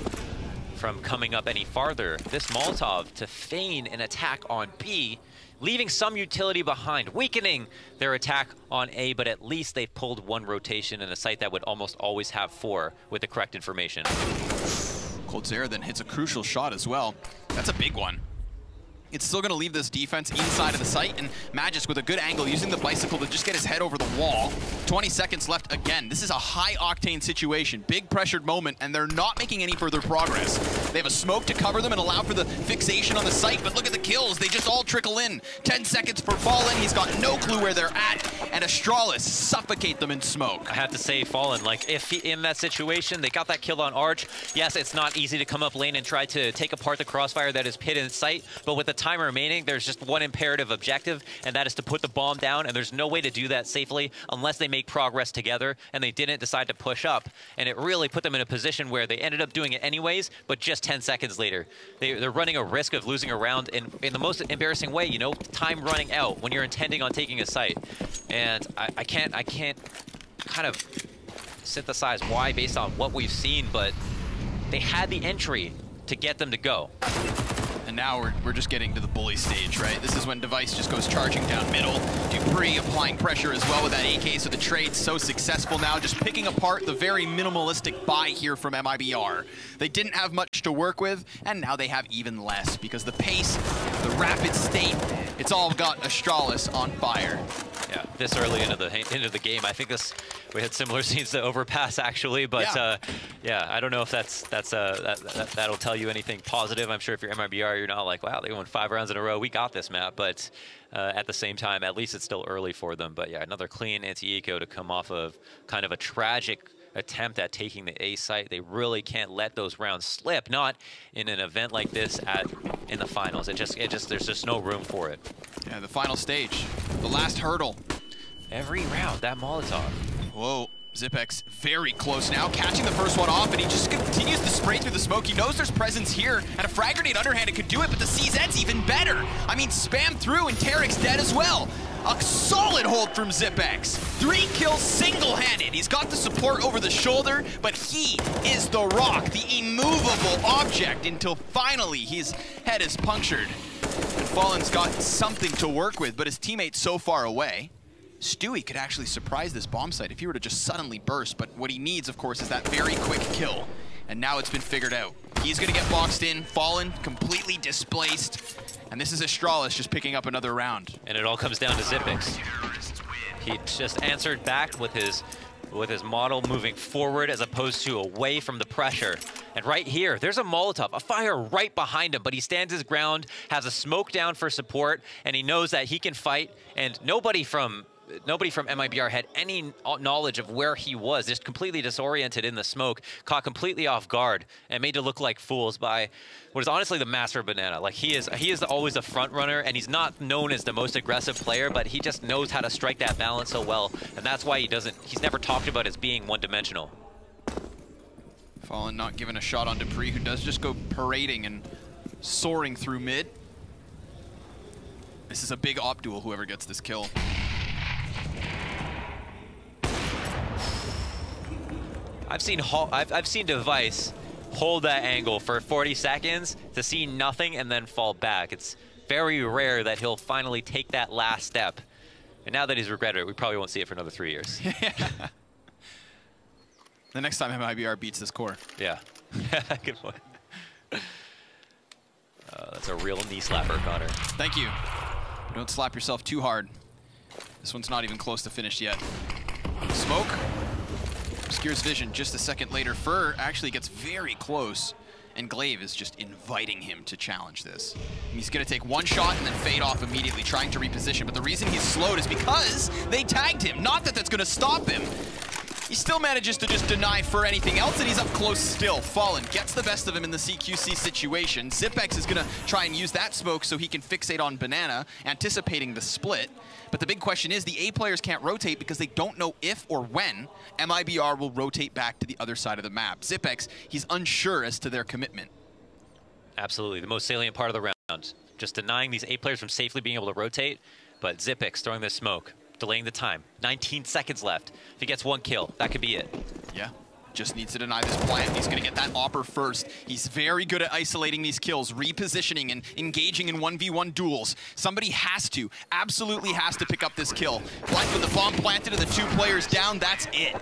from coming up any farther. This Molotov to feign an attack on B, leaving some utility behind, weakening their attack on A, but at least they've pulled one rotation in a site that would almost always have 4 with the correct information. Coldzera then hits a crucial shot as well. That's a big one. It's still going to leave this defense inside of the site, and Magis with a good angle using the bicycle to just get his head over the wall. 20 seconds left again. This is a high-octane situation, big pressured moment, and they're not making any further progress. They have a smoke to cover them and allow for the fixation on the site, but look at the kills. They just all trickle in. 10 seconds per Fallen. He's got no clue where they're at, and Astralis suffocate them in smoke. I have to say, Fallen, like, if in that situation, they got that kill on Arch. Yes, it's not easy to come up lane and try to take apart the crossfire that is pit in sight, but with the time remaining, there's just one imperative objective, and that is to put the bomb down, and there's no way to do that safely unless they make progress together, and they didn't decide to push up, and it really put them in a position where they ended up doing it anyways, but just 10 seconds later. They're running a risk of losing a round in the most embarrassing way, you know, time running out when you're intending on taking a site. And I can't kind of synthesize why based on what we've seen, but They had the entry to get them to go. And now we're just getting to the bully stage, right? This is when Device just goes charging down middle. Dupree applying pressure as well with that AK, so the trade's so successful now, just picking apart the very minimalistic buy here from MiBR. They didn't have much to work with, and now they have even less, because the pace, the rapid state, it's all got Astralis on fire. Yeah, this early into the game, I think we had similar scenes to Overpass actually, but yeah, I don't know if that'll tell you anything positive. I'm sure if you're MiBR, you're not like, wow, they won 5 rounds in a row, we got this map, but at the same time, at least it's still early for them. But yeah, another clean anti-eco to come off of kind of a tragic attempt at taking the A site. They really can't let those rounds slip, not in an event like this in the finals. There's just no room for it. Yeah, the final stage, the last hurdle. Every round, that Molotov. Whoa, Zipex very close now, catching the first one off, and he just continues to spray through the smoke. He knows there's presence here, and a frag grenade underhanded could do it, but the CZ's even better. I mean, spam through, and Tarek's dead as well. A solid hold from Zipex. 3 kills single-handed. He's got the support over the shoulder, but he is the rock, the immovable object, until finally his head is punctured. And Fallen's got something to work with, but his teammate's so far away. Stewie could actually surprise this bomb site if he were to just suddenly burst, but what he needs, of course, is that very quick kill. And now it's been figured out. He's gonna get boxed in, Fallen completely displaced, and this is Astralis just picking up another round. And it all comes down to Zipex. He just answered back with his model moving forward as opposed to away from the pressure. And right here, there's a Molotov, a fire right behind him, but he stands his ground, has a smoke down for support, and he knows that he can fight, and nobody from MiBR had any knowledge of where he was, just completely disoriented in the smoke, caught completely off guard, and made to look like fools by what is honestly the master of Banana. Like, he is always a front runner, and he's not known as the most aggressive player, but he just knows how to strike that balance so well, and that's why he's never talked about as being one-dimensional. Fallen not given a shot on Dupree, who does just go parading and soaring through mid. This is a big op duel, whoever gets this kill. I've seen Device hold that angle for 40 seconds to see nothing and then fall back. It's very rare that he'll finally take that last step. And now that he's regretted it, we probably won't see it for another 3 years. The next time MiBR beats this core. Yeah, good point. That's a real knee slapper, Connor. Thank you. Don't slap yourself too hard. This one's not even close to finished yet. Smoke obscures vision just a second later. Fur actually gets very close, and Glaive is just inviting him to challenge this. And he's gonna take one shot and then fade off immediately, trying to reposition. But the reason he's slowed is because they tagged him. Not that that's gonna stop him. He still manages to just deny for anything else, and he's up close still. Fallen gets the best of him in the CQC situation. Zipex is gonna try and use that smoke so he can fixate on Banana, anticipating the split. But the big question is, the A players can't rotate because they don't know if or when MiBR will rotate back to the other side of the map. Zipex, he's unsure as to their commitment. Absolutely, the most salient part of the round. Just denying these A players from safely being able to rotate, but Zipex throwing this smoke, delaying the time. 19 seconds left. If he gets 1 kill, that could be it. Yeah, just needs to deny this plant. He's gonna get that Opper first. He's very good at isolating these kills, repositioning and engaging in 1v1 duels. Somebody absolutely has to pick up this kill. But with the bomb planted and the 2 players down, that's it.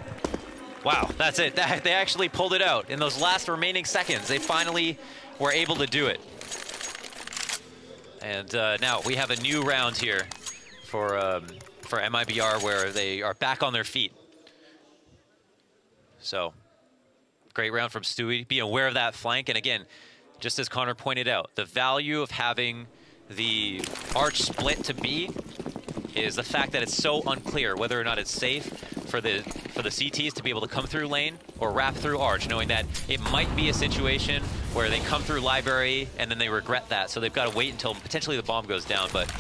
Wow, that's it. They actually pulled it out. In those last remaining seconds, they finally were able to do it. And now we have a new round here for MiBR, where they are back on their feet. So, great round from Stewie. Be aware of that flank. And again, just as Connor pointed out, the value of having the arch split to B is the fact that it's so unclear whether or not it's safe for the CTs to be able to come through lane or wrap through arch, knowing that it might be a situation where they come through library and then they regret that. So they've got to wait until potentially the bomb goes down, but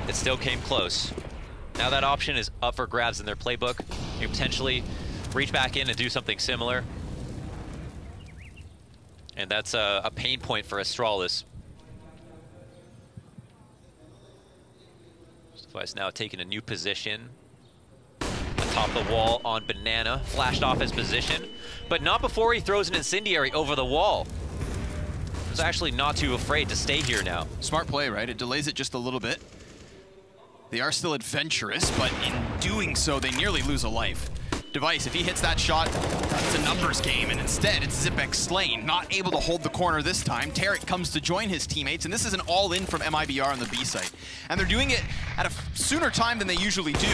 it still came close. Now that option is up for grabs in their playbook. You can potentially reach back in and do something similar. And that's a pain point for Astralis. Device now taking a new position. At top of the wall on Banana, flashed off his position, but not before he throws an incendiary over the wall. He's actually not too afraid to stay here now. Smart play, right? It delays it just a little bit. They are still adventurous, but in doing so, they nearly lose a life. Device, if he hits that shot, it's a numbers game, and instead it's Zipex slain, not able to hold the corner this time. Tarek comes to join his teammates, and this is an all-in from MiBR on the B site. And they're doing it at a sooner time than they usually do.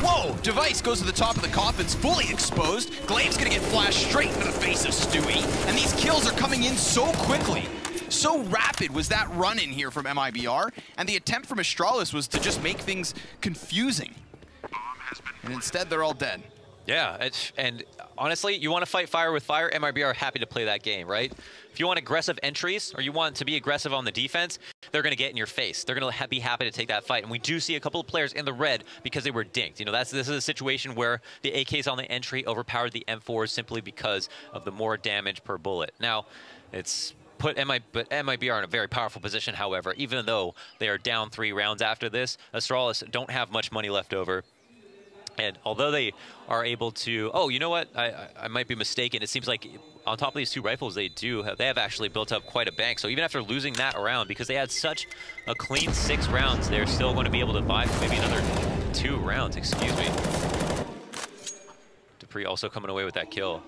Whoa, Device goes to the top of the coffin's fully exposed. Glaive's gonna get flashed straight into the face of Stewie, and these kills are coming in so quickly. So rapid was that run in here from MiBR, and the attempt from Astralis was to just make things confusing. And instead, they're all dead. Yeah, and honestly, you want to fight fire with fire, MiBR are happy to play that game, right? If you want aggressive entries, or you want to be aggressive on the defense, they're going to get in your face. They're going to be happy to take that fight. And we do see a couple of players in the red because they were dinked. You know, this is a situation where the AKs on the entry overpowered the M4s simply because of the more damage per bullet. Now, it's put MiBR in a very powerful position, however, even though they are down 3 rounds after this. Astralis don't have much money left over. And although they are able to, oh, you know what? I might be mistaken. It seems like on top of these 2 rifles, they have actually built up quite a bank. So even after losing that round, because they had such a clean 6 rounds, they're still going to be able to buy for maybe another 2 rounds. Excuse me. Dupree also coming away with that kill.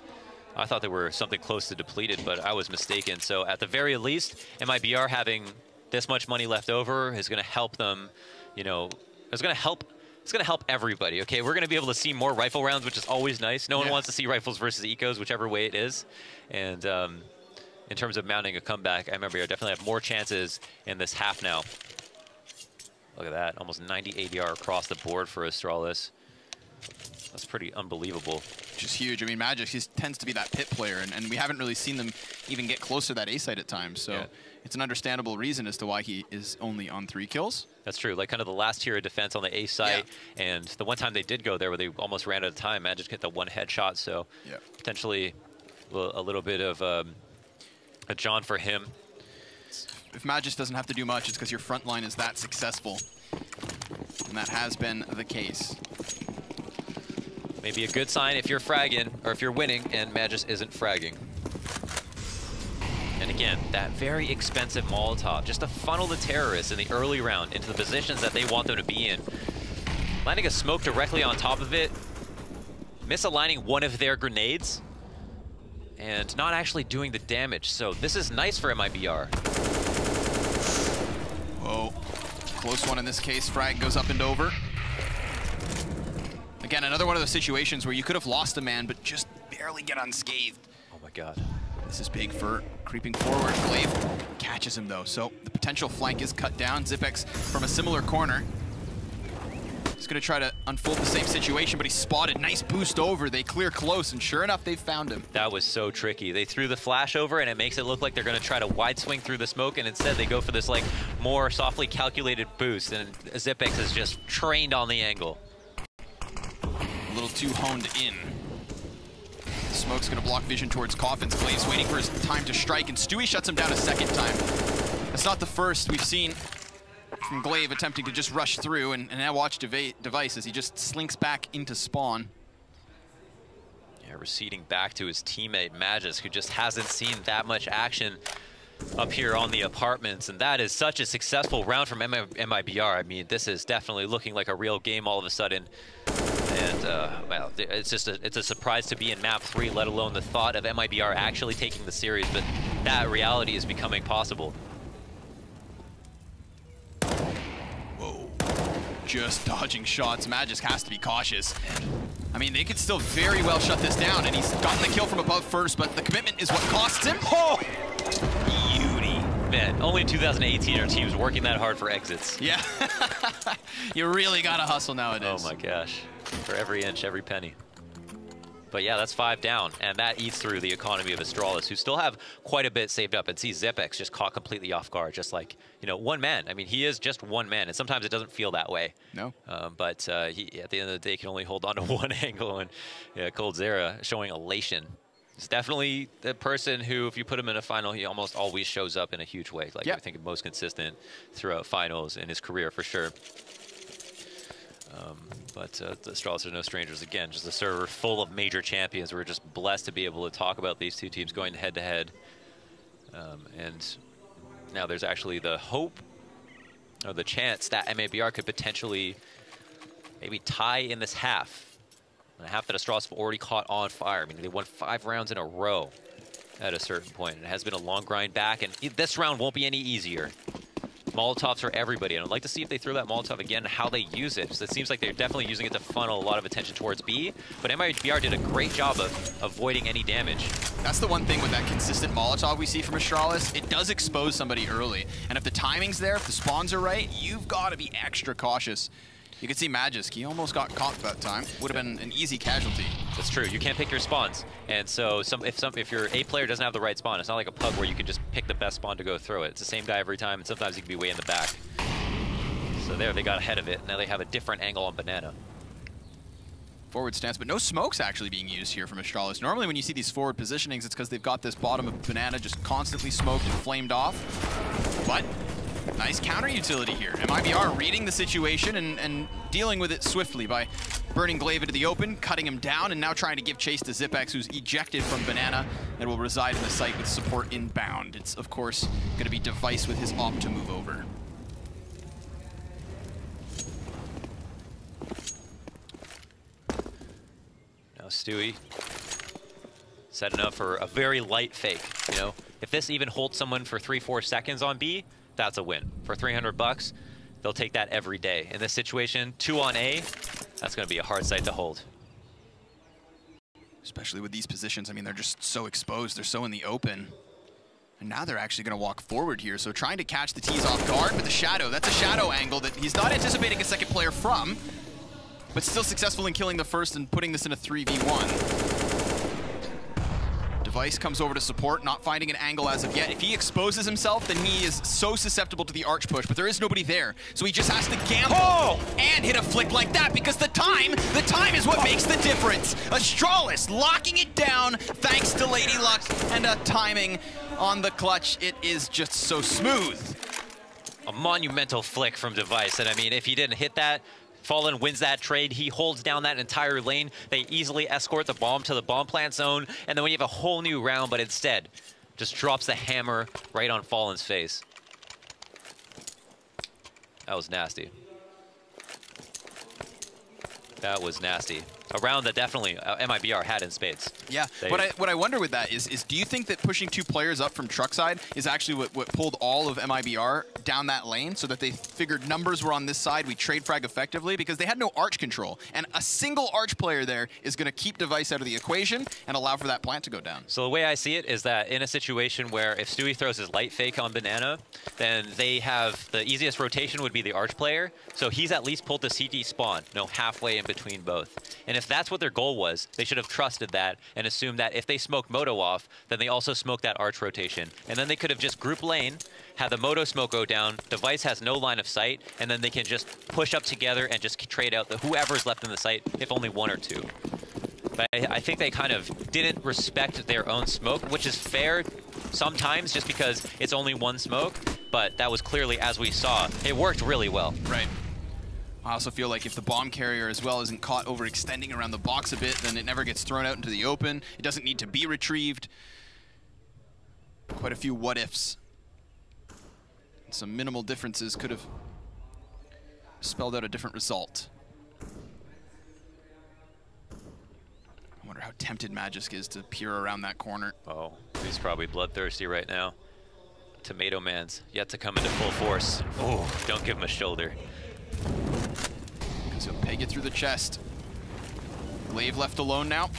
I thought they were something close to depleted, but I was mistaken. So at the very least, MiBR having this much money left over is going to help them. You know, it's going to help everybody, okay? We're going to be able to see more rifle rounds, which is always nice. No one wants to see rifles versus ecos, whichever way it is. And in terms of mounting a comeback, MiBR definitely have more chances in this half now. Look at that, almost 90 ADR across the board for Astralis. That's pretty unbelievable. Which is huge. I mean, Magic, he tends to be that pit player, and we haven't really seen them even get close to that A site at times. So it's an understandable reason as to why he is only on 3 kills. That's true. Like kind of the last tier of defense on the A site, and the one time they did go there where they almost ran out of time, Magic hit the 1 headshot. So potentially a little bit of a jaunt for him. If Magic doesn't have to do much, it's because your front line is that successful, and that has been the case. Maybe a good sign if you're fragging, or if you're winning, and Magis isn't fragging. And again, that very expensive Molotov, just to funnel the terrorists in the early round into the positions that they want them to be in. Landing a smoke directly on top of it, misaligning one of their grenades, and not actually doing the damage. So this is nice for MiBR. Whoa, close one in this case. Frag goes up and over. Again, another one of those situations where you could have lost a man, but just barely get unscathed. Oh my God. This is big for creeping forward. Glaive catches him though, so the potential flank is cut down. Zipex from a similar corner. He's gonna try to unfold the same situation, but he's spotted. Nice boost over, they clear close, and sure enough, they found him. That was so tricky. They threw the flash over, and it makes it look like they're gonna try to wide swing through the smoke, and instead they go for this like more softly calculated boost, and Zipex is just trained on the angle. A little too honed in. The smoke's gonna block vision towards Coffins. Glaive's waiting for his time to strike, and Stewie shuts him down a second time. That's not the first we've seen from Glaive attempting to just rush through, and now watch Device as he just slinks back into spawn. Yeah, receding back to his teammate Magis, who just hasn't seen that much action up here on the apartments, and that is such a successful round from MiBR. I mean, this is definitely looking like a real game all of a sudden. And, well, it's a surprise to be in map 3, let alone the thought of MiBR actually taking the series, but that reality is becoming possible. Whoa. Just dodging shots. Magis has to be cautious. I mean, they could still very well shut this down, and he's gotten the kill from above first, but the commitment is what costs him. Oh! Beauty. Man, only in 2018 our team's working that hard for exits. Yeah. You really gotta hustle nowadays. Oh my gosh. For every inch, every penny. But yeah, that's 5 down, and that eats through the economy of Astralis, who still have quite a bit saved up, and see Zipex just caught completely off guard, just like, you know, one man. I mean, he is just one man, and sometimes it doesn't feel that way. No. But he, at the end of the day, can only hold on to one angle, and yeah, Coldzera showing elation. He's definitely the person who, if you put him in a final, he almost always shows up in a huge way. Like, I think most consistent throughout finals in his career, for sure. But the Astralis are no strangers. Again, just a server full of major champions. We're just blessed to be able to talk about these two teams going head-to-head. And now there's actually the hope, or the chance, that MiBR could potentially maybe tie in this half. A half that Astralis have already caught on fire. I mean, they won 5 rounds in a row at a certain point. It has been a long grind back, and this round won't be any easier. Molotovs for everybody, and I'd like to see if they throw that Molotov again and how they use it. So it seems like they're definitely using it to funnel a lot of attention towards B, but MiBR did a great job of avoiding any damage. That's the one thing with that consistent Molotov we see from Astralis. It does expose somebody early, and if the timing's there, if the spawns are right, you've got to be extra cautious. You can see Magisk, he almost got caught that time. Would have been an easy casualty. That's true, you can't pick your spawns. And so if your A player doesn't have the right spawn, it's not like a pug where you can just pick the best spawn to go throw it. It's the same guy every time, and sometimes he can be way in the back. So there, they got ahead of it. Now they have a different angle on Banana. Forward stance, but no smokes actually being used here from Astralis. Normally when you see these forward positionings, it's because they've got this bottom of Banana just constantly smoked and flamed off. But nice counter utility here. MiBR reading the situation and dealing with it swiftly by burning Glaive into the open, cutting him down, and now trying to give chase to Zipex, who's ejected from Banana and will reside in the site with support inbound. It's, of course, going to be Device with his op to move over. Now Stewie setting up for a very light fake. You know, if this even holds someone for 3-4 seconds on B, that's a win. For 300 bucks, they'll take that every day. In this situation, 2 on A, that's going to be a hard site to hold. Especially with these positions, I mean, they're just so exposed. They're so in the open. And now they're actually going to walk forward here. So trying to catch the T's off guard with the shadow. That's a shadow angle that he's not anticipating a second player from, but still successful in killing the first and putting this in a 3v1. Device comes over to support, not finding an angle as of yet. If he exposes himself, then he is so susceptible to the arch push, but there is nobody there. So he just has to gamble and hit a flick like that, because the time is what makes the difference. Astralis locking it down thanks to Lady Luck and a timing on the clutch. It is just so smooth. A monumental flick from Device, and I mean, if he didn't hit that, Fallen wins that trade. He holds down that entire lane. They easily escort the bomb to the bomb plant zone, and then we have a whole new round, but instead just drops the hammer right on Fallen's face. That was nasty. That was nasty. A round that definitely MiBR had in spades. Yeah, what I wonder with that is do you think that pushing 2 players up from truck side is actually what pulled all of MiBR down that lane, so that they figured numbers were on this side, we trade frag effectively, because they had no arch control, and a single arch player there is going to keep Device out of the equation and allow for that plant to go down. So the way I see it is that in a situation where if Stewie throws his light fake on Banana, then they have the easiest rotation would be the arch player, so he's at least pulled the CT spawn, halfway in between both. And if that's what their goal was, they should have trusted that and assumed that if they smoke Moto off, then they also smoke that arch rotation. And then they could have just group lane, had the Moto smoke go down, Device has no line of sight, and then they can just push up together and just trade out whoever's left in the site, if only 1 or 2. But I think they kind of didn't respect their own smoke, which is fair sometimes just because it's only 1 smoke, but that was clearly, as we saw, it worked really well. Right. I also feel like if the bomb carrier as well isn't caught overextending around the box a bit, then it never gets thrown out into the open. It doesn't need to be retrieved. Quite a few what-ifs. Some minimal differences could have spelled out a different result. I wonder how tempted Magisk is to peer around that corner. Oh, he's probably bloodthirsty right now. Tomato Man's yet to come into full force. Oh, don't give him a shoulder. Because he'll peg it through the chest. Glaive left alone now,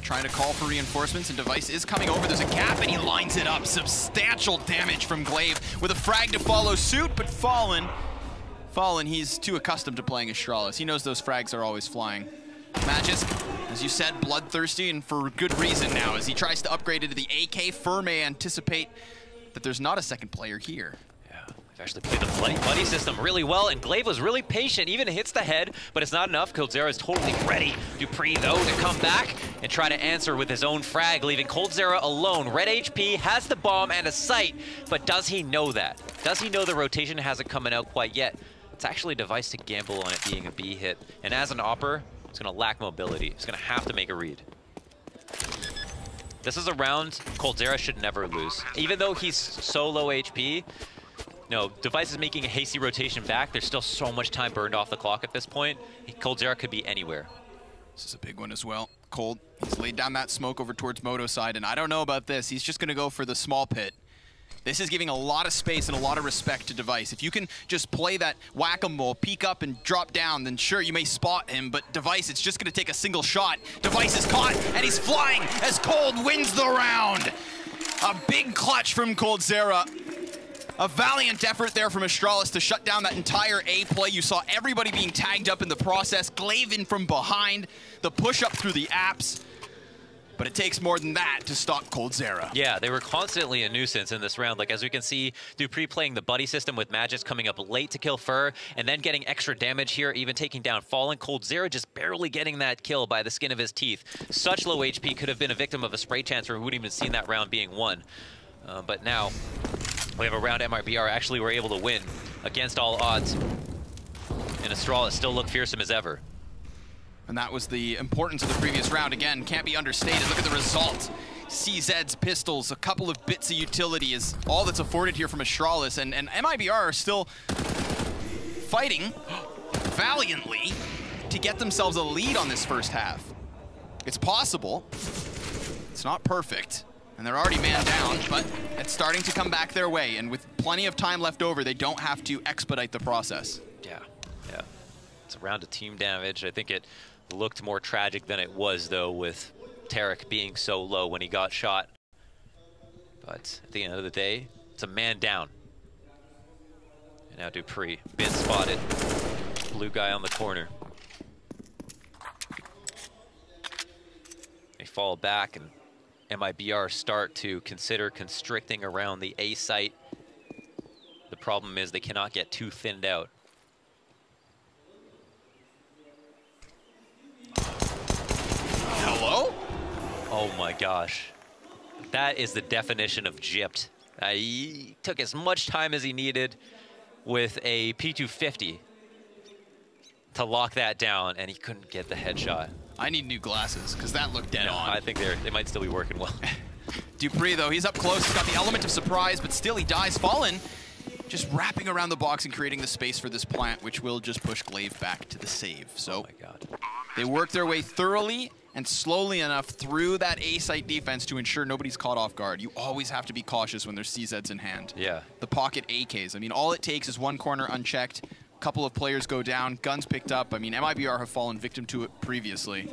trying to call for reinforcements, and Device is coming over. There's a gap, and he lines it up. Substantial damage from Glaive with a frag to follow suit, but Fallen, he's too accustomed to playing Astralis. He knows those frags are always flying. Magisk, as you said, bloodthirsty, and for good reason now. As he tries to upgrade into the AK, Fur may anticipate that there's not a second player here. Actually played the buddy system really well, and Glaive was really patient, even hits the head, but it's not enough. coldzera is totally ready. Dupree, though, to come back and try to answer with his own frag, leaving coldzera alone. Red HP has the bomb and a sight, but does he know that? Does he know the rotation hasn't come out quite yet? it's actually Device to gamble on it being a B hit. And as an opper, it's going to lack mobility. It's going to have to make a read. This is a round coldzera should never lose. Even though he's so low HP, no, Device is making a hasty rotation back. There's still so much time burned off the clock at this point. coldzera could be anywhere. This is a big one as well. Cold, he's laid down that smoke over towards Moto's side, and I don't know about this. He's just going to go for the small pit. This is giving a lot of space and a lot of respect to Device. If you can just play that whack-a-mole, peek up and drop down, then sure, you may spot him, but Device, it's just going to take a single shot. Device is caught, and he's flying as Cold wins the round. A big clutch from coldzera. A valiant effort there from Astralis to shut down that entire A play. You saw everybody being tagged up in the process. Glaive in from behind, the push-up through the apps. But it takes more than that to stop coldzera. Yeah, they were constantly a nuisance in this round. Like, as we can see, dupreeh playing the buddy system with Magis coming up late to kill Fur, and then getting extra damage here, even taking down Fallen. coldzera just barely getting that kill by the skin of his teeth. Such low HP, could have been a victim of a spray transfer. We wouldn't even seen that round being won. But now, we have a round MiBR actually were able to win against all odds. And Astralis still look fearsome as ever. And that was the importance of the previous round. Again, can't be understated. Look at the result. CZ's pistols, a couple of bits of utility is all that's afforded here from Astralis. And MiBR are still fighting valiantly to get themselves a lead on this first half. It's possible. It's not perfect. And they're already man down, but it's starting to come back their way. And with plenty of time left over, they don't have to expedite the process. Yeah. It's a round of team damage. I think it looked more tragic than it was, though, with Tarek being so low when he got shot. But at the end of the day, it's a man down. And now dupreeh, been spotted. Blue guy on the corner. They fall back, and MiBR start to consider constricting around the A site. The problem is they cannot get too thinned out. Hello? Oh my gosh. That is the definition of gypped. He took as much time as he needed with a P250 to lock that down, and he couldn't get the headshot. I need new glasses, because that looked dead on. I think they might still be working well. dupreeh, though, he's up close. He's got the element of surprise, but still he dies. Fallen just wrapping around the box and creating the space for this plant, which will just push Glaive back to the save. So oh my God. They work their way thoroughly and slowly enough through that A-site defense to ensure nobody's caught off guard. You always have to be cautious when there's CZs in hand. Yeah. The pocket AKs. I mean, all it takes is one corner unchecked, a couple of players go down, guns picked up. I mean, MiBR have fallen victim to it previously.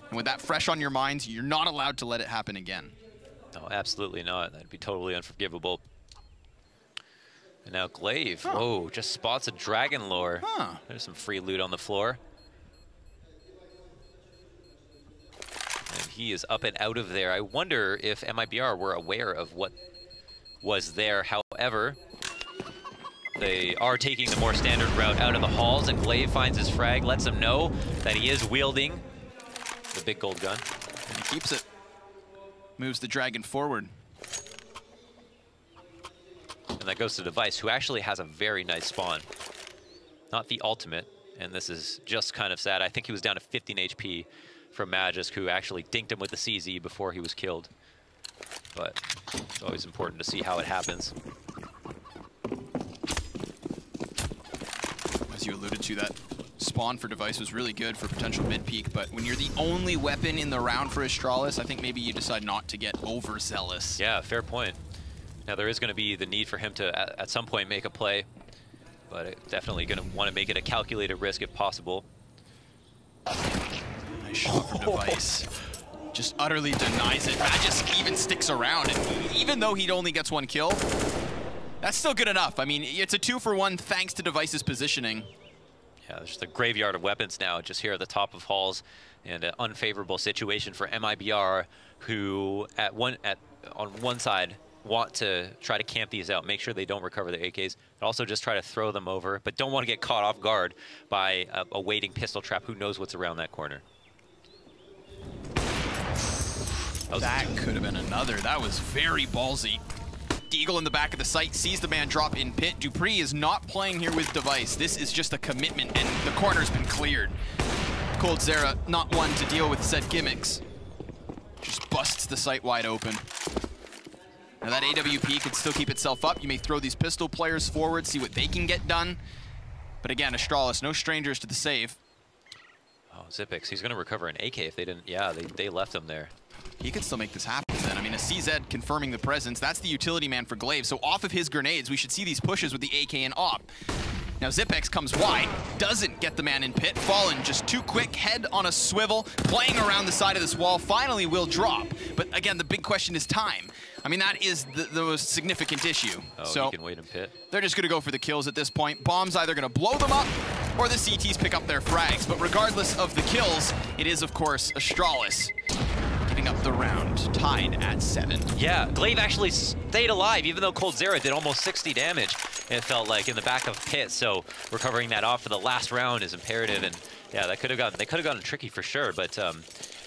And with that fresh on your minds, you're not allowed to let it happen again. No, absolutely not. That'd be totally unforgivable. And now Glaive, whoa, just spots a Dragon Lore. There's some free loot on the floor. And he is up and out of there. I wonder if MiBR were aware of what was there. However, they are taking the more standard route out of the halls, and Glaive finds his frag, lets him know that he is wielding the big gold gun. And he keeps it. Moves the Dragon forward. And that goes to Device, who actually has a very nice spawn. Not the ultimate, and this is just kind of sad. I think he was down to 15 HP from Magis, who actually dinked him with the CZ before he was killed. But it's always important to see how it happens. As you alluded to, that spawn for Device was really good for potential mid-peak, but when you're the only weapon in the round for Astralis, I think maybe you decide not to get overzealous. Yeah, fair point. Now, there is going to be the need for him to, at some point, make a play, but definitely going to want to make it a calculated risk if possible. Nice shot from Device. Just utterly denies it. Magis even sticks around, and even though he only gets one kill, that's still good enough. I mean, it's a 2-for-1 thanks to Device's positioning. Yeah, there's just a graveyard of weapons now just here at the top of halls, and an unfavorable situation for MiBR, who on one side want to try to camp these out, make sure they don't recover the AKs, but also just try to throw them over, but don't want to get caught off guard by a waiting pistol trap. Who knows what's around that corner? That could have been another. That was very ballsy. Deagle in the back of the site, sees the man drop in pit. dupreeh is not playing here with Device. This is just a commitment, and the corner's been cleared. coldzera, not one to deal with said gimmicks. Just busts the site wide open. Now that AWP can still keep itself up. You may throw these pistol players forward, see what they can get done. But again, Astralis, no strangers to the save. Oh, Xyp9x, he's going to recover an AK if they didn't. Yeah, they left him there. He could still make this happen then. I mean, a CZ confirming the presence. That's the utility man for Glaive. So off of his grenades, we should see these pushes with the AK and AWP. Now Xyp9x comes wide, doesn't get the man in pit. Fallen just too quick, head on a swivel, playing around the side of this wall, finally will drop. But again, the big question is time. I mean, that is the most significant issue. Oh, so he can wait in pit. They're just gonna go for the kills at this point. Bomb's either gonna blow them up, or the CTs pick up their frags. But regardless of the kills, it is, of course, Astralis giving up the round, tied at 7. Yeah, Glaive actually stayed alive, even though coldzera did almost 60 damage, it felt like, in the back of pit. So recovering that off for the last round is imperative. And yeah, they could have gotten tricky for sure. But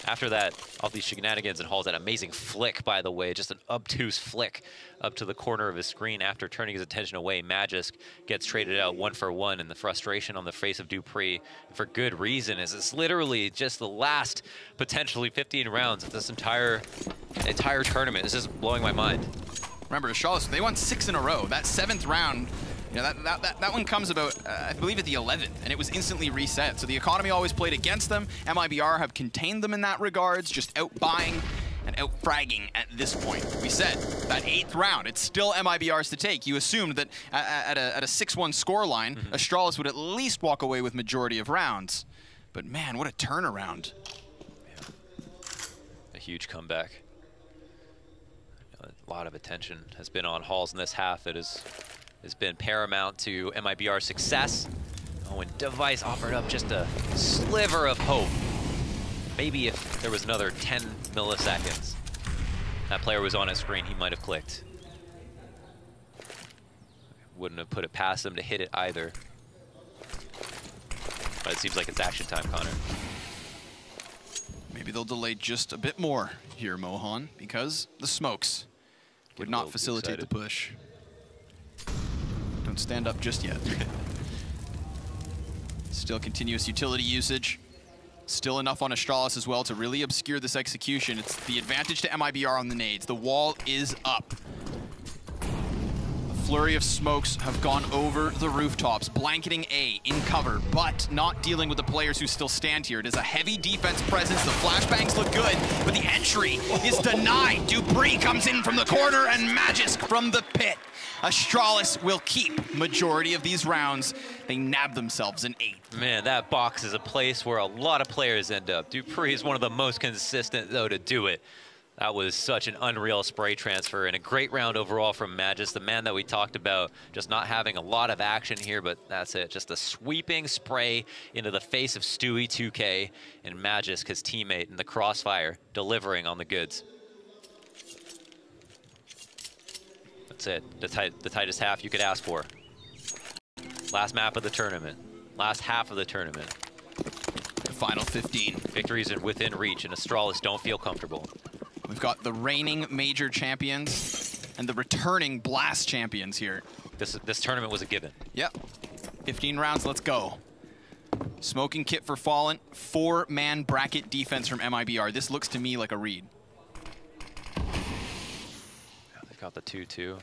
after that, all these shenanigans, and Hall's that amazing flick, by the way, just an obtuse flick up to the corner of his screen after turning his attention away. Magisk gets traded out 1-for-1, and the frustration on the face of dupreeh, for good reason, is it's literally just the last potentially 15 rounds of this entire tournament. This is blowing my mind. Remember, Astralis, they won 6 in a row. That 7th round, you know, that one comes about, I believe, at the 11th, and it was instantly reset. So the economy always played against them. MiBR have contained them in that regards, just out-buying and out-fragging at this point. We said, that 8th round, it's still MiBR's to take. You assumed that at a 6-1 scoreline, Astralis would at least walk away with majority of rounds. But man, what a turnaround. Yeah. A huge comeback. A lot of attention has been on Halls in this half. It has been paramount to MiBR's success. Oh, and Device offered up just a sliver of hope. Maybe if there was another 10 milliseconds, that player was on his screen, he might have clicked. Wouldn't have put it past him to hit it either. But it seems like it's action time, Connor. Maybe they'll delay just a bit more here, Mohan, because the smokes would not facilitate the push. Don't stand up just yet. Still continuous utility usage. Still enough on Astralis as well to really obscure this execution. It's the advantage to MiBR on the nades. The wall is up. A flurry of smokes have gone over the rooftops, blanketing A in cover, but not dealing with the players who still stand here. It is a heavy defense presence. The flashbangs look good, but the entry is denied. dupreeh comes in from the corner and Magisk from the pit. Astralis will keep majority of these rounds. They nab themselves an 8th. Man, that box is a place where a lot of players end up. dupreeh is one of the most consistent, though, to do it. That was such an unreal spray transfer and a great round overall from Magisk, the man that we talked about, just not having a lot of action here, but that's it. Just a sweeping spray into the face of Stewie 2K, and Magisk, his teammate in the crossfire, delivering on the goods. That's it, the tightest half you could ask for. Last map of the tournament, last half of the tournament. The final 15. Victories are within reach, and Astralis don't feel comfortable. We've got the reigning major champions and the returning Blast champions here. This tournament was a given. Yep. 15 rounds, let's go. Smoking kit for Fallen, 4-man bracket defense from MiBR. This looks to me like a read. They've got the 2-2.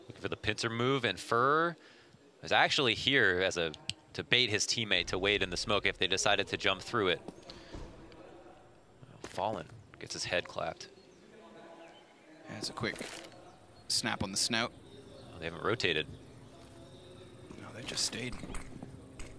Looking for the pincer move, and Fur is actually here as to bait his teammate to wait in the smoke if they decided to jump through it. Fallen gets his head clapped. That's a quick snap on the snout. Oh, they haven't rotated. No, they just stayed.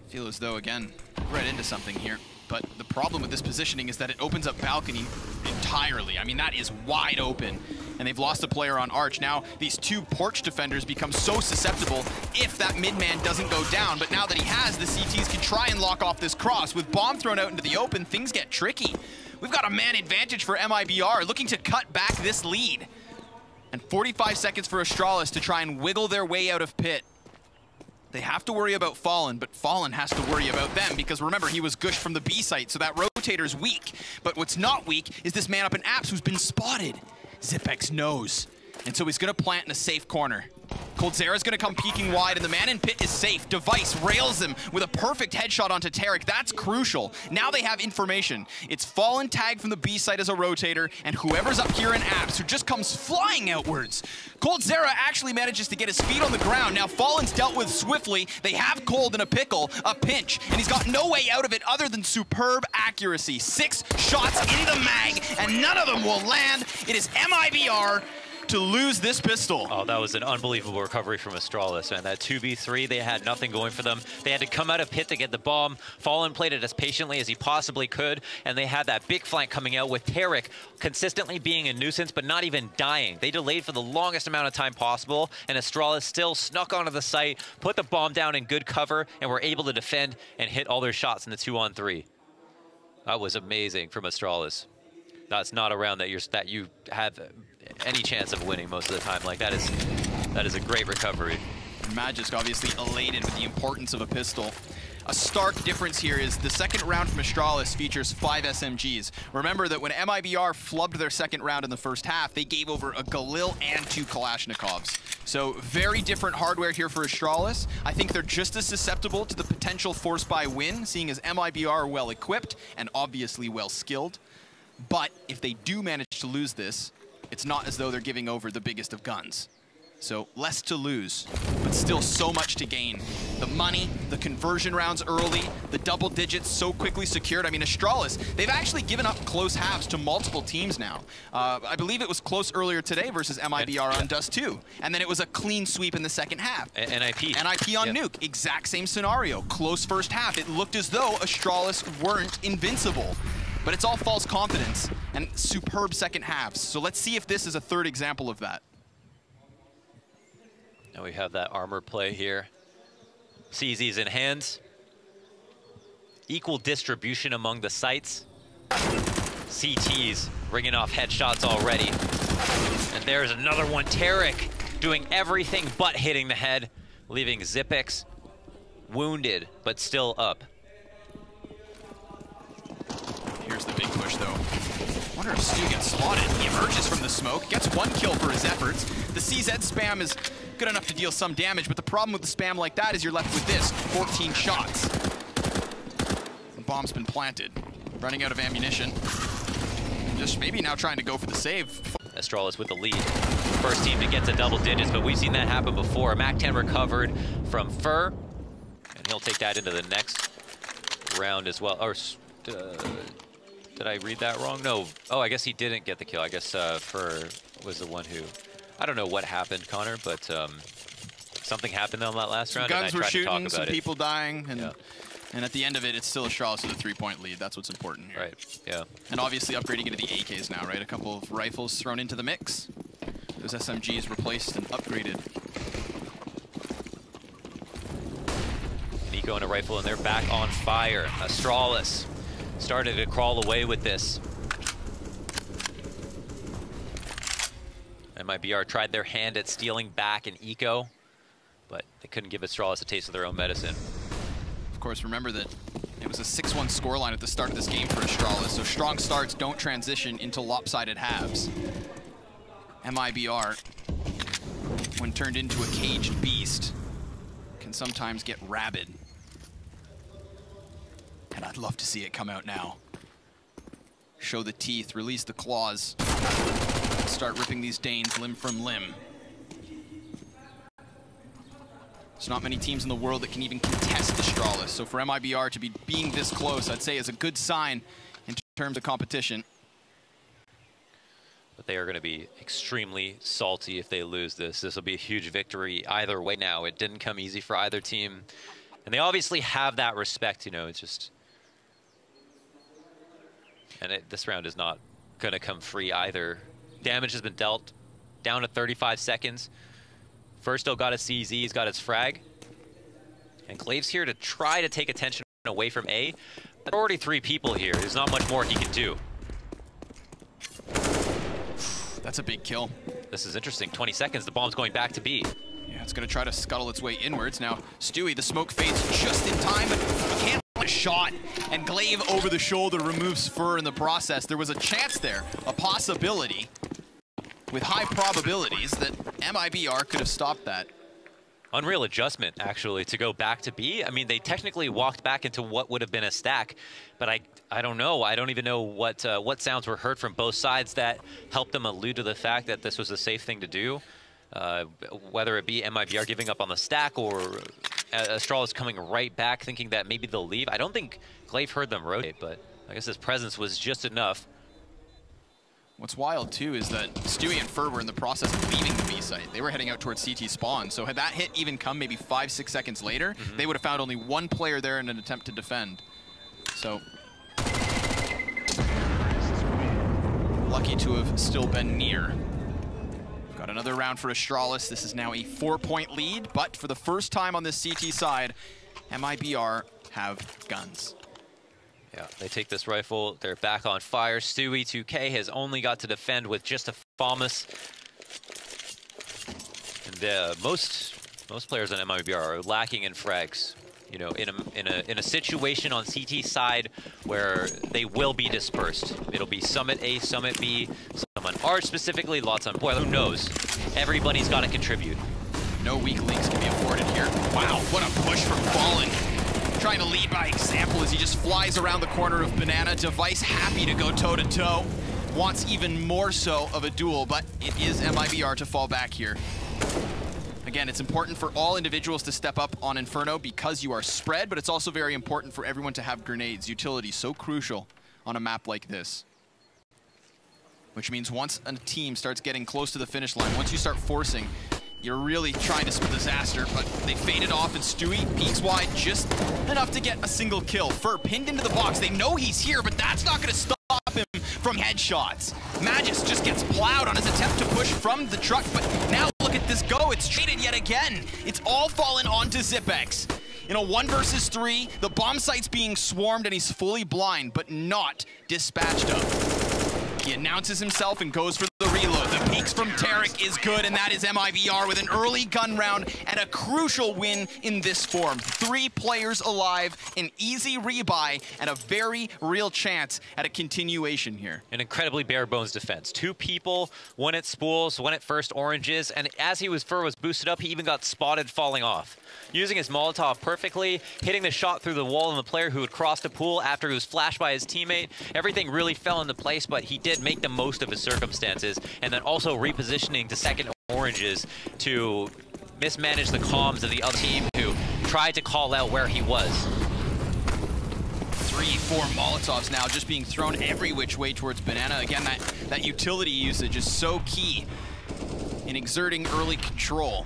Feel as though, again, right into something here. But the problem with this positioning is that it opens up balcony entirely. I mean, that is wide open. And they've lost a player on Arch. Now, these 2 porch defenders become so susceptible if that mid-man doesn't go down. But now that he has, the CTs can try and lock off this cross. With bomb thrown out into the open, things get tricky. We've got a man advantage for MiBR, looking to cut back this lead. And 45 seconds for Astralis to try and wiggle their way out of pit. They have to worry about Fallen, but Fallen has to worry about them, because remember, he was gushed from the B site, so that rotator's weak. But what's not weak is this man up in Apps who's been spotted. Xyp9x knows. And so he's gonna plant in a safe corner. Coldzera's gonna come peeking wide, and the man in pit is safe. Device rails him with a perfect headshot onto Tarek. That's crucial. Now they have information. It's Fallen tag from the B site as a rotator, and whoever's up here in apps, who just comes flying outwards. Coldzera actually manages to get his feet on the ground. Now Fallen's dealt with swiftly. They have Cold in a pickle, a pinch, and he's got no way out of it other than superb accuracy. 6 shots in the mag, and none of them will land. It is MiBR to lose this pistol. Oh, that was an unbelievable recovery from Astralis, man. That 2v3, they had nothing going for them. They had to come out of pit to get the bomb. Fallen played it as patiently as he possibly could, and they had that big flank coming out with Tarek consistently being a nuisance, but not even dying. They delayed for the longest amount of time possible, and Astralis still snuck onto the site, put the bomb down in good cover, and were able to defend and hit all their shots in the 2-on-3. That was amazing from Astralis. That's not a round that you have any chance of winning most of the time. Like, that is a great recovery. Magisk obviously elated with the importance of a pistol. A stark difference here is the second round from Astralis features 5 SMGs. Remember that when MiBR flubbed their second round in the first half, they gave over a Galil and 2 Kalashnikovs. So very different hardware here for Astralis. I think they're just as susceptible to the potential force buy win, seeing as MiBR are well equipped and obviously well skilled. But if they do manage to lose this, it's not as though they're giving over the biggest of guns. So less to lose, but still so much to gain. The money, the conversion rounds early, the double digits so quickly secured. I mean, Astralis, they've actually given up close halves to multiple teams now. I believe it was close earlier today versus MiBR on Dust 2. And then it was a clean sweep in the second half. NIP. NIP on Nuke, exact same scenario. Close first half. It looked as though Astralis weren't invincible. But it's all false confidence and superb second halves. So let's see if this is a third example of that. Now we have that armor play here. CZ's in hands. Equal distribution among the sites. CT's ringing off headshots already. And there's another one. Tarek doing everything but hitting the head, leaving Zipex wounded, but still up. Here's the big push, though. I wonder if Stu gets spotted. He emerges from the smoke, gets 1 kill for his efforts. The CZ spam is good enough to deal some damage, but the problem with the spam like that is you're left with this, 14 shots. The bomb's been planted. Running out of ammunition. Just maybe now trying to go for the save. Astralis with the lead. First team to get to double digits, but we've seen that happen before. MAC-10 recovered from Fur, and he'll take that into the next round as well. Or, did I read that wrong? No. Oh, I guess he didn't get the kill. I guess Fur was the one who... I don't know what happened, Connor, but something happened on that last round. Guns and I were tried shooting, to talk about some it. people dying, and at the end of it, it's still Astralis with a 3-point lead. That's what's important here. Right, yeah. And obviously upgrading into the AKs now, right? A couple of rifles thrown into the mix. Those SMGs replaced and upgraded. Nico and a rifle, and they're back on fire. Astralis started to crawl away with this. MiBR tried their hand at stealing back an eco, but they couldn't give Astralis a taste of their own medicine. Of course, remember that it was a 6-1 scoreline at the start of this game for Astralis, so strong starts don't transition into lopsided halves. MiBR, when turned into a caged beast, can sometimes get rabid. And I'd love to see it come out now. Show the teeth, release the claws. Start ripping these Danes limb from limb. There's not many teams in the world that can even contest Astralis, so for MiBR to be being this close, I'd say is a good sign in terms of competition. But they are going to be extremely salty if they lose this. This will be a huge victory either way now. It didn't come easy for either team. And they obviously have that respect, you know, it's just... And this round is not going to come free either. Damage has been dealt, down to 35 seconds. First still got his CZ, he's got his frag. And Clave's here to try to take attention away from A. But there are already 3 people here. There's not much more he can do. That's a big kill. This is interesting. 20 seconds, the bomb's going back to B. Yeah, it's going to try to scuttle its way inwards. Now, Stewie, the smoke fades just in time, but he can't find a shot. And Glaive over the shoulder removes Fur in the process. There was a chance there, a possibility, with high probabilities that MiBR could have stopped that. Unreal adjustment, actually, to go back to B. I mean, they technically walked back into what would have been a stack, but I don't know. I don't even know what sounds were heard from both sides that helped them allude to the fact that this was a safe thing to do. Whether it be MiBR giving up on the stack or Astralis coming right back thinking that maybe they'll leave. I don't think Glaive heard them rotate, but I guess his presence was just enough. What's wild, too, is that Stewie and Fur were in the process of leaving the B site. They were heading out towards CT spawn, so had that hit even come maybe 5-6 seconds later, they would have found only one player there in an attempt to defend. So, lucky to have still been near. Got another round for Astralis. This is now a 4-point lead, but for the first time on this CT side, MiBR have guns. Yeah, they take this rifle. They're back on fire. Stewie 2K has only got to defend with just a FAMAS. And most players on MiBR are lacking in frags. You know, in a situation on CT side where they will be dispersed. It'll be Summit A, Summit B, some on Arch specifically, lots on Boiler. Who knows? Everybody's got to contribute. No weak links can be afforded here. Wow, what a push from Fallen. Trying to lead by example as he just flies around the corner of Banana. Device happy to go toe-to-toe. Wants even more so of a duel, but it is MiBR to fall back here. Again, it's important for all individuals to step up on Inferno because you are spread, but it's also very important for everyone to have grenades. Utility so crucial on a map like this. Which means once a team starts getting close to the finish line, once you start forcing, you're really trying to spell disaster, but they faded off, and Stewie peeks wide just enough to get a single kill. Fur pinned into the box. They know he's here, but that's not going to stop him from headshots. Magus just gets plowed on his attempt to push from the truck, but now look at this go. It's traded yet again. It's all fallen onto Zipex. In a 1 versus 3, the bomb site's being swarmed, and he's fully blind, but not dispatched of. He announces himself and goes for the reload. The peeks from Tarek is good, and that is MiBR with an early gun round and a crucial win in this form. 3 players alive, an easy rebuy, and a very real chance at a continuation here. An incredibly bare bones defense. 2 people, one at spools, one at first oranges, and as Fur was boosted up, he even got spotted falling off. Using his Molotov perfectly, hitting the shot through the wall on the player who had crossed the pool after he was flashed by his teammate. Everything really fell into place, but he did make the most of his circumstances, and then also repositioning to second oranges to mismanage the comms of the other team who tried to call out where he was. 3, 4 Molotovs now just being thrown every which way towards Banana. Again, that utility usage is so key in exerting early control.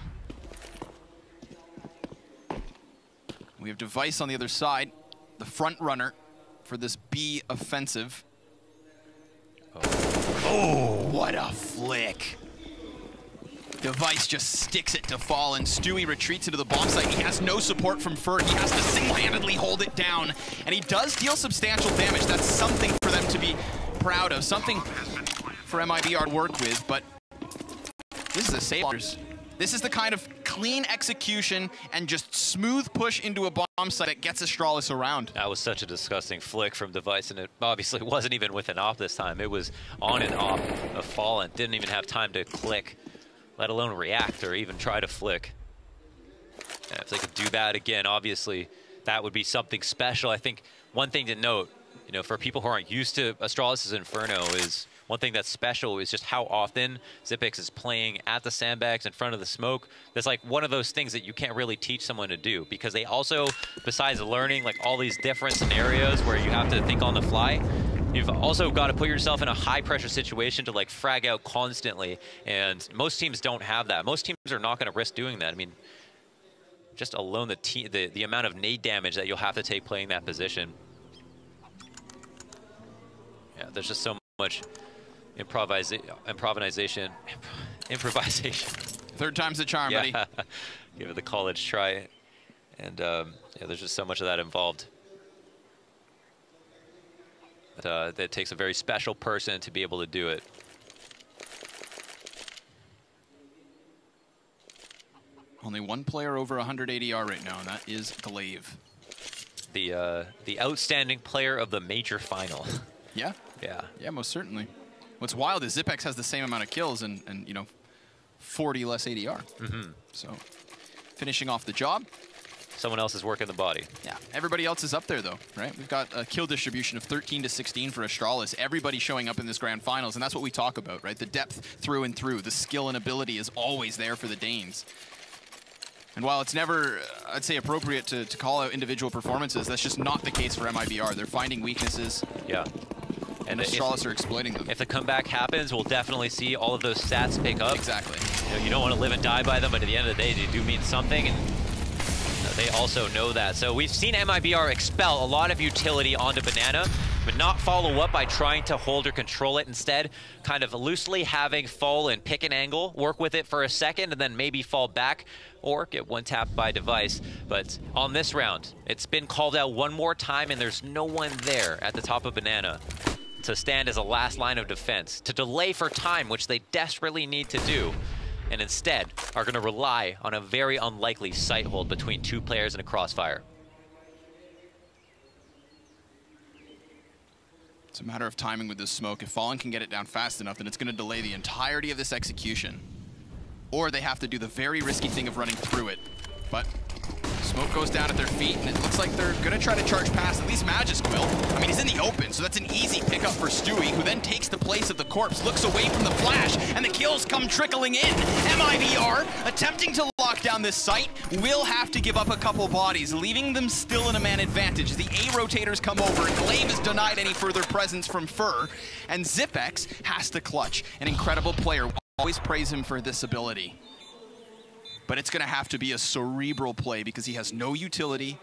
We have Device on the other side, the front runner for this B offensive. Oh, what a flick. Device just sticks it to Fallen. Stewie retreats into the bomb site. He has no support from Fur. He has to single-handedly hold it down. And he does deal substantial damage. That's something for them to be proud of. Something for MiBR to work with, but this is a save. This is the kind of clean execution and just smooth push into a bomb site that gets Astralis around. That was such a disgusting flick from Device, and it obviously wasn't even with an op this time. It was on and off of Fallen. Didn't even have time to click, let alone react or even try to flick. And if they could do that again, obviously, that would be something special. I think one thing to note, you know, for people who aren't used to Astralis' Inferno is one thing that's special is just how often Zipex is playing at the sandbags in front of the smoke. That's like one of those things that you can't really teach someone to do, because they also, besides learning like all these different scenarios where you have to think on the fly, you've also got to put yourself in a high pressure situation to like frag out constantly. And most teams don't have that. Most teams are not going to risk doing that. I mean, just alone the amount of nade damage that you'll have to take playing that position. Yeah, there's just so much improvisation. Third time's the charm, buddy. Give it the college try. And yeah, there's just so much of that involved. That takes a very special person to be able to do it. Only one player over 100 ADR right now, and that is Glaive. The outstanding player of the major final. Yeah? Yeah. Yeah, most certainly. What's wild is Zipex has the same amount of kills and you know, 40 less ADR. So finishing off the job. Someone else is working the body. Yeah, everybody else is up there though, right? We've got a kill distribution of 13 to 16 for Astralis. Everybody showing up in this grand finals, and that's what we talk about, right? The depth through and through, the skill and ability is always there for the Danes. And while it's never, I'd say, appropriate to call out individual performances, that's just not the case for MiBR. They're finding weaknesses. Yeah. And Astralis are exploiting them. If the comeback happens, we'll definitely see all of those stats pick up. Exactly. You don't want to live and die by them, but at the end of the day, they do mean something, and they also know that. So we've seen MiBR expel a lot of utility onto Banana, but not follow up by trying to hold or control it. Instead, kind of loosely having fall and pick an angle, work with it for a second, and then maybe fall back or get one tapped by Device. But on this round, it's been called out one more time, and there's no one there at the top of Banana to stand as a last line of defense, to delay for time, which they desperately need to do, and instead are going to rely on a very unlikely sight hold between two players in a crossfire. It's a matter of timing with this smoke. If Fallen can get it down fast enough, then it's going to delay the entirety of this execution. Or they have to do the very risky thing of running through it. But smoke goes down at their feet, and it looks like they're going to try to charge past. At least Magisk will. I mean, he's in the open, so that's an easy pickup for Stewie, who then takes the place of the corpse, looks away from the flash, and the kills come trickling in. MiBR, attempting to lock down this site, will have to give up a couple bodies, leaving them still in a man advantage. The A rotators come over, and Glaive is denied any further presence from Fur, and Zipex has to clutch. An incredible player. Always praise him for this ability. But it's going to have to be a cerebral play because he has no utility.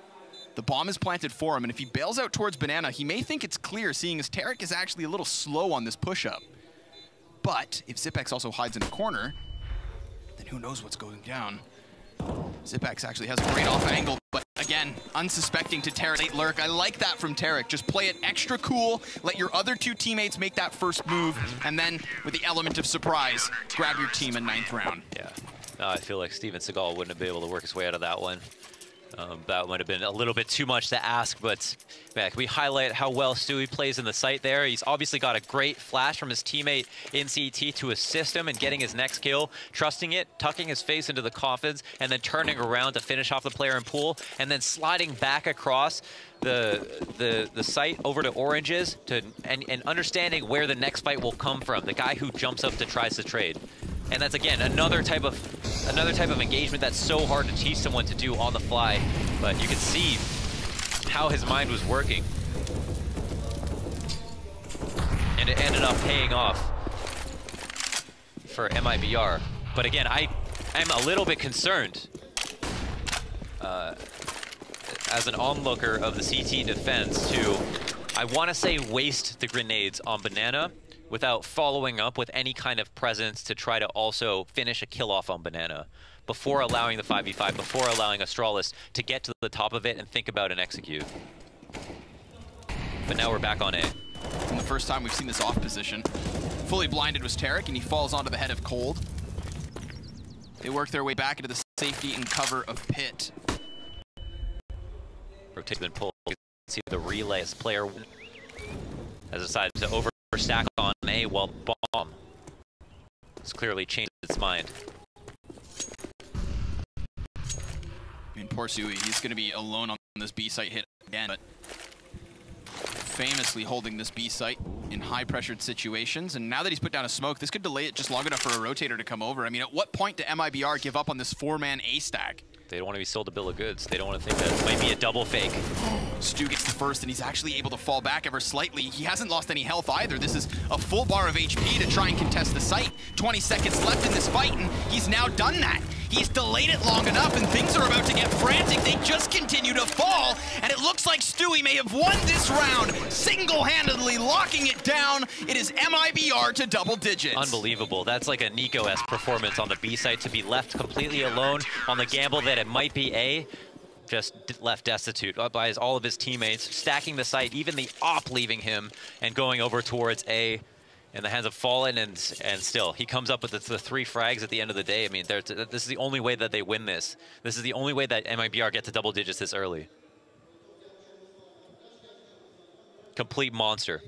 The bomb is planted for him, and if he bails out towards Banana, he may think it's clear, seeing as Tarek is actually a little slow on this push-up. But if Zipex also hides in a corner, then who knows what's going down. Zipex actually has a great off angle, but again, unsuspecting to Tarek. Late lurk. I like that from Tarek. Just play it extra cool, let your other two teammates make that first move, and then with the element of surprise, grab your team in 9th round. Yeah. I feel like Steven Seagal wouldn't have been able to work his way out of that one. That might have been a little bit too much to ask, but man, can we highlight how well Stewie plays in the site there? He's obviously got a great flash from his teammate in CT to assist him in getting his next kill, trusting it, tucking his face into the coffins, and then turning around to finish off the player in pool, and then sliding back across the site over to Oranges and understanding where the next fight will come from. The guy who jumps up to tries to trade. And that's, again, another type of engagement that's so hard to teach someone to do on the fly. But you can see how his mind was working. And it ended up paying off for MiBR. But again, I am a little bit concerned as an onlooker of the CT defense to, I want to say, waste the grenades on Banana without following up with any kind of presence to try to also finish a kill off on Banana before allowing the 5v5, before allowing Astralis to get to the top of it and think about and execute. But now we're back on A. And the first time we've seen this off position. Fully blinded was Tarek, and he falls onto the head of Cold. They work their way back into the safety and cover of Pit. Rotate and pull. You can see the relay as player has decided to overstack on A while bomb has clearly changed its mind. I mean, poor Sui, he's going to be alone on this B site hit again, but famously holding this B site in high-pressured situations, and now that he's put down a smoke, this could delay it just long enough for a rotator to come over. I mean, at what point do MiBR give up on this 4-man A stack? They don't want to be sold a bill of goods. They don't want to think that it might be a double fake. Stu gets the first, and he's actually able to fall back ever slightly. He hasn't lost any health either. This is a full bar of HP to try and contest the site. 20 seconds left in this fight, and he's now done that. He's delayed it long enough, and things are about to get frantic. They just continue to fall, and it looks like Stewie may have won this round, single-handedly locking it down. It is MiBR to double digits. Unbelievable. That's like a Nico-esque performance on the B site, to be left completely alone on the gamble that it might be A. Just left destitute by all of his teammates, stacking the site, even the op leaving him and going over towards A in the hands of Fallen, and still he comes up with the 3 frags at the end of the day. I mean, this is the only way that they win this. This is the only way that MiBR get to double digits this early. Complete monster.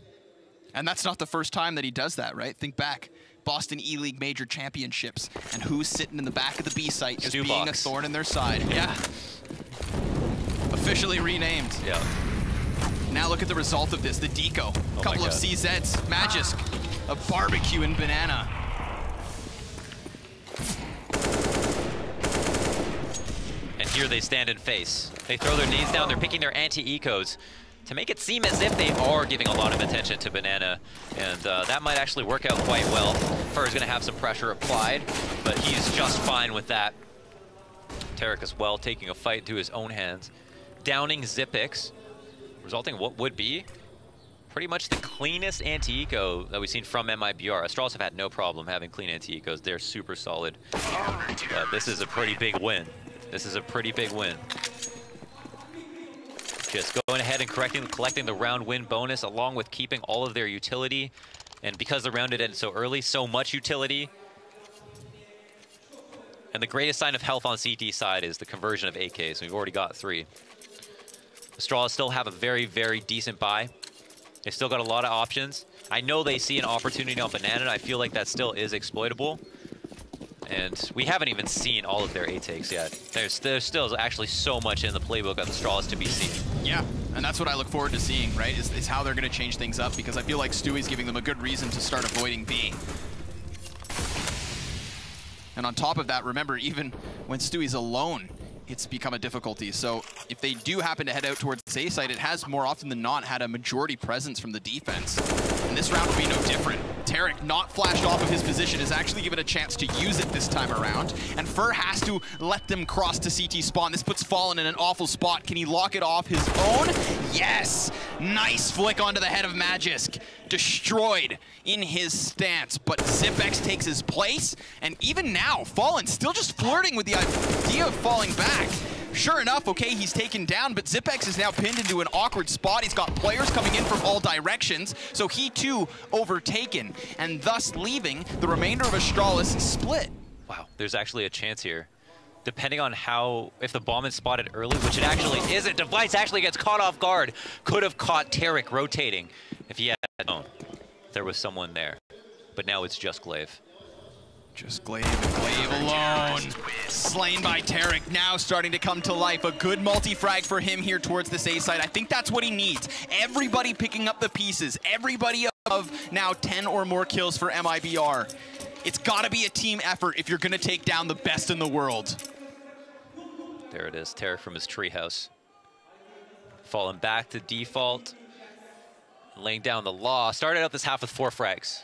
And that's not the first time that he does that, right? Think back. Boston E-League Major Championships, and who's sitting in the back of the B site just being a thorn in their side. Yeah. Officially renamed. Yeah. Now look at the result of this, the deco. A couple of CZs, Magisk, a barbecue and banana. And here they stand and face. They throw their nades down, they're picking their anti-ecos to make it seem as if they are giving a lot of attention to Banana. And that might actually work out quite well. Fur's gonna have some pressure applied, but he's just fine with that. Tarek as well, taking a fight into his own hands. Downing Xyp9x, resulting in what would be pretty much the cleanest anti-eco that we've seen from MiBR. Astralis have had no problem having clean anti-ecos. They're super solid. But this is a pretty big win. This is a pretty big win. Just going ahead and collecting the round win bonus along with keeping all of their utility. And because the round ended so early, so much utility. And the greatest sign of health on CT side is the conversion of AKs. We've already got 3. Astralis still have a very, very decent buy. They still got a lot of options. I know they see an opportunity on Banana, and I feel like that still is exploitable. And we haven't even seen all of their A-takes yet. There's still actually so much in the playbook of Astralis to be seen. Yeah, and that's what I look forward to seeing, right? Is how they're going to change things up, because I feel like Stewie's giving them a good reason to start avoiding B. And on top of that, remember, even when Stewie's alone, it's become a difficulty. So if they do happen to head out towards the A site, it has more often than not had a majority presence from the defense. And this round will be no different. Tarek, not flashed off of his position, is actually given a chance to use it this time around. And Fur has to let them cross to CT spawn. This puts Fallen in an awful spot. Can he lock it off his own? Yes! Nice flick onto the head of Magisk. Destroyed in his stance, but Xyp9x takes his place. And even now, Fallen still just flirting with the idea of falling back. Sure enough, okay, he's taken down, but Xyp9x is now pinned into an awkward spot. He's got players coming in from all directions, so he too overtaken, and thus leaving the remainder of Astralis split. Wow, there's actually a chance here. Depending on how, if the bomb is spotted early, which it actually isn't, Device actually gets caught off guard. Could have caught Tarek rotating if he had known there was someone there. But now it's just Glaive. Just Glaive and Glaive alone. Slain by Tarek, now starting to come to life. A good multi-frag for him here towards this A side. I think that's what he needs. Everybody picking up the pieces. Everybody of now 10 or more kills for MiBR. It's got to be a team effort if you're going to take down the best in the world. There it is, Tarek from his treehouse. Falling back to default. Laying down the law. Started out this half with 4 frags.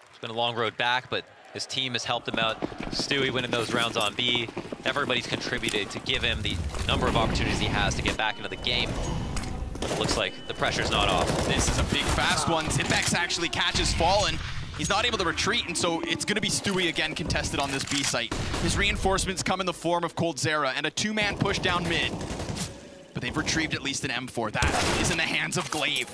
It's been a long road back, but his team has helped him out. Stewie winning those rounds on B. Everybody's contributed to give him the number of opportunities he has to get back into the game. It looks like the pressure's not off. This is a big, fast one. Xyp9x actually catches Fallen. He's not able to retreat, and so it's going to be Stewie again contested on this B site. His reinforcements come in the form of Coldzera and a 2-man push down mid. But they've retrieved at least an M4. That is in the hands of Glaive.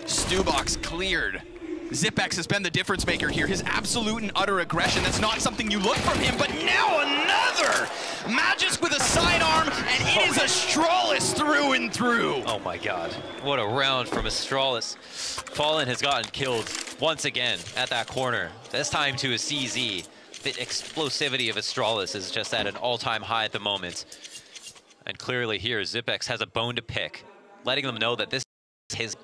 Stewbox cleared. Xyp9x has been the difference maker here. His absolute and utter aggression. That's not something you look from him, but now another! Magisk with a sidearm, and it is Astralis through and through. Oh my god. What a round from Astralis. Fallen has gotten killed once again at that corner. This time to a CZ. The explosivity of Astralis is just at an all-time high at the moment. And clearly here, Xyp9x has a bone to pick, letting them know that this is his.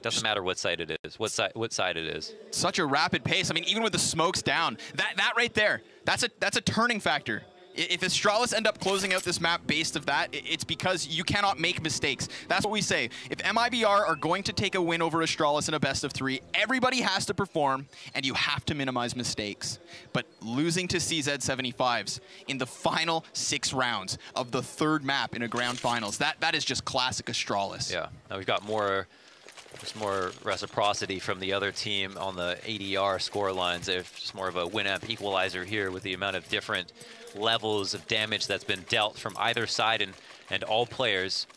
Doesn't matter what side it is, what side it is. Such a rapid pace. I mean, even with the smokes down, that right there, that's a turning factor. If Astralis end up closing out this map based of that, it's because you cannot make mistakes. That's what we say. If MiBR are going to take a win over Astralis in a best of 3, everybody has to perform, and you have to minimize mistakes. But losing to CZ75s in the final 6 rounds of the 3rd map in a ground finals, that is just classic Astralis. Yeah, now we've got more reciprocity from the other team on the ADR score lines. There's just more of a Winamp equalizer here with the amount of different levels of damage that's been dealt from either side and all players.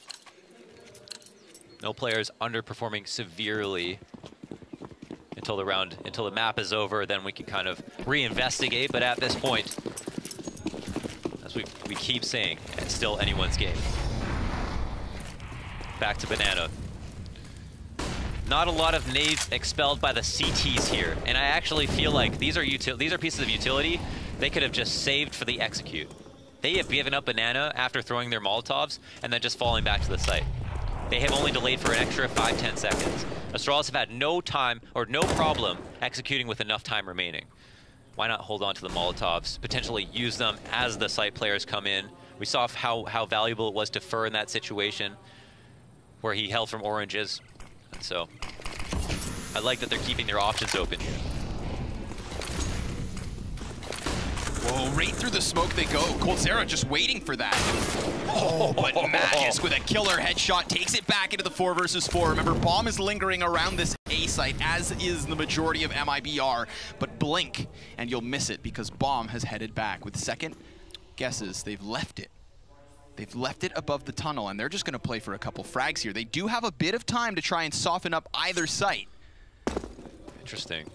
No players underperforming severely until the map is over. Then we can kind of reinvestigate. But at this point, as we keep saying, it's still anyone's game. Back to Banana. Not a lot of nades expelled by the CTs here, and I actually feel like these are pieces of utility they could have just saved for the execute. They have given up banana after throwing their Molotovs and then just falling back to the site. They have only delayed for an extra 5-10 seconds. Astralis have had no time or no problem executing with enough time remaining. Why not hold on to the Molotovs, potentially use them as the site players come in? We saw how valuable it was to Fur in that situation where he held from oranges. And so I like that they're keeping their options open here. Whoa, right through the smoke they go. Coldzera just waiting for that. Oh, but Magus with a killer headshot takes it back into the 4 versus 4. Remember, Bomb is lingering around this A site, as is the majority of MiBR. But blink, and you'll miss it because Bomb has headed back. With second guesses, they've left it. They've left it above the tunnel, and they're just going to play for a couple frags here. They do have a bit of time to try and soften up either site. Interesting.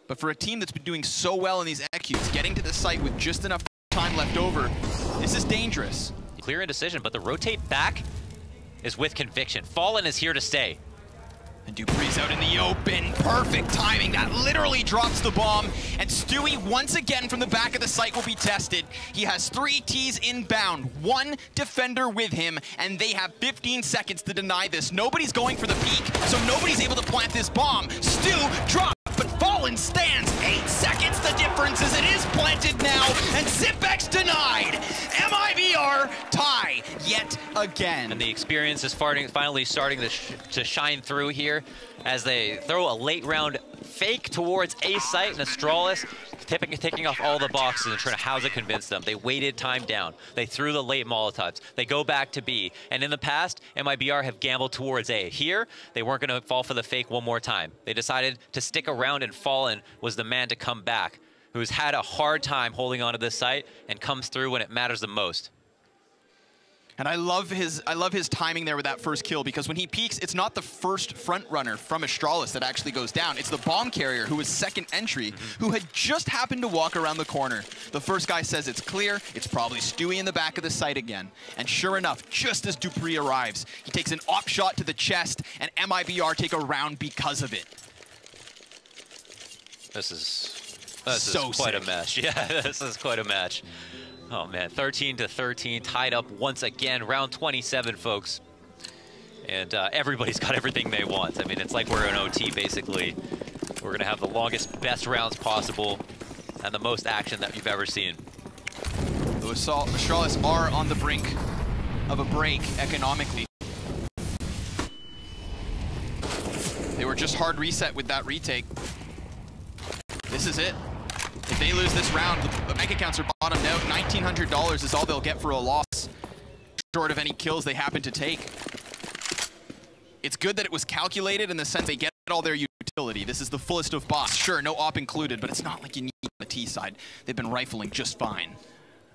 But for a team that's been doing so well in these executes, getting to the site with just enough time left over, this is dangerous. Clear indecision, but the rotate back is with conviction. Fallen is here to stay. And Dupree's out in the open. Perfect timing. That literally drops the bomb. And Stewie, once again from the back of the site, will be tested. He has 3 Ts inbound, 1 defender with him, and they have 15 seconds to deny this. Nobody's going for the peak, so nobody's able to plant this bomb. Stu drops, but Fallen stands. 8 seconds the difference as it is planted now, and Zipex denied. MiBR tie yet again. And the experience is finally starting to shine through here as they throw a late round fake towards A site, and Astralis ticking off all the boxes and trying to how to convince them. They waited time down. They threw the late Molotovs. They go back to B. And in the past, MiBR have gambled towards A. Here, they weren't going to fall for the fake one more time. They decided to stick around, and Fallen was the man to come back, who's had a hard time holding onto this site and comes through when it matters the most. And I love his timing there with that first kill, because when he peeks, it's not the first front runner from Astralis that actually goes down. It's the bomb carrier, who was second entry, who had just happened to walk around the corner. The first guy says it's clear. It's probably Stewie in the back of the site again. And sure enough, just as Dupree arrives, he takes an op shot to the chest, and MiBR take a round because of it. This is so quite sick. a match. Yeah, this is quite a match. Oh man, 13-13, tied up once again, round 27, folks. And everybody's got everything they want. I mean, it's like we're in OT, basically. We're gonna have the longest, best rounds possible, and the most action that you've ever seen. The Astralis are on the brink of a break economically. They were just hard reset with that retake. This is it. If they lose this round, the bank accounts are bottomed out. $1,900 is all they'll get for a loss, short of any kills they happen to take. It's good that it was calculated in the sense they get all their utility. This is the fullest of boss. Sure, no op included, but it's not like you need on the T side. They've been rifling just fine.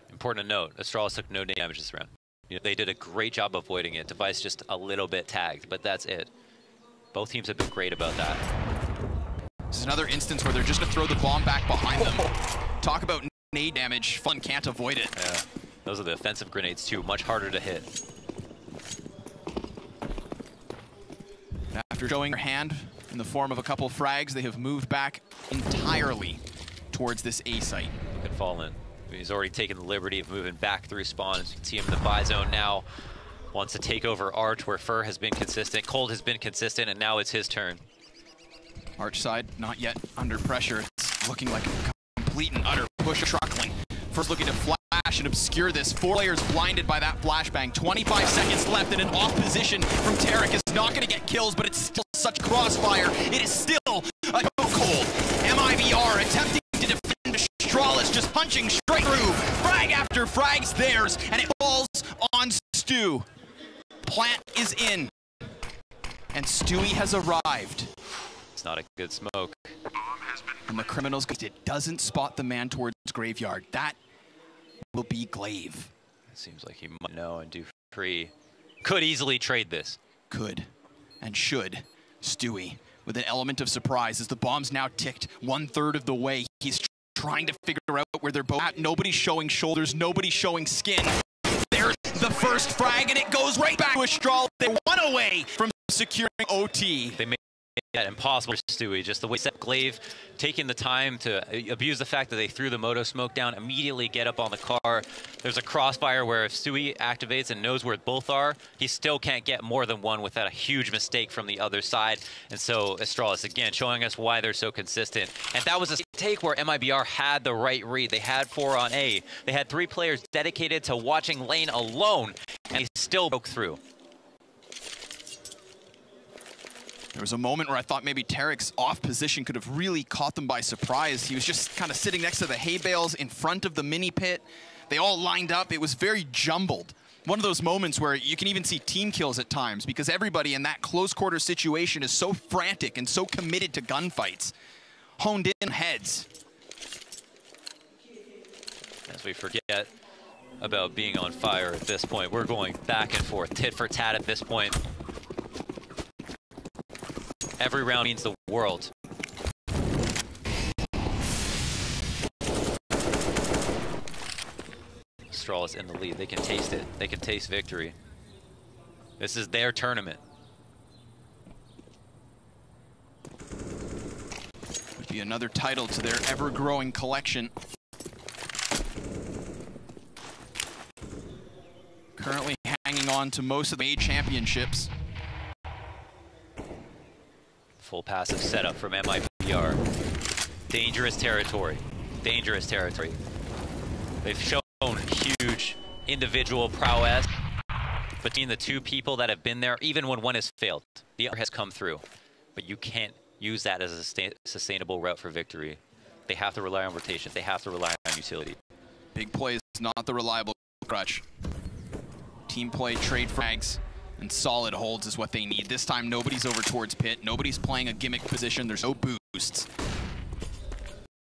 Important to note, Astralis took no damage this round. You know, they did a great job avoiding it. Device just a little bit tagged, but that's it. Both teams have been great about that. This is another instance where they're just gonna throw the bomb back behind them. Talk about nade damage. Fun can't avoid it. Yeah, those are the offensive grenades too, much harder to hit. After showing their hand in the form of a couple frags, they have moved back entirely towards this A site. Look at Fallen. He's already taken the liberty of moving back through spawn. As you can see him in the buy zone now. Wants to take over Arch, where Fur has been consistent, Cold has been consistent, and now it's his turn. Arch side, not yet under pressure. It's looking like a complete and utter push truckling. First looking to flash and obscure this. 4 players blinded by that flashbang. 25 seconds left, and an off position from Tarek is not going to get kills, but it's still such crossfire. It is still a chokehold. MiBR attempting to defend Astralis, just punching straight through. Frag after frag's theirs, and it falls on Stu. Plant is in, and Stewie has arrived. It's not a good smoke. And the criminals, it doesn't spot the man towards Graveyard. That will be Glaive. It seems like he might know, and Dupree could easily trade this. Could and should. Stewie with an element of surprise as the bomb's now ticked 1/3 of the way. He's trying to figure out where they're both at. Nobody's showing shoulders, nobody's showing skin. There's the first frag, and it goes right back to Astralis. They're 1 away from securing OT. They made Yeah, impossible for Stewie. Just the way Glaive taking the time to abuse the fact that they threw the moto smoke down, immediately get up on the car. There's a crossfire where if Stewie activates and knows where both are, he still can't get more than one without a huge mistake from the other side. And so Astralis, again, showing us why they're so consistent. And that was a take where MiBR had the right read. They had 4 on A. They had 3 players dedicated to watching lane alone, and he still broke through. There was a moment where I thought maybe Tarek's off position could have really caught them by surprise. He was just kind of sitting next to the hay bales in front of the mini pit. They all lined up. It was very jumbled. One of those moments where you can even see team kills at times because everybody in that close quarter situation is so frantic and so committed to gunfights. Honed in heads. As we forget about being on fire at this point, we're going back and forth, tit for tat at this point. Every round means the world. Astralis in the lead. They can taste it. They can taste victory. This is their tournament. Would be another title to their ever-growing collection. Currently hanging on to most of the A championships. Full passive setup from MiBR. Dangerous territory. Dangerous territory. They've shown huge individual prowess between the 2 people that have been there, even when one has failed. The other has come through. But you can't use that as a sustainable route for victory. They have to rely on rotation. They have to rely on utility. Big play is not the reliable crutch. Team play, trade frags, and solid holds is what they need. This time, nobody's over towards pit. Nobody's playing a gimmick position. There's no boosts.